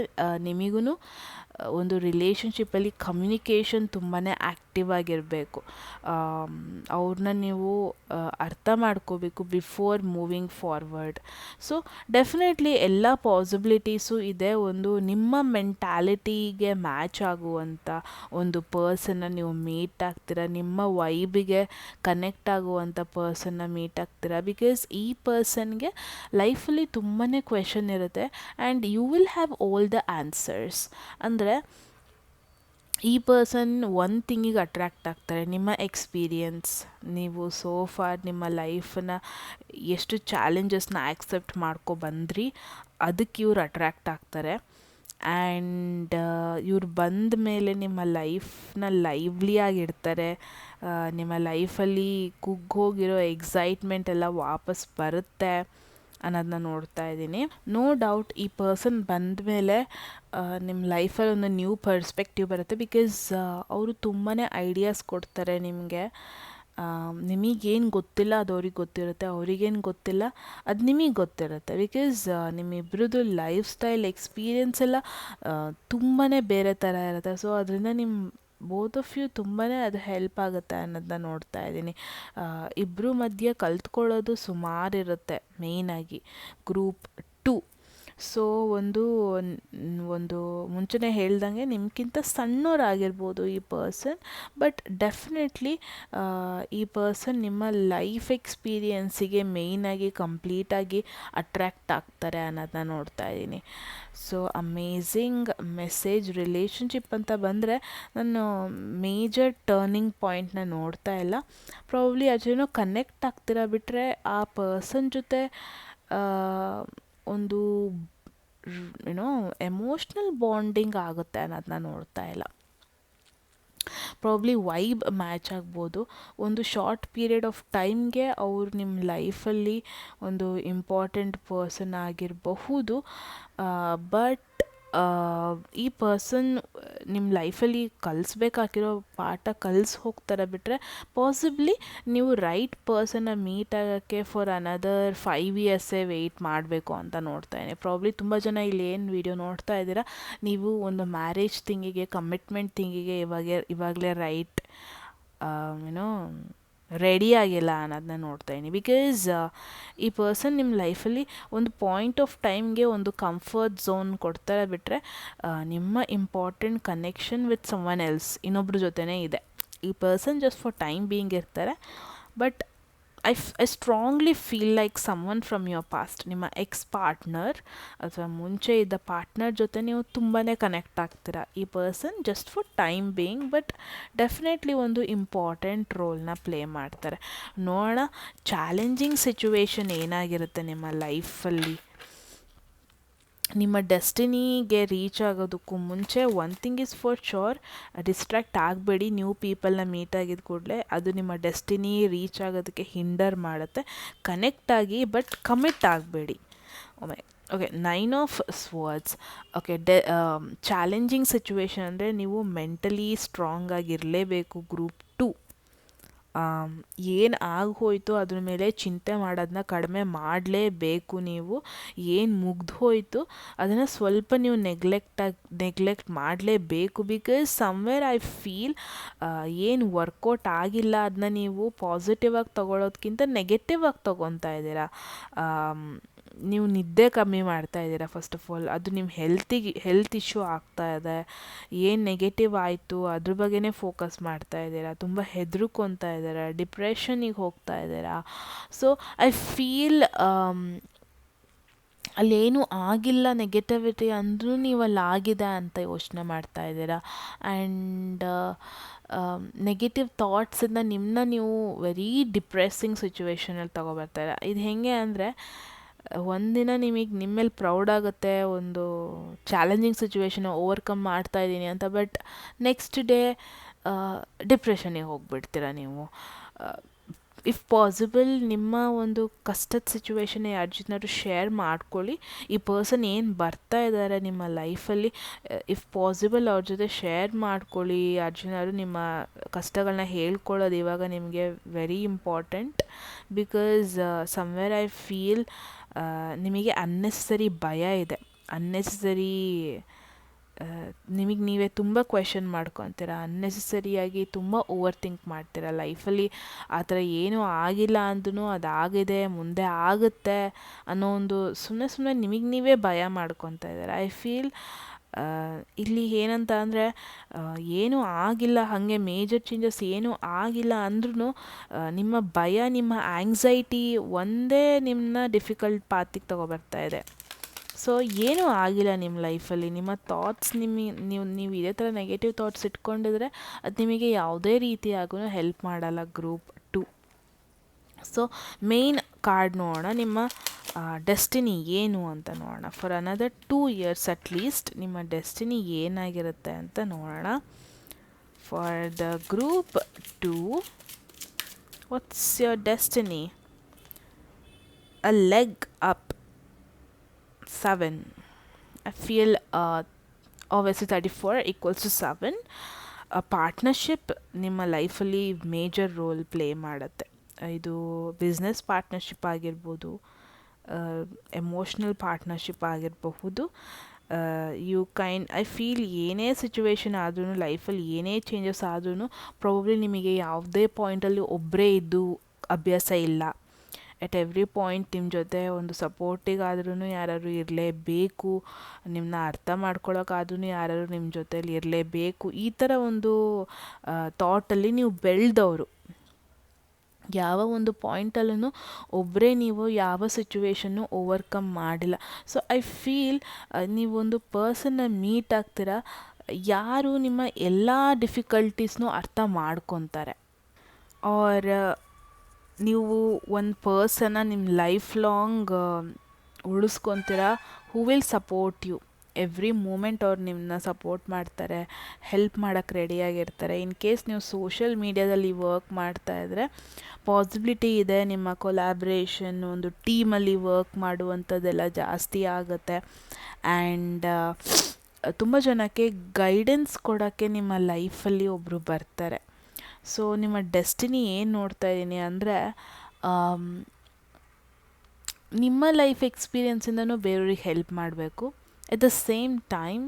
ನಿಮಗೂ ಒಂದು ರಿಲೇಷನ್ಶಿಪ್ಪಲ್ಲಿ ಕಮ್ಯುನಿಕೇಷನ್ ತುಂಬಾ ಆ್ಯಕ್ಟಿವ್ ಆಗಿರಬೇಕು. ಅವ್ರನ್ನ ನೀವು ಅರ್ಥ ಮಾಡ್ಕೋಬೇಕು before moving forward. So definitely ಎಲ್ಲ ಪಾಸಿಬಿಲಿಟೀಸು ಇದೆ. ಒಂದು ನಿಮ್ಮ ಮೆಂಟ್ಯಾಲಿಟಿಗೆ ಮ್ಯಾಚ್ ಆಗುವಂಥ ಒಂದು ಪರ್ಸನ್ನ ನೀವು ಮೀಟ್ ಆಗ್ತೀರಾ, ನಿಮ್ಮ ವೈಬಿಗೆ ಕನೆಕ್ಟ್ ಆಗುವಂಥ ಪರ್ಸನ್ನ ಮೀಟ್ ಆಗ್ತೀರಾ. ಬಿಕಾಸ್ ಈ ಪರ್ಸನ್ಗೆ ಲೈಫಲ್ಲಿ ತುಂಬಾ ಕ್ವೆಶನ್ ಇರುತ್ತೆ and you will have all the answers. ಅಂದರೆ ಈ ಪರ್ಸನ್ ಒಂದು ಥಿಂಗಿಗೆ ಅಟ್ರ್ಯಾಕ್ಟ್ ಆಗ್ತಾರೆ, ನಿಮ್ಮ ಎಕ್ಸ್ಪೀರಿಯನ್ಸ್, ನೀವು ಸೋ ಫಾರ್ ನಿಮ್ಮ ಲೈಫನ್ನ ಎಷ್ಟು ಚಾಲೆಂಜಸ್ನ ಆಕ್ಸೆಪ್ಟ್ ಬಂದ್ರಿ, ಅದಕ್ಕೆ ಇವ್ರು ಅಟ್ರ್ಯಾಕ್ಟ್ ಆಗ್ತಾರೆ. ಆ್ಯಂಡ್ ಇವ್ರು ಬಂದ ಮೇಲೆ ನಿಮ್ಮ ಲೈಫ್ನ ಲೈವ್ಲಿಯಾಗಿಡ್ತಾರೆ. ನಿಮ್ಮ ಲೈಫಲ್ಲಿ ಕುಗ್ಗೋಗಿರೋ ಎಕ್ಸೈಟ್ಮೆಂಟ್ ಎಲ್ಲ ವಾಪಸ್ ಬರುತ್ತೆ ಅನ್ನೋದನ್ನ ನೋಡ್ತಾ ಇದ್ದೀನಿ. ನೋ ಡೌಟ್ ಈ ಪರ್ಸನ್ ಬಂದ ಮೇಲೆ ನಿಮ್ಮ ಲೈಫಲ್ಲಿ ಒಂದು ನ್ಯೂ ಪರ್ಸ್ಪೆಕ್ಟಿವ್ ಬರುತ್ತೆ. ಬಿಕಾಸ್ ಅವರು ತುಂಬಾ ಐಡಿಯಾಸ್ ಕೊಡ್ತಾರೆ ನಿಮಗೆ. ನಿಮಗೇನು ಗೊತ್ತಿಲ್ಲ ಅದು ಅವ್ರಿಗೆ ಗೊತ್ತಿರುತ್ತೆ, ಅವ್ರಿಗೇನು ಗೊತ್ತಿಲ್ಲ ಅದು ನಿಮಗೆ ಗೊತ್ತಿರುತ್ತೆ. ಬಿಕಾಸ್ ನಿಮ್ಮಿಬ್ರದ್ದು ಲೈಫ್ ಸ್ಟೈಲ್ ಎಕ್ಸ್ಪೀರಿಯನ್ಸ್ ಎಲ್ಲ ತುಂಬಾ ಬೇರೆ ಥರ ಇರುತ್ತೆ. ಸೊ ಅದರಿಂದ ನಿಮ್ಮ ಬೋತ್ ಆಫ್ ಯು ತುಂಬಾ ಅದು ಹೆಲ್ಪ್ ಆಗುತ್ತೆ ಅನ್ನೋದನ್ನ ನೋಡ್ತಾ ಇದ್ದೀನಿ. ಇಬ್ಬರು ಮಧ್ಯೆ ಕಲ್ತ್ಕೊಳ್ಳೋದು ಸುಮಾರು ಇರುತ್ತೆ, ಮೇಯ್ನಾಗಿ ಗ್ರೂಪ್ 2. ಸೊ ಒಂದು ಮುಂಚೆನೇ ಹೇಳ್ದಂಗೆ ನಿಮ್ಗಿಂತ ಸಣ್ಣವರಾಗಿರ್ಬೋದು ಈ ಪರ್ಸನ್, ಬಟ್ ಡೆಫಿನೆಟ್ಲಿ ಈ ಪರ್ಸನ್ ನಿಮ್ಮ ಲೈಫ್ ಎಕ್ಸ್ಪೀರಿಯನ್ಸಿಗೆ ಮೇಯ್ನಾಗಿ ಕಂಪ್ಲೀಟಾಗಿ ಅಟ್ರ್ಯಾಕ್ಟ್ ಆಗ್ತಾರೆ ಅನ್ನೋದನ್ನ ನೋಡ್ತಾ ಇದ್ದೀನಿ. So amazing message. ರಿಲೇಷನ್ಶಿಪ್ ಅಂತ ಬಂದರೆ ನಾನು ಮೇಜರ್ ಟರ್ನಿಂಗ್ ಪಾಯಿಂಟ್ನ ನೋಡ್ತಾ ಇಲ್ಲ. ಪ್ರಾಬಬ್ಲಿ ಅದೇನೋ ಕನೆಕ್ಟ್ ಆಗ್ತಿರ ಬಿಟ್ಟರೆ ಆ ಪರ್ಸನ್ ಜೊತೆ ಒಂದು ಏನೋ ಎಮೋಷ್ನಲ್ ಬಾಂಡಿಂಗ್ ಆಗುತ್ತೆ ಅನ್ನೋದನ್ನ ನೋಡ್ತಾ ಇಲ್ಲ. ಪ್ರಾಬ್ಲಿ ವೈಬ್ ಮ್ಯಾಚ್ ಆಗ್ಬೋದು. ಒಂದು ಶಾರ್ಟ್ ಪೀರಿಯಡ್ ಆಫ್ ಟೈಮ್ಗೆ ಅವ್ರು ನಿಮ್ಮ ಲೈಫಲ್ಲಿ ಒಂದು ಇಂಪಾರ್ಟೆಂಟ್ ಪರ್ಸನ್ ಆಗಿರಬಹುದು. ಬಟ್ ಈ ಪರ್ಸನ್ ನಿಮ್ಮ ಲೈಫಲ್ಲಿ ಕಲಿಸ್ಬೇಕಾಗಿರೋ ಪಾಠ ಹೋಗ್ತಾರೆ ಬಿಟ್ಟರೆ ಪಾಸಿಬ್ಲಿ ನೀವು ರೈಟ್ ಪರ್ಸನ್ನ ಮೀಟ್ ಆಗೋಕ್ಕೆ ಫಾರ್ ಅನದರ್ 5 ಇಯರ್ಸೇ ವೆಯ್ಟ್ ಮಾಡಬೇಕು ಅಂತ ನೋಡ್ತಾ ಇದ್ದೀನಿ. ಪ್ರಾಬ್ಲಿ ತುಂಬ ಜನ ಇಲ್ಲಿ ಏನು ವಿಡಿಯೋ ನೋಡ್ತಾ ಇದ್ದೀರಾ, ನೀವು ಒಂದು ಮ್ಯಾರೇಜ್ ಥಿಂಗಿಗೆ, ಕಮಿಟ್ಮೆಂಟ್ ಥಿಂಗಿಗೆ ಇವಾಗಲೇ ರೈಟ್ ಏನೋ ರೆಡಿ ಆಗಿಲ್ಲ ಅನ್ನೋದನ್ನ ನೋಡ್ತಾ ಇದ್ದೀನಿ. ಬಿಕಾಸ್ ಈ ಪರ್ಸನ್ ನಿಮ್ಮ ಲೈಫಲ್ಲಿ ಒಂದು ಪಾಯಿಂಟ್ ಆಫ್ ಟೈಮ್ಗೆ ಒಂದು ಕಂಫರ್ಟ್ ಝೋನ್ ಕೊಡ್ತಾರೆ ಬಿಟ್ಟರೆ ನಿಮ್ಮ important connection with someone else ಇನ್ನೊಬ್ರ ಜೊತೆನೇ ಇದೆ. ಈ person just for time being ಇರ್ತಾರೆ. But I strongly feel like someone from your past, ನಿಮ್ಮ ಎಕ್ಸ್ ಪಾರ್ಟ್ನರ್ ಅಥವಾ ಮುಂಚೆ ಇದ್ದ ಪಾರ್ಟ್ನರ್ ಜೊತೆ ನೀವು ತುಂಬಾ ಕನೆಕ್ಟ್ ಆಗ್ತೀರಾ. ಈ person just for time being but definitely ಒಂದು ಇಂಪಾರ್ಟೆಂಟ್ ರೋಲ್ನ ಪ್ಲೇ ಮಾಡ್ತಾರೆ. ನೋಡೋಣ ಚಾಲೆಂಜಿಂಗ್ ಸಿಚುವೇಶನ್ ಏನಾಗಿರುತ್ತೆ ನಿಮ್ಮ ಲೈಫಲ್ಲಿ. ನಿಮ್ಮ ಡೆಸ್ಟಿನಿಗೆ ರೀಚ್ ಆಗೋದಕ್ಕೂ ಮುಂಚೆ one thing is for sure, distract ಆಗಬೇಡಿ. ನ್ಯೂ ಪೀಪಲ್ನ ಮೀಟ್ ಆಗಿದ್ದ ಕೂಡಲೇ ಅದು ನಿಮ್ಮ ಡೆಸ್ಟಿನಿ ರೀಚ್ ಆಗೋದಕ್ಕೆ ಹಿಂಡರ್ ಮಾಡುತ್ತೆ. ಕನೆಕ್ಟ್ ಆಗಿ ಬಟ್ ಕಮಿಟ್ ಆಗಬೇಡಿ. Okay 9 of swords. Okay challenging situation ಅಂದರೆ ನೀವು ಮೆಂಟಲಿ ಸ್ಟ್ರಾಂಗ್ ಆಗಿರಲೇಬೇಕು. ಗ್ರೂಪ್ 2 ಏನು ಆಗೋಯ್ತು ಅದ್ರ ಮೇಲೆ ಚಿಂತೆ ಮಾಡೋದನ್ನ ಕಡಿಮೆ ಮಾಡಲೇಬೇಕು. ನೀವು ಏನು ಮುಗ್ದು ಹೋಯಿತು ಅದನ್ನು ಸ್ವಲ್ಪ ನೀವು ನೆಗ್ಲೆಕ್ಟ್ ಮಾಡಲೇಬೇಕು. ಬಿಕಾಸ್ ಸಮ್ವೇರ್ ಐ ಫೀಲ್ ಏನು ವರ್ಕೌಟ್ ಆಗಿಲ್ಲ ಅದನ್ನ ನೀವು ಪಾಸಿಟಿವ್ ಆಗಿ ತೊಗೊಳೋದ್ಕಿಂತ ನೆಗೆಟಿವ್ ಆಗಿ ತೊಗೊತಾ ಇದ್ದೀರಾ. ನೀವು ನಿದ್ದೆ ಕಮ್ಮಿ ಮಾಡ್ತಾ ಇದ್ದೀರಾ. ಫಸ್ಟ್ ಆಫ್ ಆಲ್ ಅದು ನಿಮ್ಮ ಹೆಲ್ತ್ ಇಶ್ಯೂ ಆಗ್ತಾ ಇದೆ. ಏನು ನೆಗೆಟಿವ್ ಆಯಿತು ಅದ್ರ ಬಗ್ಗೆನೇ ಫೋಕಸ್ ಮಾಡ್ತಾ ಇದ್ದೀರಾ. ತುಂಬ ಹೆದರ್ಕೊತಾ ಇದ್ದೀರಾ, ಡಿಪ್ರೆಷನಿಗೆ ಹೋಗ್ತಾ ಇದ್ದೀರಾ. ಸೊ ಐ ಫೀಲ್ ಅಲ್ಲೇನೂ ಆಗಿಲ್ಲ ನೆಗೆಟಿವಿಟಿ ಅಂದರೂ ನೀವು ಅಲ್ಲಿ ಆಗಿದೆ ಅಂತ ಯೋಚನೆ ಮಾಡ್ತಾ ಇದ್ದೀರಾ. ಆ್ಯಂಡ್ ನೆಗೆಟಿವ್ ಥಾಟ್ಸಿಂದ ನಿಮ್ಮನ್ನ ನೀವು ವೆರಿ ಡಿಪ್ರೆಸ್ಸಿಂಗ್ ಸಿಚುವೇಶನಲ್ಲಿ ತೊಗೊಬರ್ತಾರೆ. ಇದು ಹೇಗೆ ಅಂದರೆ, ಒಂದಿನ ನಿಮಗೆ ನಿಮ್ಮ ಮೇಲೆ ಪ್ರೌಡ್ ಆಗುತ್ತೆ, ಒಂದು ಚಾಲೆಂಜಿಂಗ್ ಸಿಚುವೇಶನ್ ಓವರ್ಕಮ್ ಮಾಡ್ತಾ ಇದ್ದೀನಿ ಅಂತ, ಬಟ್ ನೆಕ್ಸ್ಟ್ ಡೇ ಡಿಪ್ರೆಷನಿಗೆ ಹೋಗ್ಬಿಡ್ತೀರ ನೀವು. ಇಫ್ ಪಾಸಿಬಲ್ ನಿಮ್ಮ ಒಂದು ಕಷ್ಟದ ಸಿಚುವೇಶನ್ ಯಾರ ಜೊತೆನಾದ್ರು ಶೇರ್ ಮಾಡ್ಕೊಳ್ಳಿ. ಈ ಪರ್ಸನ್ ಏನು ಬರ್ತಾ ಇದ್ದಾರೆ ನಿಮ್ಮ ಲೈಫಲ್ಲಿ, ಇಫ್ ಪಾಸಿಬಲ್ ಅವ್ರ ಜೊತೆ ಶೇರ್ ಮಾಡ್ಕೊಳ್ಳಿ. ಯಾರ ಜೊತೆನಾದ್ರು ನಿಮ್ಮ ಕಷ್ಟಗಳನ್ನ ಹೇಳ್ಕೊಳ್ಳೋದು ಇವಾಗ ನಿಮಗೆ very important. Because somewhere I feel ನಿಮಗೆ ಅನ್ನೆಸರಿ ಭಯ ಇದೆ, ಅನ್ನೆಸರಿ ನಿಮಗೆ ನೀವೇ ತುಂಬ ಕ್ವೆಶನ್ ಮಾಡ್ಕೊತೀರ, ಅನ್ನೆಸೆಸರಿಯಾಗಿ ತುಂಬ ಓವರ್ ಥಿಂಕ್ ಮಾಡ್ತೀರ. ಲೈಫಲ್ಲಿ ಆ ಥರ ಏನೂ ಆಗಿಲ್ಲ ಅಂದ್ರೂ ಅದಾಗಿದೆ, ಮುಂದೆ ಆಗುತ್ತೆ ಅನ್ನೋ ಒಂದು ಸುಮ್ಮನೆ ನಿಮಗೆ ನೀವೇ ಭಯ ಮಾಡ್ಕೊತಾ ಇದ್ದಾರೆ. ಐ ಫೀಲ್ ಇಲ್ಲಿ ಏನಂತ ಅಂದರೆ, ಏನೂ ಆಗಿಲ್ಲ, ಹಾಗೆ ಮೇಜರ್ ಚೇಂಜಸ್ ಏನೂ ಆಗಿಲ್ಲ ಅಂದ್ರೂ ನಿಮ್ಮ ಭಯ, ನಿಮ್ಮ ಆ್ಯಂಗ್ಸೈಟಿ ಒಂದೇ ನಿಮ್ಮನ್ನ ಡಿಫಿಕಲ್ಟ್ ಪಾತಿಗೆ ತೊಗೊಬರ್ತಾ ಇದೆ. ಸೊ ಏನೂ ಆಗಿಲ್ಲ ನಿಮ್ಮ ಲೈಫಲ್ಲಿ. ನಿಮ್ಮ ಥಾಟ್ಸ್ ನೀವು ಇದೇ ಥರ ನೆಗೆಟಿವ್ ಥಾಟ್ಸ್ ಇಟ್ಕೊಂಡಿದ್ರೆ ಅದು ನಿಮಗೆ ಯಾವುದೇ ರೀತಿಯಾಗೂ ಹೆಲ್ಪ್ ಮಾಡಲ್ಲ. ಗ್ರೂಪ್ 2. ಸೊ ಮೇಯ್ನ್ ಕಾರ್ಡ್ ನೋಡೋಣ, ನಿಮ್ಮ ಡೆಸ್ಟಿನಿ ಏನು ಅಂತ ನೋಡೋಣ. ಫಾರ್ ಅನದರ್ 2 years ಅಟ್ಲೀಸ್ಟ್ ನಿಮ್ಮ ಡೆಸ್ಟಿನಿ ಏನಾಗಿರುತ್ತೆ ಅಂತ ನೋಡೋಣ. For the group 2, what's your destiny? A leg up, 7. I feel obviously 34 equals to 7. Partnership ನಿಮ್ಮ ಲೈಫಲ್ಲಿ ಮೇಜರ್ ರೋಲ್ ಪ್ಲೇ ಮಾಡುತ್ತೆ. ಇದು ಬಿಸ್ನೆಸ್ ಪಾರ್ಟ್ನರ್ಶಿಪ್ ಆಗಿರ್ಬೋದು, ಎಮೋಷ್ನಲ್ ಪಾರ್ಟ್ನರ್ಶಿಪ್ ಆಗಿರಬಹುದು. ಐ ಫೀಲ್ ಏನೇ ಸಿಚುವೇಶನ್ ಆದ್ರೂ, ಲೈಫಲ್ಲಿ ಏನೇ ಚೇಂಜಸ್ ಆದ್ರೂ ಪ್ರಾಬಬ್ಲಿ ನಿಮಗೆ ಯಾವುದೇ ಪಾಯಿಂಟಲ್ಲಿ ಒಬ್ಬರೇ ಇದ್ದು ಅಭ್ಯಾಸ ಇಲ್ಲ. ಎಟ್ ಎವ್ರಿ ಪಾಯಿಂಟ್ ನಿಮ್ಮ ಜೊತೆ ಒಂದು ಸಪೋರ್ಟಿಗಾದ್ರೂ ಯಾರಾದ್ರು ಇರಲೇಬೇಕು, ನಿಮ್ಮನ್ನ ಅರ್ಥ ಮಾಡ್ಕೊಳಕ್ಕಾದ್ರೂ ಯಾರಾದ್ರು ನಿಮ್ಮ ಜೊತೇಲಿ ಇರಲೇಬೇಕು. ಈ ಥರ ಒಂದು ಥಾಟಲ್ಲಿ ನೀವು ಬೆಳೆದವರು. ಯಾವ ಒಂದು ಪಾಯಿಂಟಲ್ಲೂ ಒಬ್ಬರೇ ನೀವು ಯಾವ ಸಿಚುವೇಶನ್ನು ಓವರ್ಕಮ್ ಮಾಡಿಲ್ಲ. ಸೊ ಐ ಫೀಲ್ ನೀವೊಂದು ಪರ್ಸನ್ನ ಮೀಟ್ ಆಗ್ತೀರಾ, ಯಾರು ನಿಮ್ಮ ಎಲ್ಲ ಡಿಫಿಕಲ್ಟೀಸ್ನೂ ಅರ್ಥ ಮಾಡ್ಕೊತಾರೆ. ಆರ್ ನೀವು ಒಂದು ಪರ್ಸನ್ನ ನಿಮ್ಮ ಲೈಫ್ ಲಾಂಗ್ ಉಳಿಸ್ಕೊತೀರ, who will support you every moment. ಅವ್ರು ನಿಮ್ಮನ್ನ ಸಪೋರ್ಟ್ ಮಾಡ್ತಾರೆ, ಹೆಲ್ಪ್ ಮಾಡೋಕ್ಕೆ ರೆಡಿಯಾಗಿರ್ತಾರೆ. ಇನ್ ಕೇಸ್ ನೀವು ಸೋಷಿಯಲ್ ಮೀಡ್ಯಾದಲ್ಲಿ ವರ್ಕ್ ಮಾಡ್ತಾಯಿದ್ರೆ ಪಾಸಿಬಿಲಿಟಿ ಇದೆ ನಿಮ್ಮ ಕೊಲ್ಯಾಬ್ರೇಷನ್, ಒಂದು ಟೀಮಲ್ಲಿ ವರ್ಕ್ ಮಾಡುವಂಥದ್ದೆಲ್ಲ ಜಾಸ್ತಿ ಆಗುತ್ತೆ. ಆ್ಯಂಡ್ ತುಂಬ ಜನಕ್ಕೆ ಗೈಡೆನ್ಸ್ ಕೊಡೋಕ್ಕೆ ನಿಮ್ಮ ಲೈಫಲ್ಲಿ ಒಬ್ಬರು ಬರ್ತಾರೆ. ಸೊ ನಿಮ್ಮ ಡೆಸ್ಟಿನಿ ಏನು ನೋಡ್ತಾ ಇದ್ದೀನಿ ಅಂದರೆ, ನಿಮ್ಮ ಲೈಫ್ ಎಕ್ಸ್ಪೀರಿಯೆನ್ಸಿಂದನೂ ಬೇರೆಯವ್ರಿಗೆ ಹೆಲ್ಪ್ ಮಾಡಬೇಕು. ಎಟ್ ದ ಸೇಮ್ ಟೈಮ್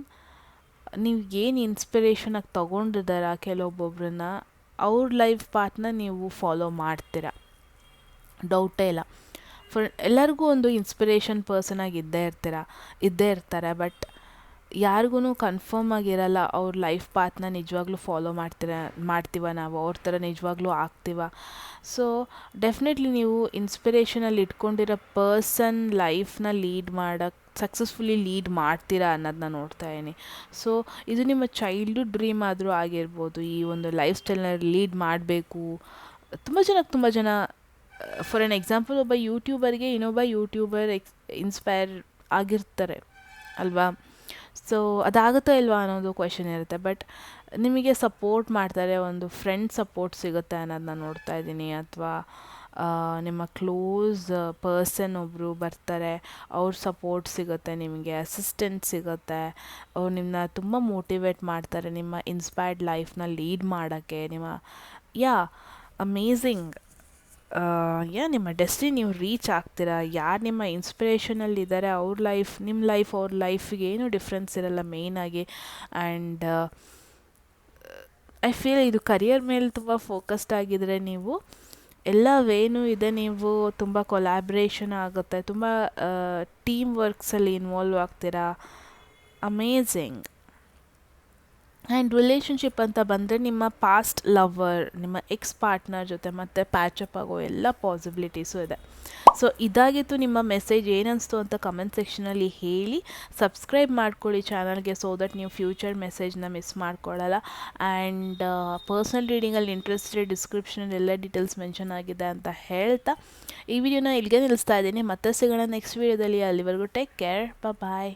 ನೀವು ಏನು ಇನ್ಸ್ಪಿರೇಷನಾಗಿ ತೊಗೊಂಡಿದ್ದಾರ ಕೆಲವೊಬ್ಬೊಬ್ರನ್ನ, ಅವ್ರ ಲೈಫ್ ಪಾತ್ನ ನೀವು ಫಾಲೋ ಮಾಡ್ತೀರ, ಡೌಟೇ ಇಲ್ಲ. ಎಲ್ಲರಿಗೂ ಒಂದು ಇನ್ಸ್ಪಿರೇಷನ್ ಪರ್ಸನಾಗಿ ಇದ್ದೇ ಇರ್ತಾರೆ. ಬಟ್ ಯಾರಿಗೂ ಕನ್ಫರ್ಮ್ ಆಗಿರಲ್ಲ ಅವ್ರ ಲೈಫ್ ಪಾತ್ನ ನಿಜವಾಗ್ಲೂ ಫಾಲೋ ಮಾಡ್ತೀವ ನಾವು, ಅವ್ರ ಥರ ನಿಜವಾಗ್ಲೂ ಆಗ್ತೀವ. ಸೊ ಡೆಫಿನೆಟ್ಲಿ ನೀವು ಇನ್ಸ್ಪಿರೇಷನಲ್ಲಿ ಇಟ್ಕೊಂಡಿರೋ ಪರ್ಸನ್ ಲೈಫ್ನ ಸಕ್ಸಸ್ಫುಲಿ ಲೀಡ್ ಮಾಡ್ತೀರಾ ಅನ್ನೋದನ್ನ ನೋಡ್ತಾ ಇದ್ದೀನಿ. ಸೊ ಇದು ನಿಮ್ಮ ಚೈಲ್ಡ್ಹುಡ್ ಡ್ರೀಮ್ ಆದರೂ ಆಗಿರ್ಬೋದು, ಈ ಒಂದು ಲೈಫ್ ಸ್ಟೈಲ್ನ ಲೀಡ್ ಮಾಡಬೇಕು. ತುಂಬ ಜನ ಫಾರ್ ಎನ್ ಎಕ್ಸಾಂಪಲ್, ಒಬ್ಬ ಯೂಟ್ಯೂಬರ್ಗೆ ಇನ್ನೊಬ್ಬ ಯೂಟ್ಯೂಬರ್ ಇನ್ಸ್ಪೈರ್ ಆಗಿರ್ತಾರೆ ಅಲ್ವಾ. ಸೊ ಅದಾಗುತ್ತೋ ಇಲ್ವಾ ಅನ್ನೋದು ಕ್ವೆಶನ್ ಇರುತ್ತೆ. ಬಟ್ ನಿಮಗೆ ಸಪೋರ್ಟ್ ಮಾಡ್ತಾರೆ, ಒಂದು ಫ್ರೆಂಡ್ ಸಪೋರ್ಟ್ ಸಿಗುತ್ತೆ ಅನ್ನೋದನ್ನ ನೋಡ್ತಾ ಇದ್ದೀನಿ. ಅಥವಾ ನಿಮ್ಮ ಕ್ಲೋಸ್ ಪರ್ಸನ್ ಒಬ್ಬರು ಬರ್ತಾರೆ, ಅವ್ರ ಸಪೋರ್ಟ್ ಸಿಗುತ್ತೆ, ನಿಮಗೆ ಅಸಿಸ್ಟೆಂಟ್ ಸಿಗುತ್ತೆ. ಅವ್ರು ನಿಮ್ಮನ್ನ ತುಂಬ ಮೋಟಿವೇಟ್ ಮಾಡ್ತಾರೆ ನಿಮ್ಮ ಇನ್ಸ್ಪೈರ್ಡ್ ಲೈಫ್ನ ಲೀಡ್ ಮಾಡೋಕ್ಕೆ. ಅಮೇಝಿಂಗ್. ನಿಮ್ಮ ಡೆಸ್ಟಿನಿ ನೀವು ರೀಚ್ ಆಗ್ತೀರಾ. ಯಾರು ನಿಮ್ಮ ಇನ್ಸ್ಪಿರೇಷನಲ್ಲಿದ್ದಾರೆ ಅವ್ರ ಲೈಫ್, ನಿಮ್ಮ ಲೈಫ್ ಅವ್ರ ಲೈಫಿಗೆ ಏನೂ ಡಿಫ್ರೆನ್ಸ್ ಇರಲ್ಲ ಮೇಯ್ನಾಗಿ. ಆ್ಯಂಡ್ ಐ ಫೀಲ್ ಇದು ಕರಿಯರ್ ಮೇಲೆ ತುಂಬ ಫೋಕಸ್ಡ್ ಆಗಿದ್ರೆ ನೀವು ಎಲ್ಲ ವೇನೂ ಇದೆ, ನೀವು ತುಂಬ ಕೊಲ್ಯಾಬ್ರೇಷನ್ ಆಗುತ್ತೆ, ತುಂಬ ಟೀಮ್ ವರ್ಕ್ಸಲ್ಲಿ ಇನ್ವಾಲ್ವ್ ಆಗ್ತೀರಾ. ಅಮೇಝಿಂಗ್. ಆ್ಯಂಡ್ ರಿಲೇಷನ್ಶಿಪ್ ಅಂತ ಬಂದರೆ ನಿಮ್ಮ ಪಾಸ್ಟ್ ಲವರ್, ನಿಮ್ಮ ಎಕ್ಸ್ ಪಾರ್ಟ್ನರ್ ಜೊತೆ ಮತ್ತೆ ಪ್ಯಾಚಪ್ ಆಗೋ ಎಲ್ಲ ಪಾಸಿಬಿಲಿಟೀಸು ಇದೆ. ಸೊ ಇದಾಗಿತ್ತು ನಿಮ್ಮ ಮೆಸೇಜ್. ಏನನ್ನಿಸ್ತು ಅಂತ ಕಮೆಂಟ್ ಸೆಕ್ಷನಲ್ಲಿ ಹೇಳಿ. ಸಬ್ಸ್ಕ್ರೈಬ್ ಮಾಡ್ಕೊಳ್ಳಿ ಚಾನಲ್ಗೆ, ಸೊ ದಟ್ ನೀವು ಫ್ಯೂಚರ್ ಮೆಸೇಜ್ನ ಮಿಸ್ ಮಾಡ್ಕೊಳ್ಳಲ್ಲ. ಆ್ಯಂಡ್ ಪರ್ಸ್ನಲ್ ರೀಡಿಂಗಲ್ಲಿ ಇಂಟ್ರೆಸ್ಟೆಡ್ ಡಿಸ್ಕ್ರಿಪ್ಷನಲ್ಲಿ ಎಲ್ಲ ಡೀಟೇಲ್ಸ್ ಮೆನ್ಷನ್ ಆಗಿದೆ ಅಂತ ಹೇಳ್ತಾ ಈ ವಿಡಿಯೋನ ಇಲ್ಲಿಗೆ ನಿಲ್ಲಿಸ್ತಾ ಇದ್ದೀನಿ. ಮತ್ತೆ ಸಿಗೋಣ ನೆಕ್ಸ್ಟ್ ವಿಡಿಯೋದಲ್ಲಿ. ಅಲ್ಲಿವರೆಗೂ ಟೇಕ್ ಕೇರ್, ಬಾಯ್.